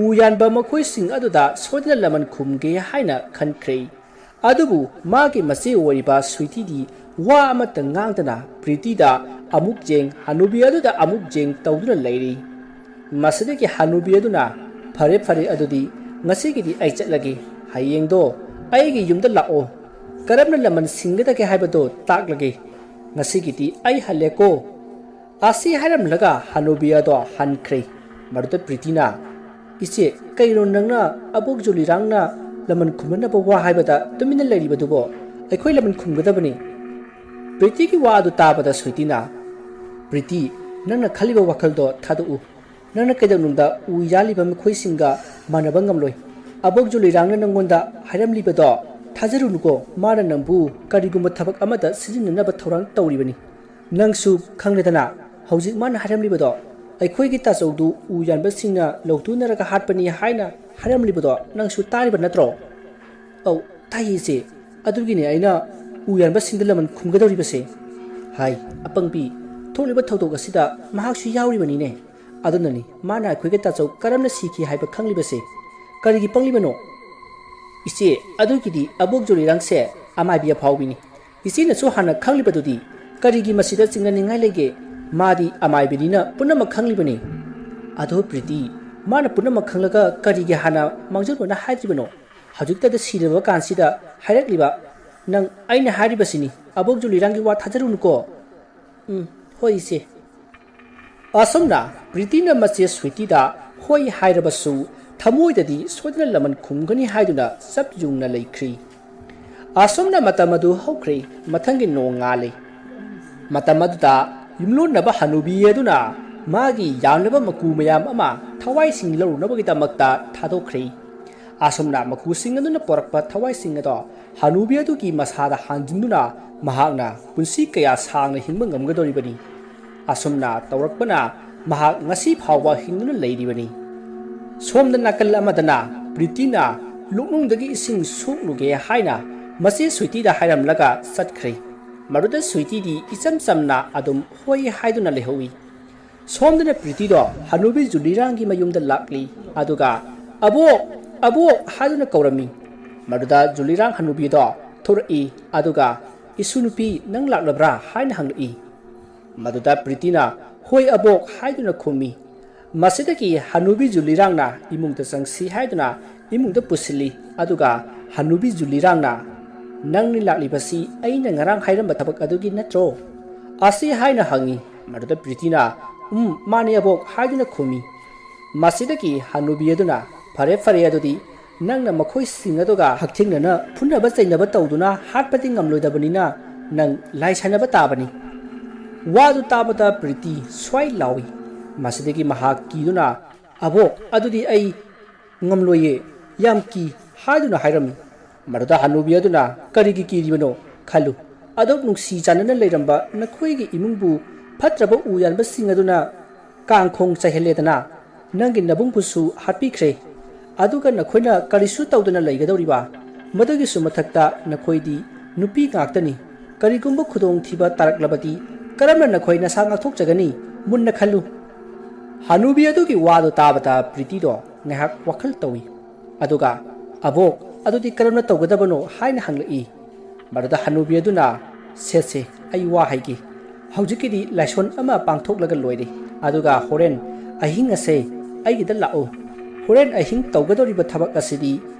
ꯎ ꯌꯥꯟꯕ ꯃꯈꯣꯏꯁꯤꯡ ꯑꯗꯨꯗ ꯁꯣꯏꯗꯅ ꯂꯃꯟ ꯈꯨꯝꯒꯦ ꯍꯥꯏꯅ ꯈꯟꯈ꯭ꯔꯦ ꯑꯗꯨꯕꯨ ꯃꯥꯒꯤ ꯃꯆꯦ ꯑꯣꯏꯔꯤꯕ ꯁ꯭ꯋꯤꯇꯤꯗꯤ ꯋꯥ ꯑꯃꯠꯇ ꯉꯥꯡꯗꯅ ꯄ꯭ꯔꯤꯇꯤꯗ ꯑꯃꯨꯛ ꯖꯦꯡ ꯍꯅꯨꯕꯤ ꯑꯗꯨꯗ ꯑꯃꯨꯛ ꯖꯦꯡ ꯇꯧꯗꯨꯅ ꯂꯩꯔꯤ ꯃꯁꯤꯗꯒꯤ ꯍꯅꯨꯕꯤ ꯑꯗꯨꯅ ꯐꯔꯦ ꯐꯔꯦ ꯑꯗꯨꯗꯤ ꯉꯁꯤꯒꯤꯗꯤ ꯑꯩ ꯆꯠꯂꯒꯦ ꯍꯌꯦꯡꯗꯣ ꯑꯩꯒꯤ ꯌꯨꯝꯗ ꯂꯥꯛꯑꯣ ꯀꯔꯝꯅ ꯂꯃꯟ ꯁꯤꯡꯒꯗꯒꯦ ꯍꯥꯏꯕꯗꯣ ꯇꯥꯛꯂꯒꯦ ꯉꯁꯤꯒꯤꯗꯤ ꯑꯩ ꯍꯜꯂꯦꯀꯣ ꯑꯁꯤ ꯍꯥꯏꯔꯝꯂꯒ ꯍꯅꯨꯕꯤ ꯑꯗꯣ ꯍꯟꯈ꯭ꯔꯦ ꯃꯗꯨꯗ ꯄ꯭ꯔꯤꯇꯤꯅ ꯏꯆꯦ ꯀꯩꯅꯣ ꯅꯪꯅ ꯑꯕꯣꯛ ꯖꯨꯂꯤꯔꯥꯡꯅ ꯂꯃꯟ ꯈꯨꯝꯅꯅꯕ ꯋꯥ ꯍꯥꯏꯕꯗ ꯇꯨꯃꯤꯟꯅ ꯂꯩꯔꯤꯕꯗꯨꯕꯣ ꯑꯩꯈꯣꯏ ꯂꯃꯟ ꯈꯨꯝꯒꯗꯕꯅꯤ ꯄ꯭ꯔꯤꯇꯤꯒꯤ ꯋꯥ ꯑꯗꯨ ꯇꯥꯕꯗ ꯁ꯭ꯋꯤꯇꯤꯅ ꯄ꯭ꯔꯤꯇꯤ ꯅꯪꯅ ꯈꯜꯂꯤꯕ ꯋꯥꯈꯜꯗꯣ ꯊꯥꯗꯣꯛꯎ ꯅꯪꯅ ꯀꯩꯗꯧꯅꯨꯡꯗ ꯎ ꯌꯥꯜꯂꯤꯕ ꯃꯈꯣꯏꯁꯤꯡꯒ ꯃꯥꯟꯅꯕ ꯉꯝꯂꯣꯏ ꯑꯕꯣꯛ ꯖꯨꯂꯤꯔꯥꯡꯅ ꯅꯪꯉꯣꯟꯗ ꯍꯥꯏꯔꯝꯂꯤꯕꯗꯣ ꯊꯥꯖꯔꯨꯅꯨꯀꯣ ꯃꯥꯅ ꯅꯪꯕꯨ ꯀꯔꯤꯒꯨꯝꯕ ꯊꯕꯛ ꯑꯃꯗ ꯁꯤꯖꯤꯟꯅꯅꯕ ꯊꯧꯔꯥꯡ ꯇꯧꯔꯤꯕꯅꯤ ꯅꯪꯁꯨ ꯈꯪꯂꯦꯗꯅ ꯍꯧꯖꯤꯛ ꯃꯥꯅ ꯍꯥꯏꯔꯝꯂꯤꯕꯗꯣ ꯑꯩꯈꯣꯏꯒꯤ ꯇꯥꯆꯧꯗꯨ ꯎ ꯌꯥꯟꯕꯁꯤꯡꯅ ꯂꯧꯇꯨꯅꯔꯒ ꯍꯥꯠꯄꯅꯤ ꯍꯥꯏꯅ ꯍꯥꯏꯔꯝꯂꯤꯕꯗꯣ ꯅꯪꯁꯨ ꯇꯥꯔꯤꯕ ꯅꯠꯇ꯭ꯔꯣ ꯑꯧ ꯇꯥꯏꯌꯦ ꯏꯆꯦ ꯑꯗꯨꯒꯤꯅꯦ ꯑꯩꯅ ꯎ ꯌꯥꯟꯕꯁꯤꯡꯗ ꯂꯃꯟ ꯈꯨꯝꯒꯗꯧꯔꯤꯕꯁꯦ ꯍꯥꯏ ꯑꯄꯪꯕꯤ ꯊꯣꯛꯂꯤꯕ ꯊꯧꯗꯣꯛ ꯑꯁꯤꯗ ꯃꯍꯥꯛꯁꯨ ꯌꯥꯎꯔꯤꯕꯅꯤꯅꯦ ꯑꯗꯨꯅꯅꯤ ꯃꯥꯅ ꯑꯩꯈꯣꯏꯒꯤ ꯇꯥꯆꯧ ꯀꯔꯝꯅ ꯁꯤꯈꯤ ꯍꯥꯏꯕ ꯈꯪꯂꯤꯕꯁꯦ ꯀꯔꯤꯒꯤ ꯄꯪꯂꯤꯕꯅꯣ ꯏꯆꯦ ꯑꯗꯨꯒꯤꯗꯤ ꯑꯕꯣꯛ ꯖꯨꯂꯤꯔꯥꯡꯁꯦ ꯑꯃꯥꯏꯕꯤ ꯑꯐꯥꯎꯕꯤꯅꯤ ꯏꯆꯦꯅꯁꯨ ꯍꯥꯟꯅ ꯈꯪꯂꯤꯕꯗꯨꯗꯤ ꯀꯔꯤꯒꯤ ꯃꯁꯤꯗ ꯆꯤꯡꯅꯅꯤꯡꯉꯥꯏ ꯂꯩꯒꯦ ꯃꯥꯗꯤ ꯑꯃꯥꯏꯕꯤꯅꯤꯅ ꯄꯨꯝꯅꯃꯛ ꯈꯪꯂꯤꯕꯅꯤ ꯑꯗꯣ ꯄ꯭ꯔꯤꯇꯤ ꯃꯥꯅ ꯄꯨꯝꯅꯃꯛ ꯈꯪꯂꯒ ꯀꯔꯤꯒꯤ ꯍꯥꯟꯅ ꯃꯥꯡꯖꯧꯅꯅ ꯍꯥꯏꯗ꯭ꯔꯤꯕꯅꯣ ꯍꯧꯖꯤꯛꯇꯗ ꯁꯤꯔꯕ ꯀꯥꯟꯁꯤꯗ ꯍꯥꯏꯔꯛꯂꯤꯕ ꯅꯪ ꯑꯩꯅ ꯍꯥꯏꯔꯤꯕꯁꯤꯅꯤ ꯑꯕꯣꯛ ꯖꯨꯂꯤꯔꯥꯡꯒꯤ ꯋꯥ ꯊꯥꯖꯔꯨꯅꯨꯀꯣ ꯍꯣꯏ ꯏꯆꯦ ꯑꯁꯨꯝꯅ ꯄ꯭ꯔꯤꯇꯤꯅ ꯃꯆꯦ ꯁ꯭ꯋꯤꯇꯤꯗ ꯍꯣꯏ ꯍꯥꯏꯔꯕꯁꯨ ꯊꯃꯣꯏꯗꯗꯤ ꯁꯣꯏꯗꯅ ꯂꯃꯟ ꯈꯨꯝꯒꯅꯤ ꯍꯥꯏꯗꯨꯅ ꯆꯞ ꯌꯨꯡꯅ ꯂꯩꯈ꯭ꯔꯤ ꯑꯁꯨꯝꯅ ꯃꯇꯝ ꯑꯗꯨ ꯍꯧꯈ꯭ꯔꯦ ꯃꯊꯪꯒꯤ ꯅꯣꯡ ꯉꯥꯜꯂꯤ ꯃꯇꯝ ꯑꯗꯨꯗ ꯌꯨꯝꯂꯣꯟꯅꯕ ꯍꯅꯨꯕꯤ ꯑꯗꯨꯅ ꯃꯥꯒꯤ ꯌꯥꯝꯂꯕ ꯃꯀꯨ ꯃꯌꯥꯝ ꯑꯃ ꯊꯋꯥꯏꯁꯤꯡ ꯂꯧꯔꯨꯅꯕꯒꯤꯗꯃꯛꯇ ꯊꯥꯗꯣꯛꯈ꯭ꯔꯤ ꯑꯁꯨꯝꯅ ꯃꯀꯨꯁꯤꯡ ꯑꯗꯨꯅ ꯄꯣꯔꯛꯄ ꯊꯋꯥꯏꯁꯤꯡ ꯑꯗꯣ ꯍꯅꯨꯕꯤ ꯑꯗꯨꯒꯤ ꯃꯁꯥꯗ ꯍꯥꯟꯖꯤꯟꯗꯨꯅ ꯃꯍꯥꯛꯅ ꯄꯨꯟꯁꯤ ꯀꯌꯥ ꯁꯥꯡꯅ ꯍꯤꯡꯕ ꯉꯝꯒꯗꯧꯔꯤꯕꯅꯤ ꯑꯁꯨꯝꯅ ꯇꯧꯔꯛꯄꯅ ꯃꯍꯥꯛ ꯉꯁꯤ ꯐꯥꯎꯕ ꯍꯤꯡꯗꯨꯅ ꯂꯩꯔꯤꯕꯅꯤ ꯁꯣꯝꯗ ꯅꯥꯀꯜ ꯑꯃꯗꯅ ꯄ꯭ꯔꯤꯇꯤꯅ ꯂꯣꯛꯅꯨꯡꯗꯒꯤ ꯏꯁꯤꯡ ꯁꯣꯛꯂꯨꯒꯦ ꯍꯥꯏꯅ ꯃꯆꯦ ꯁ꯭ꯋꯤꯇꯤꯗ ꯍꯥꯏꯔꯝꯂꯒ ꯆꯠꯈ꯭ꯔꯦ ꯃꯗꯨꯗ ꯁ꯭ꯋꯤꯇꯤꯗꯤ ꯏꯆꯝ ꯆꯝꯅ ꯑꯗꯨꯝ ꯍꯣꯏ ꯍꯥꯏꯗꯨꯅ ꯂꯩꯍꯧꯏ ꯁꯣꯝꯗꯅ ꯄ꯭ꯔꯤꯇꯤꯗꯣ ꯍꯅꯨꯕꯤ ꯖꯨꯂꯤꯔꯥꯡꯒꯤ ꯃꯌꯨꯝꯗ ꯂꯥꯛꯂꯤ ꯑꯗꯨꯒ ꯑꯕꯣꯛ ꯑꯕꯣꯛ ꯍꯥꯏꯗꯨꯅ ꯀꯧꯔꯝꯃꯤ ꯃꯗꯨꯗ ꯖꯨꯂꯤꯔꯥꯡ ꯍꯅꯨꯕꯤꯗꯣ ꯊꯣꯔꯛꯏ ꯑꯗꯨꯒ ꯏꯁꯨ ꯅꯨꯄꯤ ꯅꯪ ꯂꯥꯛꯂꯕ꯭ꯔꯥ ꯍꯥꯏꯅ ꯍꯪꯂꯛꯏ ꯃꯗꯨꯗ ꯄ꯭ꯔꯤꯇꯤꯅ ꯍꯣꯏ ꯑꯕꯣꯛ ꯍꯥꯏꯗꯨꯅ ꯈꯨꯝꯃꯤ ꯃꯁꯤꯗꯒꯤ ꯍꯅꯨꯕꯤ ꯖꯨꯂꯤꯔꯥꯡꯅ ꯏꯃꯨꯡꯗ ꯆꯪꯁꯤ ꯍꯥꯏꯗꯨꯅ ꯏꯃꯨꯡꯗ ꯄꯨꯁꯤꯜꯂꯤ ꯑꯗꯨꯒ ꯍꯅꯨꯕꯤ ꯖꯨꯂꯤꯔꯥꯡꯅ ꯅꯪꯅ ꯂꯥꯛꯂꯤꯕꯁꯤ ꯑꯩꯅ ꯉꯔꯥꯡ ꯍꯥꯏꯔꯝꯕ ꯊꯕꯛ ꯑꯗꯨꯒꯤ ꯅꯠꯇ꯭ꯔꯣ ꯑꯁꯤ ꯍꯥꯏꯅ ꯍꯪꯉꯤ ꯃꯗꯨꯗ ꯄ꯭ꯔꯤꯇꯤꯅ ꯃꯥꯅꯦ ꯑꯕꯣꯛ ꯍꯥꯏꯗꯨꯅ ꯈꯨꯝꯃꯤ ꯃꯁꯤꯗꯒꯤ ꯍꯅꯨꯕꯤ ꯑꯗꯨꯅ ꯐꯔꯦ ꯐꯔꯦ ꯑꯗꯨꯗꯤ ꯅꯪꯅ ꯃꯈꯣꯏꯁꯤꯡ ꯑꯗꯨꯒ ꯍꯛꯊꯦꯡꯅꯅ ꯐꯨꯅꯕ ꯆꯩꯅꯕ ꯇꯧꯗꯨꯅ ꯍꯥꯠꯄꯗꯤ ꯉꯝꯂꯣꯏꯗꯕꯅꯤꯅ ꯅꯪ ꯂꯥꯏ ꯁꯥꯟꯅꯕ ꯇꯥꯕꯅꯤ ꯋꯥꯗꯨ ꯇꯥꯕꯗ ꯄ꯭ꯔꯤꯇꯤ ꯁ꯭ꯋꯥꯏ ꯂꯥꯎꯏ ꯃꯁꯤꯗꯒꯤ ꯃꯍꯥꯛ ꯀꯤꯗꯨꯅ ꯑꯕꯣꯛ ꯑꯗꯨꯗꯤ ꯑꯩ ꯉꯝꯂꯣꯏꯌꯦ ꯌꯥꯝ ꯀꯤ ꯍꯥꯏꯗꯨꯅ ꯍꯥꯏꯔꯝꯃꯤ ꯃꯗꯨꯗ ꯍꯅꯨꯕꯤ ꯑꯗꯨꯅ ꯀꯔꯤꯒꯤ ꯀꯤꯔꯤꯕꯅꯣ ꯈꯜꯂꯨ ꯑꯗꯨꯛ ꯅꯨꯡꯁꯤ ꯆꯥꯟꯅꯅ ꯂꯩꯔꯝꯕ ꯅꯈꯣꯏꯒꯤ ꯏꯃꯨꯡꯕꯨ ꯐꯠꯇ꯭ꯔꯕ ꯎ ꯌꯥꯟꯕꯁꯤꯡ ꯑꯗꯨꯅ ꯀꯥꯡꯈꯣꯡ ꯆꯥꯏꯍꯜꯂꯦꯗꯅ ꯅꯪꯒꯤ ꯅꯕꯨꯡꯕꯨꯁꯨ ꯍꯥꯠꯄꯤꯈ꯭ꯔꯦ ꯑꯗꯨꯒ ꯅꯈꯣꯏꯅ ꯀꯔꯤꯁꯨ ꯇꯧꯗꯅ ꯂꯩꯒꯗꯧꯔꯤꯕ ꯃꯗꯨꯒꯤꯁꯨ ꯃꯊꯛꯇ ꯅꯈꯣꯏꯗꯤ ꯅꯨꯄꯤ ꯉꯥꯛꯇꯅꯤ ꯀꯔꯤꯒꯨꯝꯕ ꯈꯨꯗꯣꯡꯊꯤꯕ ꯇꯥꯔꯛꯂꯕꯗꯤ ꯀꯔꯝꯅ ꯅꯈꯣꯏ ꯅꯁꯥ ꯉꯥꯛꯊꯣꯛꯆꯒꯅꯤ ꯃꯨꯟꯅ ꯈꯜꯂꯨ ꯍꯅꯨꯕꯤ ꯑꯗꯨꯒꯤ ꯋꯥꯗꯨ ꯇꯥꯕꯗ ꯄ꯭ꯔꯤꯇꯤꯗꯣ ꯉꯥꯏꯍꯥꯛ ꯋꯥꯈꯜ ꯇꯧꯏ ꯑꯗꯨꯒ ꯑꯕꯣꯛ ꯑꯗꯨꯗꯤ ꯀꯔꯝꯅ ꯇꯧꯒꯗꯕꯅꯣ ꯍꯥꯏꯅ ꯍꯪꯂꯛꯏ ꯃꯗꯨꯗ ꯍꯅꯨꯕꯤ ꯑꯗꯨꯅ ꯁꯦꯠꯁꯦ ꯑꯩ ꯋꯥ ꯍꯥꯏꯒꯦ ꯍꯧꯖꯤꯛꯀꯤꯗꯤ ꯂꯥꯏꯁꯣꯟ ꯑꯃ ꯄꯥꯡꯊꯣꯛꯂꯒ ꯂꯣꯏꯔꯦ ꯑꯗꯨꯒ ꯍꯣꯔꯦꯟ ꯑꯍꯤꯡ ꯑꯁꯦ ꯑꯩꯒꯤꯗ ꯂꯥꯛꯎ ꯍꯣꯔꯦꯟ ꯑꯍꯤꯡ ꯇꯧꯒꯗꯧꯔꯤꯕ ꯊꯕꯛ ꯑꯁꯤꯗꯤ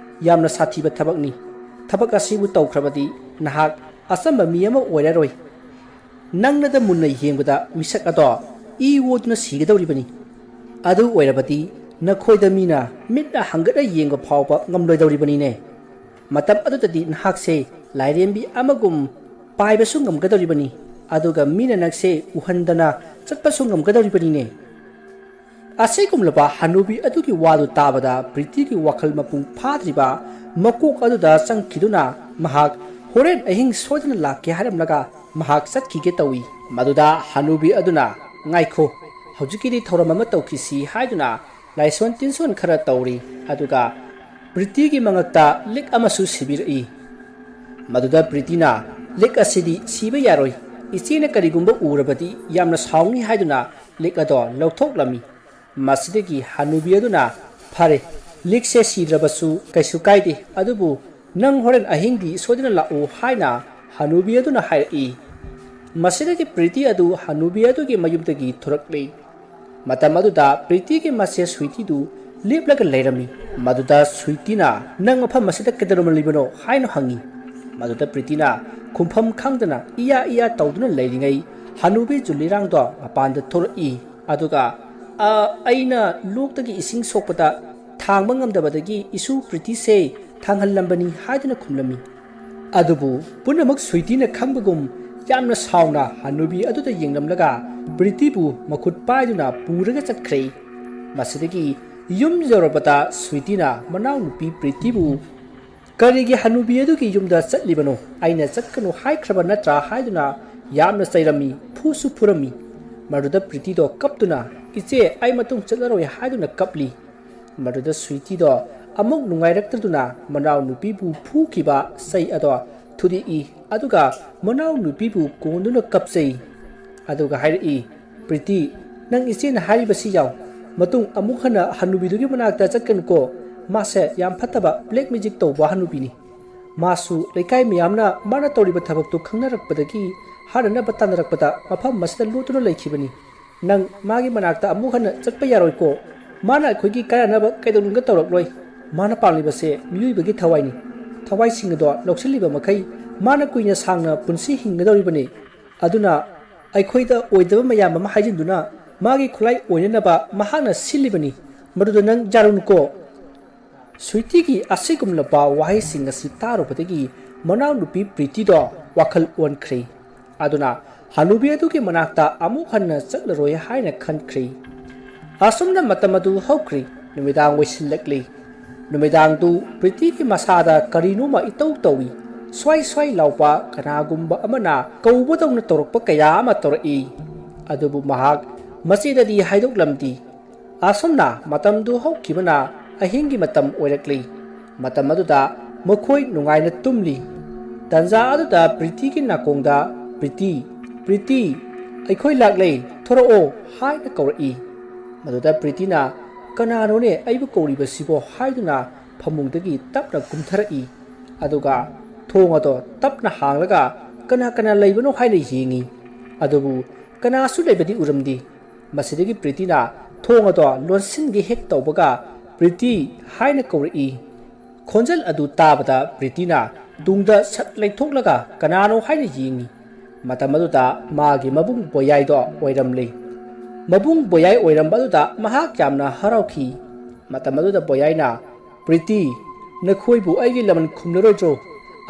ꯌꯥꯝꯅ ꯁꯥꯊꯤꯕ ꯊꯕꯛꯅꯤ ꯊꯕꯛ ꯑꯁꯤꯕꯨ ꯇꯧꯈ꯭ꯔꯕꯗꯤ ꯅꯍꯥꯛ ꯑꯆꯝꯕ ꯃꯤ ꯑꯃ ꯑꯣꯏꯔꯔꯣꯏ ꯅꯪꯅꯗ ꯃꯨꯟꯅ ꯌꯦꯡꯕꯗ ꯃꯤꯁꯛ ꯑꯗꯣ ꯏ ꯑꯣꯗꯨꯅ ꯁꯤꯒꯗꯧꯔꯤꯕꯅꯤ ꯑꯗꯨ ꯑꯣꯏꯔꯕꯗꯤ ꯅꯈꯣꯏꯗ ꯃꯤꯅ ꯃꯤꯠꯅ ꯍꯪꯒꯠꯅ ꯌꯦꯡꯕ ꯐꯥꯎꯕ ꯉꯝꯂꯣꯏꯗꯧꯔꯤꯕꯅꯤꯅꯦ ꯃꯇꯝ ꯑꯗꯨꯗꯗꯤ ꯅꯍꯥꯛꯁꯦ ꯂꯥꯏꯔꯦꯝꯕꯤ ꯑꯃꯒꯨꯝ ꯄꯥꯏꯕꯁꯨ ꯉꯝꯒꯗꯧꯔꯤꯕꯅꯤ ꯑꯗꯨꯒ ꯃꯤꯅ ꯅꯪꯁꯦ ꯎꯍꯟꯗꯅ ꯆꯠꯄꯁꯨ ꯉꯝꯒꯗꯧꯔꯤꯕꯅꯤꯅꯦ ꯑꯁꯤꯒꯨꯝꯂꯕ ꯍꯅꯨꯕꯤ ꯑꯗꯨꯒꯤ ꯋꯥꯗꯨ ꯇꯥꯕꯗ ꯄ꯭ꯔꯤꯇꯤꯒꯤ ꯋꯥꯈꯜ ꯃꯄꯨꯡ ꯐꯥꯗ꯭ꯔꯤꯕ ꯃꯀꯣꯛ ꯑꯗꯨꯗ ꯆꯪꯈꯤꯗꯨꯅ ꯃꯍꯥꯛ ꯍꯣꯔꯦꯟ ꯑꯍꯤꯡ ꯁꯣꯏꯗꯅ ꯂꯥꯛꯀꯦ ꯍꯥꯏꯔꯝꯂꯒ ꯃꯍꯥꯛ ꯆꯠꯈꯤꯒꯦ ꯇꯧꯏ ꯃꯗꯨꯗ ꯍꯅꯨꯕꯤ ꯑꯗꯨꯅ ꯉꯥꯏꯈꯣ ꯍꯧꯖꯤꯛꯀꯤꯗꯤ ꯊꯧꯔꯝ ꯑꯃ ꯇꯧꯈꯤꯁꯤ ꯍꯥꯏꯗꯨꯅ ꯂꯥꯏꯁꯣꯟ ꯇꯤꯟꯁꯣꯟ ꯈꯔ ꯇꯧꯔꯤ ꯑꯗꯨꯒ ꯄ꯭ꯔꯤꯇꯤꯒꯤ ꯃꯉꯛꯇ ꯂꯤꯛ ꯑꯃꯁꯨ ꯁꯤꯕꯤꯔꯛꯏ ꯃꯗꯨꯗ ꯄ꯭ꯔꯤꯇꯤꯅ ꯂꯤꯛ ꯑꯁꯤꯗꯤ ꯁꯤꯕ ꯌꯥꯔꯣꯏ ꯏꯆꯦꯅ ꯀꯔꯤꯒꯨꯝꯕ ꯎꯔꯕꯗꯤ ꯌꯥꯝꯅ ꯁꯥꯎꯅꯤ ꯍꯥꯏꯗꯨꯅ ꯂꯤꯛ ꯑꯗꯣ ꯂꯧꯊꯣꯛꯂꯝꯃꯤ ꯃꯁꯤꯗꯒꯤ ꯍꯅꯨꯕꯤ ꯑꯗꯨꯅ ꯐꯔꯦ ꯂꯤꯛꯁꯦ ꯁꯤꯗ꯭ꯔꯕꯁꯨ ꯀꯩꯁꯨ ꯀꯥꯏꯗꯦ ꯑꯗꯨꯕꯨ ꯅꯪ ꯍꯣꯔꯦꯟ ꯑꯍꯤꯡꯗꯤ ꯁꯣꯏꯗꯅ ꯂꯥꯛꯎ ꯍꯥꯏꯅ ꯍꯅꯨꯕꯤ ꯑꯗꯨꯅ ꯍꯥꯏꯔꯛꯏ ꯃꯁꯤꯗꯒꯤ ꯄ꯭ꯔꯤꯇꯤ ꯑꯗꯨ ꯍꯅꯨꯕꯤ ꯑꯗꯨꯒꯤ ꯃꯌꯨꯝꯗꯒꯤ ꯊꯣꯔꯛꯂꯤ ꯃꯇꯝ ꯑꯗꯨꯗ ꯄ꯭ꯔꯤꯇꯤꯒꯤ ꯃꯆꯦ ꯁ꯭ꯋꯤꯇꯤꯗꯨ ꯂꯦꯞꯂꯒ ꯂꯩꯔꯝꯃꯤ ꯃꯗꯨꯗ ꯁ꯭ꯋꯤꯇꯤꯅ ꯅꯪ ꯃꯐꯝ ꯑꯁꯤꯗ ꯀꯩꯗꯧꯔꯝꯂꯤꯕꯅꯣ ꯍꯥꯏꯅ ꯍꯪꯉꯤ ꯃꯗꯨꯗ ꯄ꯭ꯔꯤꯇꯤꯅ ꯈꯨꯝꯐꯝ ꯈꯪꯗꯅ ꯏꯌꯥ ꯏꯌꯥ ꯇꯧꯗꯨꯅ ꯂꯩꯔꯤꯉꯩ ꯍꯅꯨꯕꯤ ꯖꯨꯂꯤꯔꯥꯡꯗꯣ ꯃꯄꯥꯟꯗ ꯊꯣꯔꯛꯏ ꯑꯗꯨꯒ ꯑꯩꯅ ꯂꯣꯛꯇꯒꯤ ꯏꯁꯤꯡ ꯁꯣꯛꯄꯗ ꯊꯥꯡꯕ ꯉꯝꯗꯕꯗꯒꯤ ꯏꯁꯨ ꯄ꯭ꯔꯤꯇꯤꯁꯦ ꯊꯥꯡꯍꯜꯂꯝꯕꯅꯤ ꯍꯥꯏꯗꯨꯅ ꯈꯨꯝꯂꯝꯃꯤ ꯑꯗꯨꯕꯨ ꯄꯨꯝꯅꯃꯛ ꯁ꯭ꯋꯤꯇꯤꯅ ꯈꯪꯕꯒꯨꯝ ꯌꯥꯝꯅ ꯁꯥꯎꯅ ꯍꯅꯨꯕꯤ ꯑꯗꯨꯗ ꯌꯦꯡꯂꯝꯂꯒ ꯄ꯭ꯔꯤꯇꯤꯕꯨ ꯃꯈꯨꯠ पायदुना पूरगा चटख्रे मसिदगी युम जौरबता स्वीटीना मनाउनुपी प्रीतिबु करिगी हनुबी अदुगी युमदा चटलिबनो आइना चटकनो हाइख्रबा नत्रा हाइदुना यामना चैरमी फुसु फुरमी मरुदा प्रीतिदो कपतुना इचे आइ मतुंग चटलरोय हाइदुना कपली मरुदा स्वीटीदो अमुक नुंगाइरक्तदुना मनाउनुपीबु फुखिबा सै अदो थुदी इ अदुगा मनाउनुपीबु कोंदुना कपसै अदुगा हाइरई प्रीति नंग इचेना हारिबसि याव मतुंग अमुक हना हनुबीदुगी मनाक्ता चटकनको मासे याम फत्तबा ब्लैक मैजिक तौबा हनुबीनी मासु लेकाय मियामना माना तौरिबा थबकतु खंगनरकपदगी हारना बतानरकपदा मफम मसदा लुतुना लैखिबनी नंग मागी मनाक्ता अमुक हना चटपा यारोयको माना अखोयगी कायानबा कैदोनुंगा तौरकलोय माना पालिबसे मियुइबगी थवाइनी थवाइ सिंगदो लौसिलिबा मखै माना कुइना सांगना पुंसि हिंगदौरिबनी अदुना अखोयदा ओइदबा मयाम अमा हाइजिनदुना मागी खुलाई ओइननबा महाना सिलिबनी मरुदा नंग जारुनको स्वीटीगी असिगुमलबा वाहैसिंग असि तारुबदगी मनाउनुपी प्रीतिदो वाखल ओनख्रे अदुना हनुबी अदुगी मनाक्ता अमुक हन्ना चटलरोय हाइना खनख्रे असुमना मतमदु हौख्रे नुमिदांग वैसिलक्ली नुमिदांगदु प्रीतिगी मसादा करिनोमा इतौ तौई स्वाई स्वाई लाउपा कनागुम्बा अमना कौबदौना तौरकपा कया अमा तौरई अदुबु महाक मसीददी हाइदोकलमदी असुमना मतमदु हौखिबना अहिंगी मतम ओइरक्ली मतम अदुदा मखोय नुंगाइना तुमली तंजा अदुदा प्रीतिगी नाकोंगदा प्रीति प्रीति अखोय लागले थोरओ हाइना कौरई मदुदा प्रीतिना कनानोने अइबु कौरिबसिबो हाइदुना फमुंगदगी तपना कुमथरई अदुगा थोंग अदो तपना हांगलगा कना कना लैबनो हाइना येंगी अदुबु कनासु लैबदी उरमदी मसिदगी प्रीतिना थोंग अदो लोनसिनगी हेक तौबगा प्रीति हाइना कौरई खोंजल अदु ताबदा प्रीतिना दुंगदा सट लैथोकलगा कनानो हाइना येंगी मतमदुदा मागी मबुंग बोयाइदो ओइरमले मबुंग बोयाइ ओइरमबदुदा महाक यामना हराउखी मतमदुदा बोयाइना प्रीति नखोइबु आइगी लमन खुमनरोइद्रो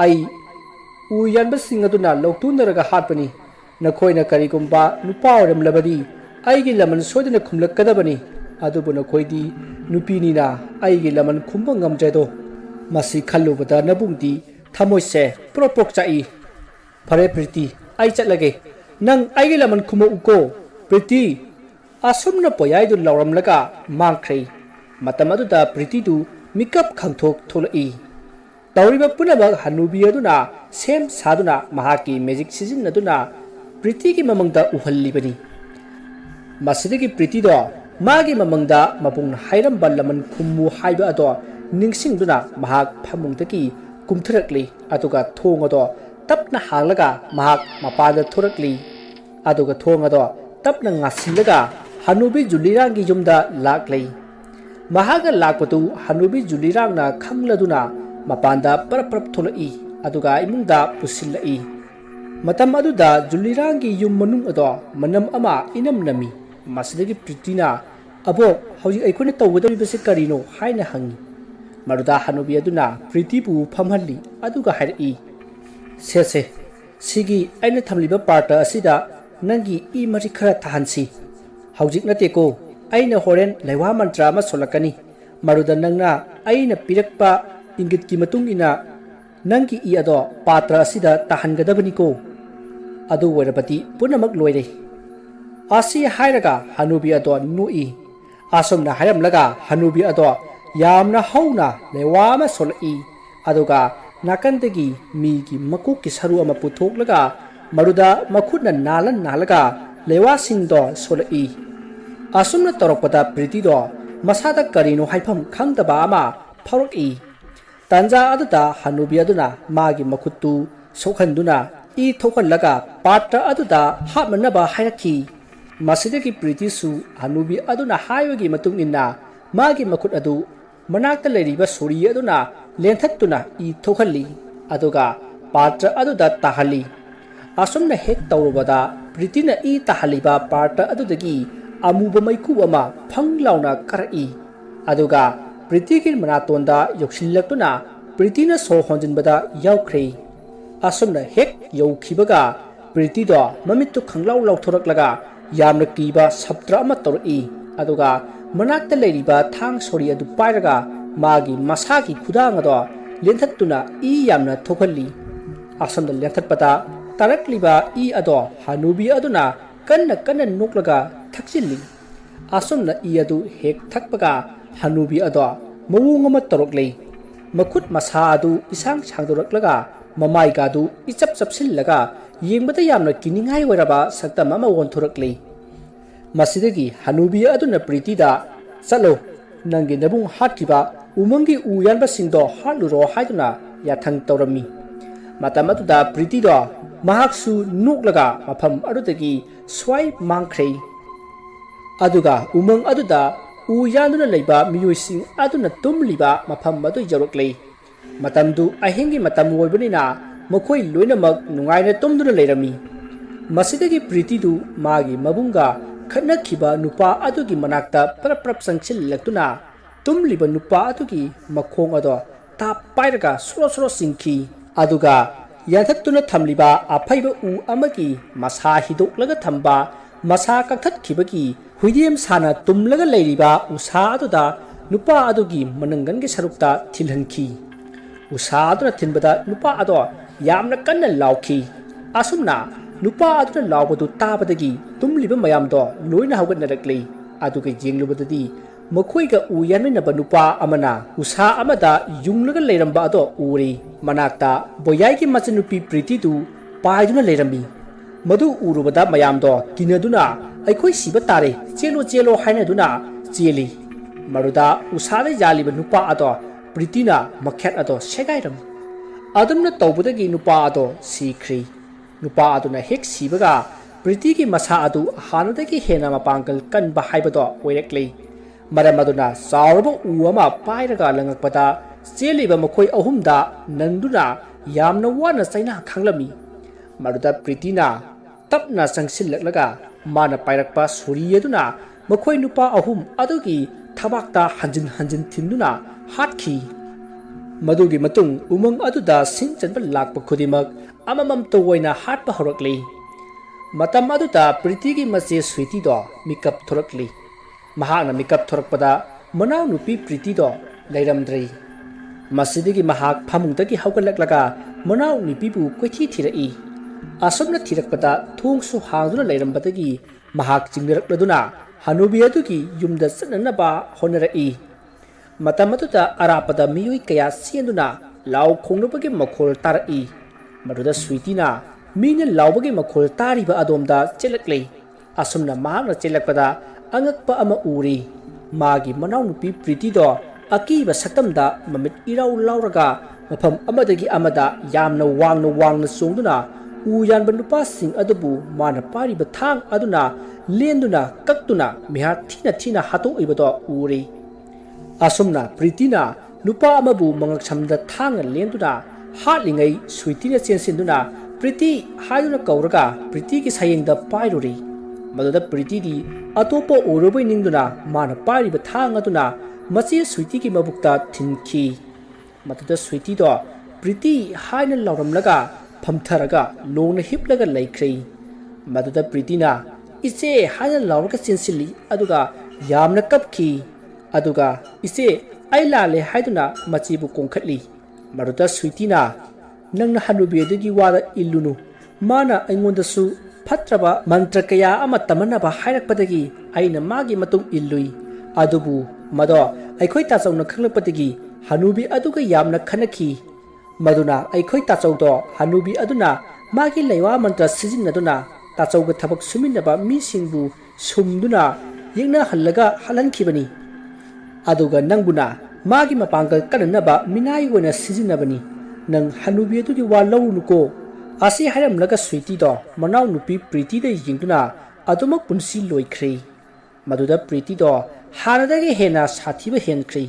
आई उ यानबसिंग अदुना लौतुनरगा हाटपनी नखोइना करिगुम्बा नुपा ओइरमलबदी आइगी लमन सोइदना खुमलकदबनी अदुबु नखोइदी नुपीनीना आइगी लमन खुम्बा ngamjredo मसी खल्लुबदा नबुंगदी थमोइसे प्रोपोक चाई फरे प्रीति आई चटलगे नंग आइगी लमन खुमो उको प्रीति asumna poyaidu lauramlaga mangkhrei matam aduda pritidu mikap khangthok tholai tauriba punabak hanubi aduna sem saduna mahaki magic season aduna priti ki mamangda uhallibani masidagi priti do magi mamangda mapung hairam ballaman khummu haiba ado ningsingduna mahak phamungdagi kumthrakli aduga thong ado tapna hanglaga mahak mapada thorakli aduga thong ado tapna ngasilaga hanubi julirangi yumda laklei mahaga lakpatu hanubi julirangna khangladuna mapanda parap tholai aduga imungda pusilai matam aduda julirangi yum manung ado manam ama inam nami masidagi pritina abo hauji aikone tawgadabi base karino haina hangi maruda hanubi aduna pritibu phamhalli aduga hairi se sigi aina thamliba parta asida nangi I mari khara thahansi haujik nate ko aina horen lewa mantra ma solakani maruda nangna aina pirakpa ingit ki matung ina nangi I ado patra asida tahangadabani ko adu werapati punamak loire asi hairaga hanubi ado nui asomna hairamlaga hanubi ado yamna hauna lewa ma solai aduga nakandagi mi ki makuk ki saru ama puthok maruda makhutna nalaga lewa singdo solai asumna torokpada priti do masada karino haifam khangdaba ama phaurak tanja aduda hanubi aduna magi makhuttu sokhanduna I thokallaga patra aduda hapmanaba hairaki masidagi priti su hanubi aduna haiwagi matung inna magi makhut adu manakta leiriba sori aduna lenthattuna I thokhalli aduga patra aduda tahali asumna hek tawrubada pritina I tahaliba patra adudagi amuba maiku ama phanglauna karai aduga pritigil manatonda yoksillakuna pritina so honjinbada yaukhrei asumna hek yaukibaga priti do mamittu khanglau lauthoraklaga yamna kiba sabtra ama torai aduga manakta leiriba thang sori adu pairaga magi masagi khudang ado lenthattuna I yamna thokhalli asumna lenthatpata tarakliba I ado hanubi aduna kanna noklaga thaksilli asumna I adu hek thakpaga hanubi ado mawung ama toroklei makhut masa adu isang sangdoraklaga mamai gadu ichap chapsillaga yengbada yamna kiningai oiraba saktam ama wonthoraklei masidagi hanubi aduna priti da chalo nangi nabung hatkiba umangi uyanba singdo haluro haiduna yathang tawrami matam aduda priti do mahaksu nuklaga mafam adudagi swai mangkhrei aduga umang aduda u yanduna leiba miyoising aduna tumliba mafam adu yoroklei matamdu ahingi matam oibanina makhoi loinamak nungaina tumduna leirami masidagi priti du magi mabunga khatnakhiba nupa adugi manakta prap sangchillaktuna tumliba nupa adugi makhong ado ta pairaga suro singki aduga yanthattuna thamliba aphaiba u amagi masa hidoklaga thamba masa kakthatkibagi huidiem sana tumlaga leiriba usa aduda nupa adugi manangangi sarukta thilhanki usa aduna thinbada nupa ado yamna kanna laukhi asumna nupa aduna laubadu tabadagi tumliba mayamdo loina haugatnarakli aduga jenglubadadi makhoiga u yanminaba nupa amana usa amada yunglaga leiramba ado uri manakta boyai machanupi priti du paiduna leirami madu urubada mayamdo kinaduna aikoi siba tare chelo hainaduna cheli maruda usada yaliba nupa ado pritina makhet ado segairam adumna tawbudagi nupa ado sikhri nupa aduna hek sibaga priti ki masa adu hanadagi hena mapangkal kanba haibado oireklei maram aduna saurba uama pairaga langakpada cheliba makhoi ahumda nanduna yamna wana chaina khanglami maruda pritina tapna sangsillaklaga mana pairakpa suri aduna makhoi nupa ahum adugi thabakta hanjin thinduna hatkhi madugi matung umang aduda sinchanba lakpa khudimak amamam toina hatpa horakli matam aduda pritigi mache switi do mikap thorakli mahana mikap thorakpada manau nupi priti do leiramdrei masidigi mahak phamungdagi haugallaklaga manau nipibu koithi thirai asomna thirakpada thungsu hangduna leirambadagi mahak chingnarakladuna ꯍꯅꯨꯕꯤ ꯑꯗꯨꯒꯤ ꯌꯨꯝꯗ ꯆꯠꯅꯅꯕ ꯍꯣꯠꯅꯔꯛꯏ꯫ ꯃꯇꯝ ꯑꯗꯨꯗ ꯑꯔꯥꯞꯄꯗ ꯃꯤꯑꯣꯏ ꯀꯌꯥ ꯆꯦꯟꯗꯨꯅ ꯂꯥꯎ ꯈꯣꯡꯅꯕꯒꯤ ꯃꯈꯣꯜ ꯇꯥꯔꯛꯏ꯫ ꯃꯗꯨꯗ ꯁ꯭ꯋꯤꯇꯤꯅ ꯃꯤꯅ ꯂꯥꯎꯕꯒꯤ ꯃꯈꯣꯜ ꯇꯥꯔꯤꯕ ꯑꯗꯣꯝꯗ ꯆꯦꯜꯂꯛꯂꯦ꯫ ꯑꯁꯨꯝꯅ ꯃꯍꯥꯛꯅ ꯆꯦꯜꯂꯛꯄꯗ ꯑꯉꯛꯄ ꯑꯃ ꯎꯔꯤ꯫ ꯃꯥꯒꯤ ꯃꯅꯥꯎꯅꯨꯄꯤ ꯄ꯭ꯔꯤꯇꯤꯗꯣ ꯑꯀꯤꯕ ꯁꯛꯇꯝꯗ ꯃꯃꯤꯠ ꯏꯔꯥꯎ ꯂꯥꯎꯔꯒ ꯃꯐꯝ ꯑꯃꯗꯒꯤ ꯑꯃꯗ ꯌꯥꯝꯅ ꯋꯥꯡꯅ ꯆꯣꯡꯗꯨꯅ ꯎ ꯌꯥꯟꯕ ꯅꯨꯄꯥꯁꯤꯡ ꯑꯗꯨꯕꯨ ꯃꯥꯅ ꯄꯥꯏꯔꯤꯕ ꯊꯥꯡ ꯑꯗꯨꯅ ꯂꯦꯟꯗꯨꯅ ꯀꯛꯇꯨꯅ ꯃꯤꯍꯥꯠ ꯊꯤꯅ ꯍꯥꯠꯇꯣꯛꯏꯕꯗꯣ ꯎꯔꯤ꯫ ꯑꯁꯨꯝꯅ ꯄ꯭ꯔꯤꯇꯤꯅ ꯅꯨꯄꯥ ꯑꯃꯕꯨ ꯃꯉꯛꯁꯝꯗ ꯊꯥꯡꯅ ꯂꯦꯟꯗꯨꯅ ꯍꯥꯠꯂꯤꯉꯩ ꯁ꯭ꯋꯤꯇꯤꯅ ꯆꯦꯟꯁꯤꯟꯗꯨꯅ ꯄ꯭ꯔꯤꯇꯤ ꯍꯥꯏꯗꯨꯅ ꯀꯧꯔꯒ ꯄ꯭ꯔꯤꯇꯤꯒꯤ ꯁꯌꯦꯡꯗ ꯄꯥꯏꯔꯨꯔꯤ꯫ ꯃꯗꯨꯗ ꯄ꯭ꯔꯤꯇꯤꯗꯤ ꯑꯇꯣꯞꯄ ꯎꯔꯨꯕꯩ ꯅꯤꯡꯗꯨꯅ ꯃꯥꯅ ꯄꯥꯏꯔꯤꯕ ꯊꯥꯡ ꯑꯗꯨꯅ ꯃꯆꯦ ꯁ꯭ꯋꯤꯇꯤꯒꯤ ꯃꯕꯨꯛꯇ ꯊꯤꯟꯈꯤ꯫ ꯃꯗꯨꯗ ꯁ꯭ꯋꯤꯇꯤꯗꯣ ꯄ꯭ꯔꯤꯇꯤ ꯍꯥꯏꯅ ꯂꯥꯎꯔꯝꯂꯒ ꯐꯝꯊꯔꯒ ꯂꯣꯡꯅ ꯍꯤꯞꯂꯒ ꯂꯩꯈ꯭ꯔꯦ꯫ ꯃꯗꯨꯗ ꯄ꯭ꯔꯤꯇꯤꯅ ꯏꯆꯦ ꯍꯥꯏꯅ ꯂꯥꯎꯔꯒ ꯆꯦꯟꯁꯤꯜꯂꯤ ꯑꯗꯨꯒ ꯌꯥꯝꯅ ꯀꯞꯈꯤ꯫ ꯑꯗꯨꯒ ꯏꯆꯦ ꯑꯩ ꯂꯥꯜꯂꯦ ꯍꯥꯏꯗꯨꯅ ꯃꯆꯦꯕꯨ ꯀꯣꯡꯈꯠꯂꯤ꯫ ꯃꯗꯨꯗ ꯁ꯭ꯋꯤꯇꯤꯅ ꯅꯪꯅ ꯍꯅꯨꯕꯤ ꯑꯗꯨꯒꯤ ꯋꯥꯗ ꯏꯜꯂꯨꯅꯨ, ꯃꯥꯅ ꯑꯩꯉꯣꯟꯗꯁꯨ ꯐꯠꯇ꯭ꯔꯕ ꯃꯟꯇ꯭ꯔ ꯀꯌꯥ ꯑꯃ ꯇꯝꯃꯟꯅꯕ ꯍꯥꯏꯔꯛꯄꯗꯒꯤ ꯑꯩꯅ ꯃꯥꯒꯤ ꯃꯇꯨꯡ ꯏꯜꯂꯨꯏ꯫ ꯑꯗꯨꯕꯨ ꯃꯗꯣ ꯑꯩꯈꯣꯏ ꯇꯥꯆꯧꯅ ꯈꯪꯂꯛꯄꯗꯒꯤ ꯍꯅꯨꯕꯤ ꯑꯗꯨꯒ ꯌꯥꯝꯅ ꯈꯟꯅꯈꯤ꯫ ꯃꯗꯨꯅ ꯑꯩꯈꯣꯏ ꯇꯥꯆꯧꯗꯣ ꯍꯅꯨꯕꯤ ꯑꯗꯨꯅ ꯃꯥꯒꯤ ꯂꯩꯋꯥ ꯃꯟꯇ꯭ꯔ ꯁꯤꯖꯤꯟꯅꯗꯨꯅ ꯇꯥꯆꯧꯒ ꯊꯕꯛ ꯁꯨꯃꯤꯟꯅꯕ ꯃꯤꯁꯤꯡꯕꯨ ꯁꯨꯝꯗꯨꯅ ꯌꯦꯛꯅꯍꯜꯂꯒ ꯍꯥꯠꯍꯟꯈꯤꯕꯅꯤ꯫ ꯑꯗꯨꯒ ꯅꯪꯕꯨꯅ ꯃꯥꯒꯤ ꯃꯄꯥꯡꯒꯜ ꯀꯟꯅꯅꯕ ꯃꯤꯅꯥꯏ ꯑꯣꯏꯅ ꯁꯤꯖꯤꯟꯅꯕꯅꯤ꯫ ꯅꯪ ꯍꯅꯨꯕꯤ ꯑꯗꯨꯒꯤ ꯋꯥ ꯂꯧꯔꯨꯅꯨꯀꯣ꯫ ꯑꯁꯤ ꯍꯥꯏꯔꯝꯂꯒ ꯁ꯭ꯋꯤꯇꯤꯗꯣ ꯃꯅꯥꯎꯅꯨꯄꯤ ꯄ꯭ꯔꯤꯇꯤꯗ ꯌꯦꯡꯗꯨꯅ ꯑꯗꯨꯃꯛ ꯄꯨꯟꯁꯤ ꯂꯣꯏꯈ꯭ꯔꯦ꯫ ꯃꯗꯨꯗ ꯄ꯭ꯔꯤꯇꯤꯗꯣ ꯍꯥꯟꯅꯗꯒꯤ ꯍꯦꯟꯅ ꯁꯥꯊꯤꯕ ꯍꯦꯟꯈ꯭ꯔꯦ꯫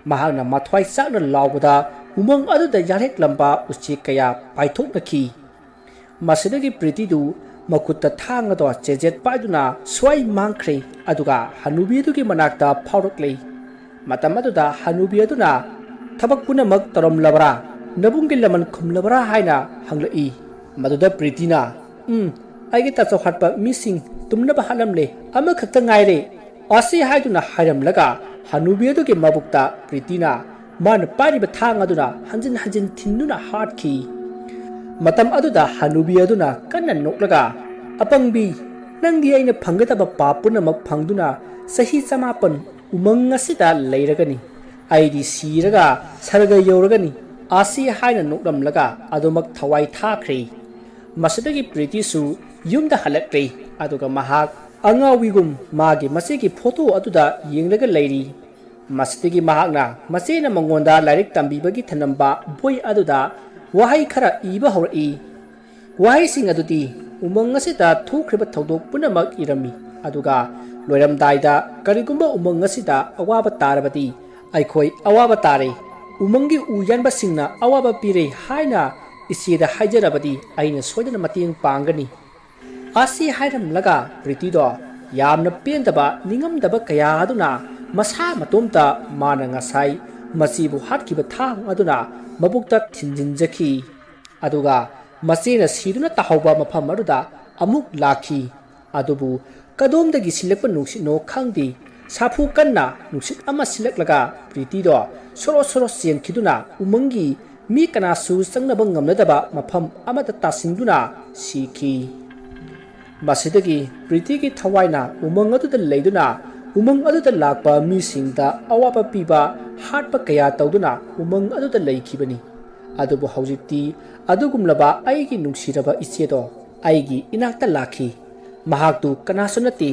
ꯃꯍꯥꯛꯅ ꯃꯊ꯭ꯋꯥꯏ ꯆꯥꯛꯅ ꯂꯥꯎꯕꯗ ꯎꯃꯪ ꯑꯗꯨꯗ ꯌꯥꯔꯦꯛꯂꯝꯕ ꯎꯆꯦꯛ ꯀꯌꯥ ꯄꯥꯏꯊꯣꯛꯅꯈꯤ꯫ ꯃꯁꯤꯗꯒꯤ ꯄ꯭ꯔꯤꯇꯤꯗꯨ ꯃꯈꯨꯠꯇ ꯊꯥꯡ ꯑꯗꯣ ꯆꯦꯖꯦꯠ ꯄꯥꯏꯗꯨꯅ ꯁ꯭ꯋꯥꯏ ꯃꯥꯡꯈ꯭ꯔꯦ ꯑꯗꯨꯒ ꯍꯅꯨꯕꯤ ꯑꯗꯨꯒꯤ ꯃꯅꯥꯛꯇ ꯐꯥꯎꯔꯛꯂꯦ꯫ ꯃꯇꯝ ꯑꯗꯨꯗ ꯍꯅꯨꯕꯤ ꯑꯗꯨꯅ ꯊꯕꯛ ꯄꯨꯝꯅꯃꯛ ꯇꯧꯔꯝꯂꯕ꯭ꯔꯥ, ꯅꯕꯨꯡꯒꯤ ꯂꯃꯟ ꯈꯨꯝꯂꯕ꯭ꯔꯥ ꯍꯥꯏꯅ ꯍꯪꯂꯛꯏ꯫ ꯃꯗꯨꯗ ꯄ꯭ꯔꯤꯇꯤꯅ ꯑꯩꯒꯤ ꯇꯥꯆꯧ ꯍꯥꯠꯄ ꯃꯤꯁꯤꯡ ꯇꯨꯝꯅꯕ ꯍꯥꯠꯂꯝꯂꯦ, ꯑꯃꯈꯛꯇ ꯉꯥꯏꯔꯦ ꯑꯁꯤ ꯍꯥꯏꯗꯨꯅ ꯍꯥꯏꯔꯝꯂꯒ ꯍꯅꯨꯕꯤ ꯑꯗꯨꯒꯤ ꯃꯕꯨꯛꯇ ꯄ꯭ꯔꯤꯇꯤꯅ ꯃꯥꯅ ꯄꯥꯏꯔꯤꯕ ꯊꯥꯡ ꯑꯗꯨꯅ ꯍꯟꯖꯤꯟ ꯊꯤꯟꯗꯨꯅ ꯍꯥꯠꯈꯤ꯫ ꯃꯇꯝ ꯑꯗꯨꯗ ꯍꯅꯨꯕꯤ ꯑꯗꯨꯅ ꯀꯟꯅ ꯅꯣꯛꯂꯒ ꯑꯄꯪꯕꯤ, ꯅꯪꯗꯤ ꯑꯩꯅ ꯐꯪꯒꯗꯕ ꯄꯥꯞ ꯄꯨꯝꯅꯃꯛ ꯐꯪꯗꯨꯅ ꯆꯍꯤ 900 ꯎꯃꯪ ꯑꯁꯤꯗ ꯂꯩꯔꯒꯅꯤ꯫ ꯑꯩꯗꯤ ꯁꯤꯔꯒ ꯁꯔꯒ ꯌꯧꯔꯒꯅꯤ ꯑꯁꯤ ꯍꯥꯏꯅ ꯅꯣꯛꯂꯝꯂꯒ ꯑꯗꯨꯃꯛ ꯊꯋꯥꯏ ꯊꯥꯈ꯭ꯔꯦ꯫ ꯃꯁꯤꯗꯒꯤ ꯄ꯭ꯔꯤꯇꯤꯁꯨ ꯌꯨꯝꯗ ꯍꯜꯂꯛꯂꯦ ꯑꯗꯨꯒ ꯃꯍꯥꯛ ꯑꯉꯥꯎꯕꯤꯒꯨꯝ ꯃꯥꯒꯤ ꯃꯆꯦꯒꯤ ꯐꯣꯇꯣ ꯑꯗꯨꯗ ꯌꯦꯡꯂꯒ ꯂꯩꯔꯤ꯫ ꯃꯁꯤꯗꯒꯤ ꯃꯍꯥꯛꯅ ꯃꯆꯦꯅ ꯃꯉꯣꯟꯗ ꯂꯥꯏꯔꯤꯛ ꯇꯝꯕꯤꯕꯒꯤ ꯊꯅꯝꯕ ꯕꯣꯏ ꯑꯗꯨꯗ ꯋꯥꯍꯩ ꯈꯔ ꯏꯕ ꯍꯧꯔꯛꯏ꯫ ꯋꯥꯍꯩꯁꯤꯡ ꯑꯗꯨꯗꯤ ꯎꯃꯪ ꯑꯁꯤꯗ ꯊꯣꯛꯈ꯭ꯔꯤꯕ ꯊꯧꯗꯣꯛ ꯄꯨꯝꯅꯃꯛ ꯏꯔꯝꯃꯤ ꯑꯗꯨꯒ ꯂꯣꯏꯔꯝꯗꯥꯏꯗ ꯀꯔꯤꯒꯨꯝꯕ ꯎꯃꯪ ꯑꯁꯤꯗ ꯑꯋꯥꯕ ꯇꯥꯔꯕꯗꯤ ꯑꯩꯈꯣꯏ ꯑꯋꯥꯕ ꯇꯥꯔꯦ, ꯎꯃꯪꯒꯤ ꯎ ꯌꯥꯟꯕꯁꯤꯡꯅ ꯑꯋꯥꯕ ꯄꯤꯔꯦ ꯍꯥꯏꯅ ꯏꯆꯦꯗ ꯍꯥꯏꯖꯔꯕꯗꯤ ꯑꯩꯅ ꯁꯣꯏꯗꯅ ꯃꯇꯦꯡ ꯄꯥꯡꯒꯅꯤ꯫ ꯑꯁꯤ ꯍꯥꯏꯔꯝꯂꯒ ꯄ꯭ꯔꯤꯇꯤꯗꯣ ꯌꯥꯝꯅ ꯄꯦꯟꯗꯕ ꯅꯤꯡꯉꯝꯗꯕ ꯀꯌꯥ ꯑꯗꯨꯅ ꯃꯁꯥ ꯃꯇꯣꯝꯇ ꯃꯥꯅ ꯉꯁꯥꯏ ꯃꯆꯦꯕꯨ ꯍꯥꯠꯈꯤꯕ ꯊꯥꯡ ꯑꯗꯨꯅ ꯃꯕꯨꯛꯇ ꯊꯤꯟꯖꯤꯟꯖꯈꯤ꯫ ꯑꯗꯨꯒ ꯃꯆꯦꯅ ꯁꯤꯗꯨꯅ ꯇꯥꯍꯧꯕ ꯃꯐꯝ ꯑꯗꯨꯗ ꯑꯃꯨꯛ ꯂꯥꯛꯈꯤ꯫ ꯑꯗꯨꯕꯨ ꯀꯗꯣꯝꯗꯒꯤ ꯁꯤꯜꯂꯛꯄ ꯅꯨꯡꯁꯤꯠꯅꯣ ꯈꯪꯗꯦ, ꯁꯥꯐꯨ ꯀꯟꯅ ꯅꯨꯡꯁꯤꯠ ꯑꯃ ꯁꯤꯜꯂꯛꯂꯒ ꯄ꯭ꯔꯤꯇꯤꯗꯣ ꯁꯣꯔꯣ ꯆꯦꯟꯈꯤꯗꯨꯅ ꯎꯃꯪꯒꯤ ꯃꯤ ꯀꯅꯥꯁꯨ ꯆꯪꯅꯕ ꯉꯝꯅꯗꯕ ꯃꯐꯝ ꯑꯃꯗ ꯇꯥꯁꯤꯟꯗꯨꯅ ꯁꯤꯈꯤ꯫ ꯃꯁꯤꯗꯒꯤ ꯄ꯭ꯔꯤꯇꯤꯒꯤ ꯊꯋꯥꯏꯅ ꯎꯃꯪ ꯑꯗꯨꯗ ꯂꯩꯗꯨꯅ ꯎꯃꯪ ꯑꯗꯨꯗ ꯂꯥꯛꯄ ꯃꯤꯁꯤꯡꯗ ꯑꯋꯥꯕ ꯄꯤꯕ, ꯍꯥꯠꯄ ꯀꯌꯥ ꯇꯧꯗꯨꯅ ꯎꯃꯪ ꯑꯗꯨꯗ ꯂꯩꯈꯤꯕꯅꯤ꯫ ꯑꯗꯨꯕꯨ ꯍꯧꯖꯤꯛꯇꯤ ꯑꯗꯨꯒꯨꯝꯂꯕ ꯑꯩꯒꯤ ꯅꯨꯡꯁꯤꯔꯕ ꯏꯆꯦꯗꯣ ꯑꯩꯒꯤ ꯏꯅꯥꯛꯇ ꯂꯥꯛꯈꯤ꯫ ꯃꯍꯥꯛꯇꯨ ꯀꯅꯥꯁꯨ ꯅꯠꯇꯦ,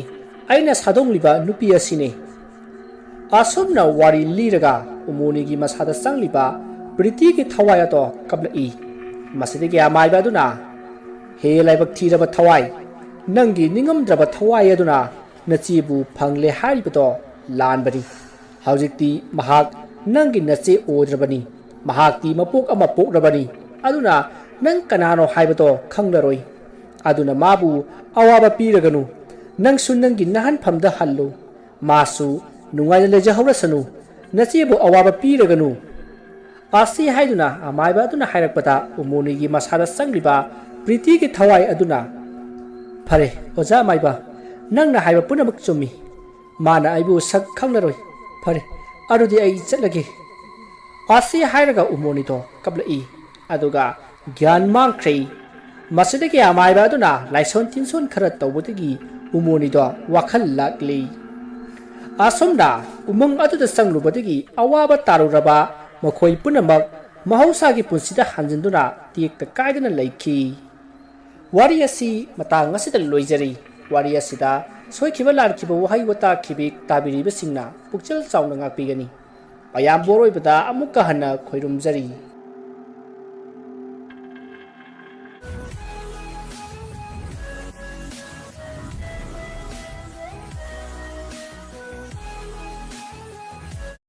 ꯑꯩꯅ ꯁꯥꯗꯣꯡꯂꯤꯕ ꯅꯨꯄꯤ ꯑꯁꯤꯅꯤ꯫ ꯑꯁꯨꯝꯅ ꯋꯥꯔꯤ ꯂꯤꯔꯒ ꯎꯃꯣꯅꯤꯒꯤ ꯃꯁꯥꯗ ꯆꯪꯂꯤꯕ ꯄ꯭ꯔꯤꯇꯤꯒꯤ ꯊꯋꯥꯏ ꯑꯗꯣ ꯀꯞꯂꯛꯏ꯫ ꯃꯁꯤꯗꯒꯤ ꯑꯃꯥꯏꯕ ꯑꯗꯨꯅ ꯍꯦ ꯂꯥꯏꯕꯛ ꯊꯤꯔꯕ ꯊꯋꯥꯏ, ꯅꯪꯒꯤ ꯅꯤꯡꯉꯝꯗ꯭ꯔꯕ ꯊꯋꯥꯏ ꯑꯗꯨꯅ ꯅꯆꯦꯕꯨ ꯐꯪꯂꯦ ꯍꯥꯏꯔꯤꯕꯗꯣ ꯂꯥꯟꯕꯅꯤ꯫ ꯍꯧꯖꯤꯛꯇꯤ ꯃꯍꯥꯛ ꯅꯪꯒꯤ ꯅꯆꯦ ꯑꯣꯏꯗ꯭ꯔꯕꯅꯤ, ꯃꯍꯥꯛꯇꯤ ꯃꯄꯣꯛ ꯑꯃ ꯄꯣꯛꯂꯕꯅꯤ꯫ ꯑꯗꯨꯅ ꯅꯪ ꯀꯅꯥꯅꯣ ꯍꯥꯏꯕꯗꯣ ꯈꯪꯂꯔꯣꯏ꯫ ꯑꯗꯨꯅ ꯃꯥꯕꯨ ꯑꯋꯥꯕ ꯄꯤꯔꯒꯅꯨ, ꯅꯪꯁꯨ ꯅꯪꯒꯤ ꯅꯍꯟꯐꯝꯗ ꯍꯜꯂꯨ, ꯃꯥꯁꯨ ꯅꯨꯡꯉꯥꯏꯅ ꯂꯩꯖꯍꯧꯔꯁꯅꯨ, ꯅꯆꯦꯕꯨ ꯑꯋꯥꯕ ꯄꯤꯔꯒꯅꯨ꯫ ꯑꯁꯤ ꯍꯥꯏꯗꯨꯅ ꯑꯃꯥꯏꯕ ꯑꯗꯨꯅ ꯍꯥꯏꯔꯛꯄꯗ ꯎꯃꯣꯅꯤꯒꯤ ꯃꯁꯥꯗ ꯆꯪꯂꯤꯕ ꯄ꯭ꯔꯤꯇꯤꯒꯤ ꯊꯋꯥꯏ ꯑꯗꯨꯅ ꯐꯔꯦ ꯑꯣꯖꯥ ꯑꯃꯥꯏꯕ, ꯅꯪꯅ ꯍꯥꯏꯕ ꯄꯨꯝꯅꯃꯛ ꯆꯨꯝꯃꯤ, ꯃꯥꯅ ꯑꯩꯕꯨ ꯁꯛ ꯈꯪꯂꯔꯣꯏ꯫ ꯐꯔꯦ ꯑꯗꯨꯗꯤ ꯑꯩ ꯆꯠꯂꯒꯦ꯫ ꯑꯁꯤ ꯍꯥꯏꯔꯒ ꯎꯃꯣꯅꯤꯗꯣ ꯀꯞꯂꯛꯏ ꯑꯗꯨꯒ ꯒ꯭ꯌꯥꯟ ꯃꯥꯡꯈ꯭ꯔꯦ꯫ ꯃꯁꯤꯗꯒꯤ ꯑꯃꯥꯏꯕ ꯑꯗꯨꯅ ꯂꯥꯏꯁꯣꯟ ꯇꯤꯟꯁꯣꯟ ꯈꯔ ꯇꯧꯕꯗꯒꯤ ꯎꯃꯣꯅꯤꯗꯣ ꯋꯥꯈꯜ ꯂꯥꯛꯂꯤ ꯑꯁꯣꯝꯗ ꯎꯃꯪ ꯑꯗꯨꯗ ꯆꯪꯂꯨꯕꯗꯒꯤ ꯑꯋꯥꯕ ꯇꯥꯔꯨꯔꯕ ꯃꯈꯣꯏ ꯄꯨꯝꯅꯃꯛ ꯃꯍꯧꯁꯥꯒꯤ ꯄꯨꯟꯁꯤꯗ ꯍꯟꯖꯤꯟꯗꯨꯅ ꯇꯦꯛꯇ ꯀꯥꯏꯗꯅ ꯂꯩꯈꯤ ꯋꯥꯔꯤ ꯑꯁꯤ ꯃꯇꯥꯡ ꯑꯁꯤꯗ ꯂꯣꯏꯖꯔꯤ ꯋꯥꯔꯤ ꯑꯁꯤꯗ ꯁꯣꯏꯈꯤꯕ ꯂꯥꯟꯈꯤꯕ ꯋꯥꯍꯩ ꯋꯥꯇꯥ ꯇꯥꯕꯤꯔꯤꯕꯁꯤꯡꯅ ꯄꯨꯛꯆꯦꯜ ꯆꯥꯎꯅ ꯉꯥꯛꯄꯤꯒꯅꯤ ꯑꯌꯥꯝꯕ ꯑꯣꯏꯕꯗ ꯑꯃꯨꯛꯀ ꯍꯟꯅ ꯈꯣꯏꯔꯨꯝꯖꯔꯤ